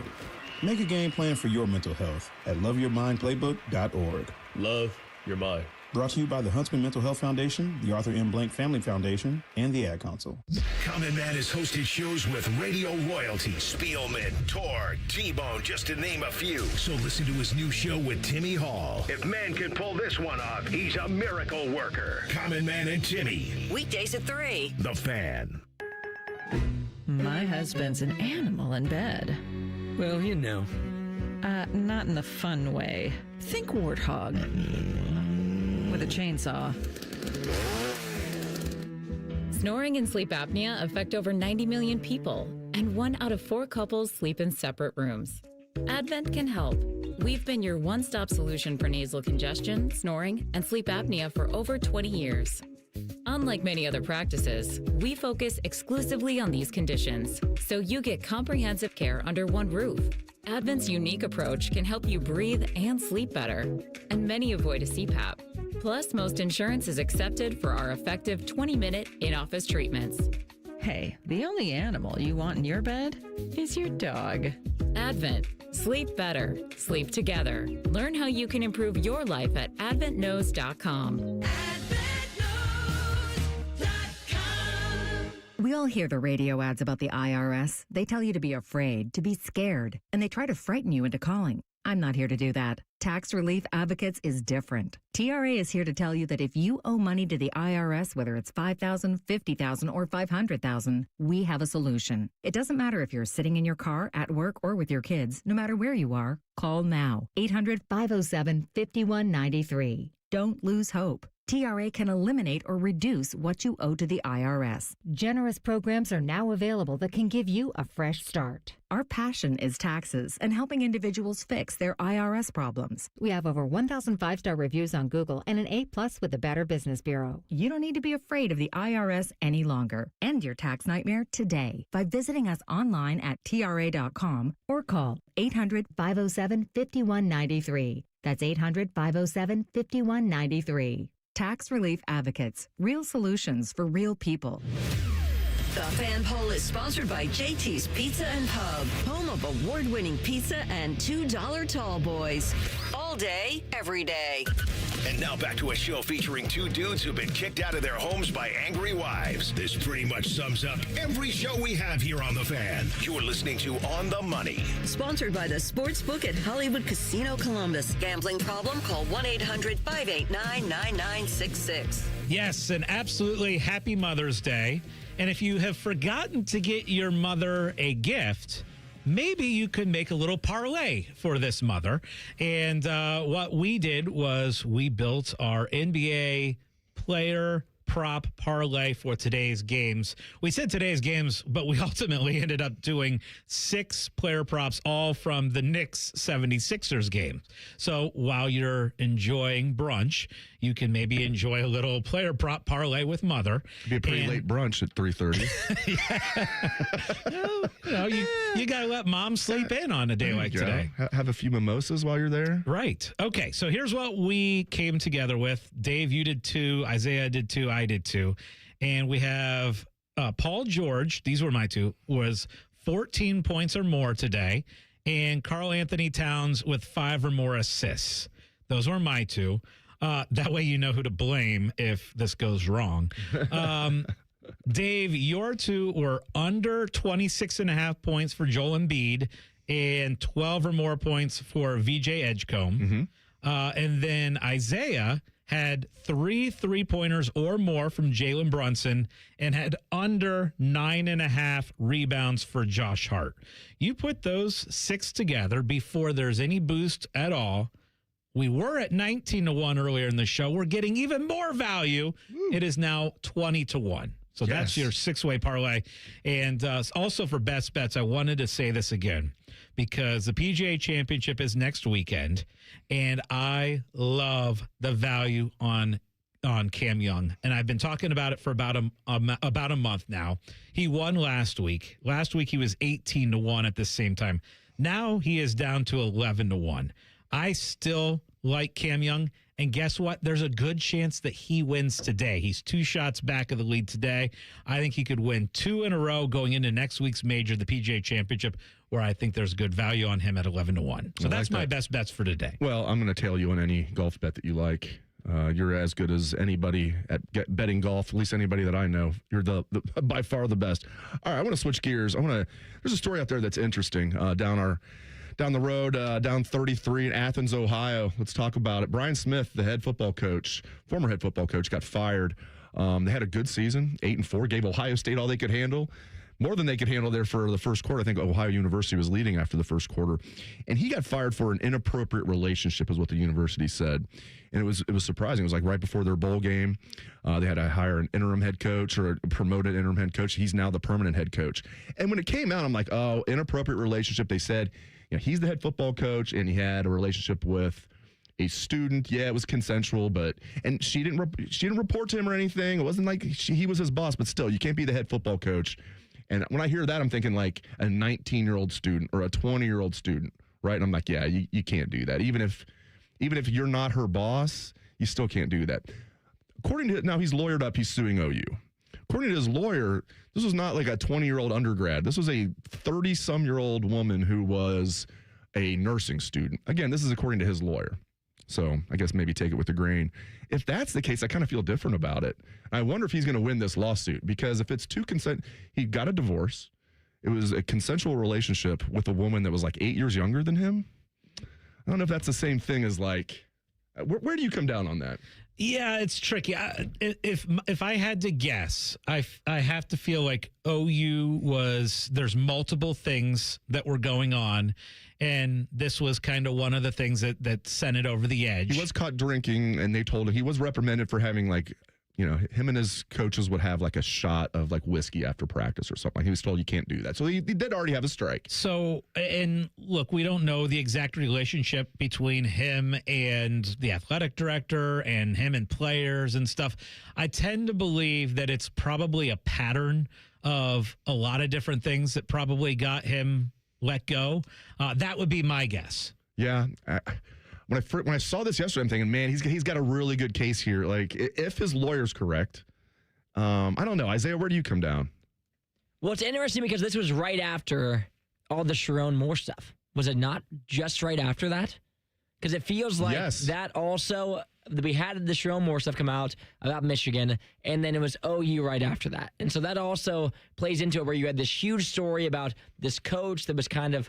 Make a game plan for your mental health at loveyourmindplaybook.org. Love your mind. Brought to you by the Huntsman Mental Health Foundation, the Arthur M. Blank Family Foundation, and the Ad Council. Common Man has hosted shows with radio royalty, Spielman, Tor, T-Bone, just to name a few. So listen to his new show with Timmy Hall. If man can pull this one off, he's a miracle worker. Common Man and Timmy. Weekdays at 3. The Fan. My husband's an animal in bed. Well, you know. Not in the fun way. Think warthog. With a chainsaw. Snoring and sleep apnea affect over 90 million people, and 1 out of 4 couples sleep in separate rooms. Advent can help. We've been your one-stop solution for nasal congestion, snoring, and sleep apnea for over 20 years. Unlike many other practices, we focus exclusively on these conditions, so you get comprehensive care under one roof. Advent's unique approach can help you breathe and sleep better, and many avoid a CPAP. Plus, most insurance is accepted for our effective 20-minute in-office treatments. Hey, the only animal you want in your bed is your dog. Advent. Sleep better. Sleep together. Learn how you can improve your life at adventknows.com. We all hear the radio ads about the IRS. They tell you to be afraid, to be scared, and they try to frighten you into calling. I'm not here to do that. Tax Relief Advocates is different. TRA is here to tell you that if you owe money to the IRS, whether it's $5,000, $50,000, or $500,000, we have a solution. It doesn't matter if you're sitting in your car, at work, or with your kids. No matter where you are, call now. 800-507-5193. Don't lose hope. TRA can eliminate or reduce what you owe to the IRS. Generous programs are now available that can give you a fresh start. Our passion is taxes and helping individuals fix their IRS problems. We have over 1,000 5-star reviews on Google and an A+ with the Better Business Bureau. You don't need to be afraid of the IRS any longer. End your tax nightmare today by visiting us online at TRA.com or call 800-507-5193. That's 800-507-5193. Tax Relief Advocates. Real solutions for real people. The Fan Poll is sponsored by JT's Pizza and Pub, home of award-winning pizza and $2 tall boys. All day, every day. And now back to a show featuring two dudes who've been kicked out of their homes by angry wives. This pretty much sums up every show we have here on The Fan. You're listening to On the Money. Sponsored by the Sportsbook at Hollywood Casino Columbus. Gambling problem? Call 1-800-589-9966. Yes, an absolutely happy Mother's Day. And if you have forgotten to get your mother a gift, maybe you could make a little parlay for this mother. And what we did was we built our NBA player prop parlay for today's games. We said today's games, but we ultimately ended up doing 6 player props, all from the Knicks 76ers game. So while you're enjoying brunch, you can maybe enjoy a little player prop parlay with mother. It'd be a pretty late brunch at 3:30. You got to let mom sleep in on a day like today. Have a few mimosas while you're there. Right. Okay, so here's what we came together with. Dave, you did 2. Isaiah did 2. I did 2. And we have Paul George, these were my 2, was 14 points or more today. And Karl Anthony Towns with 5 or more assists. Those were my 2. That way you know who to blame if this goes wrong. Dave, your 2 were under 26.5 points for Joel Embiid and 12 or more points for VJ Edgecombe. And then Isaiah had 3 3-pointers or more from Jalen Brunson and had under 9.5 rebounds for Josh Hart. You put those 6 together before there's any boost at all. We were at 19-1 earlier in the show. We're getting even more value. It is now 20-1. So that's your 6-way parlay. And also for best bets, I wanted to say this again because the PGA Championship is next weekend, and I love the value on Cam Young. And I've been talking about it for about a month now. He won last week. Last week he was 18-1 at the same time. Now he is down to 11-1. I still like Cam Young. And guess what? There's a good chance that he wins today. He's 2 shots back of the lead today. I think he could win 2 in a row going into next week's major, the PGA Championship, where I think there's good value on him at 11-1. So that's my best bets for today. Well, I'm going to tail you on any golf bet that you like. You're as good as anybody at betting golf, at least anybody that I know. You're the by far the best. All right, I want to switch gears. There's a story out there that's interesting down the road, down 33 in Athens, Ohio. Let's talk about it. Brian Smith, the former head football coach, got fired. They had a good season, 8-4, gave Ohio State all they could handle. More than they could handle there for the first quarter. I think Ohio University was leading after the first quarter. And he got fired for an inappropriate relationship is what the university said. And it was surprising. It was like right before their bowl game. They had to hire an interim head coach or a promoted interim head coach. He's now the permanent head coach. And when it came out, I'm like, oh, inappropriate relationship. They said, he's the head football coach, and he had a relationship with a student. Yeah, it was consensual, and she didn't report to him or anything. It wasn't like he was his boss, but still, you can't be the head football coach. And when I hear that, I'm thinking like a 19-year-old student or a 20-year-old student, right? And I'm like, yeah, you can't do that. Even if you're not her boss, you still can't do that. According to now, he's lawyered up. He's suing OU. According to his lawyer, this was not like a 20-year-old undergrad. This was a 30-some-year-old woman who was a nursing student. Again, this is according to his lawyer. So I guess maybe take it with a grain. If that's the case, I kind of feel different about it. I wonder if he's going to win this lawsuit, because if it's he got a divorce. It was a consensual relationship with a woman that was like 8 years younger than him. I don't know if that's the same thing as like, where do you come down on that? Yeah, it's tricky. If I had to guess, I have to feel like there's multiple things that were going on, and this was kind of one of the things that sent it over the edge. He was caught drinking, and they told him he was reprimanded for having him and his coaches would have like a shot of like whiskey after practice or something. He was told you can't do that. So he did already have a strike. So, and look, we don't know the exact relationship between him and the athletic director and him and players and stuff. I tend to believe that it's probably a pattern of a lot of different things that probably got him let go. That would be my guess. Yeah. When I saw this yesterday, I'm thinking, man, he's got a really good case here. Like, if his lawyer's correct, I don't know. Isaiah, where do you come down? Well, it's interesting because this was right after all the Sharon Moore stuff. Was it not just right after that? Because it feels like that also, we had the Sharon Moore stuff come out about Michigan, and then it was OU right after that. And so that also plays into it where you had this huge story about this coach that was kind of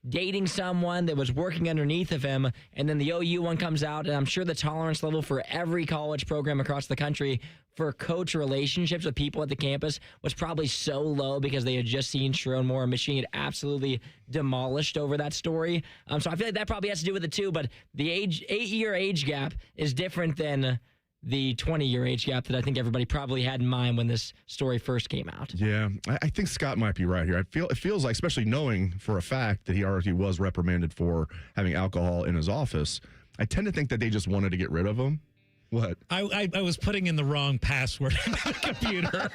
dating someone that was working underneath of him, and then the OU one comes out, and I'm sure the tolerance level for every college program across the country for coach relationships with people at the campus was probably so low because they had just seen Sharon Moore and Michigan get absolutely demolished over that story. So I feel like that probably has to do with it too, but the 8-year age gap is different than the 20-year age gap that I think everybody probably had in mind when this story first came out. Yeah, I think Scott might be right here. It feels like, especially knowing for a fact that he already was reprimanded for having alcohol in his office, I tend to think that they just wanted to get rid of him. What? I was putting in the wrong password in my computer.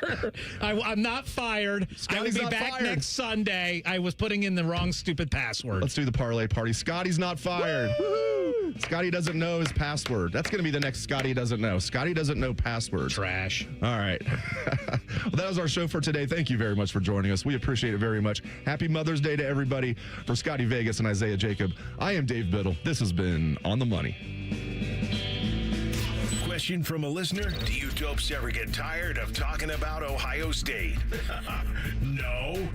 I'm not fired. I will be back next Sunday. I was putting in the wrong stupid password. Let's do the parlay party. Scotty's not fired. Woo! Scotty doesn't know his password. That's going to be the next Scotty doesn't know. Scotty doesn't know password. Trash. All right. Well, that was our show for today. Thank you very much for joining us. We appreciate it very much. Happy Mother's Day to everybody. For Scotty Vegas and Isaiah Jacob, I am Dave Biddle. This has been On the Money. Question from a listener: do you dopes ever get tired of talking about Ohio State? No.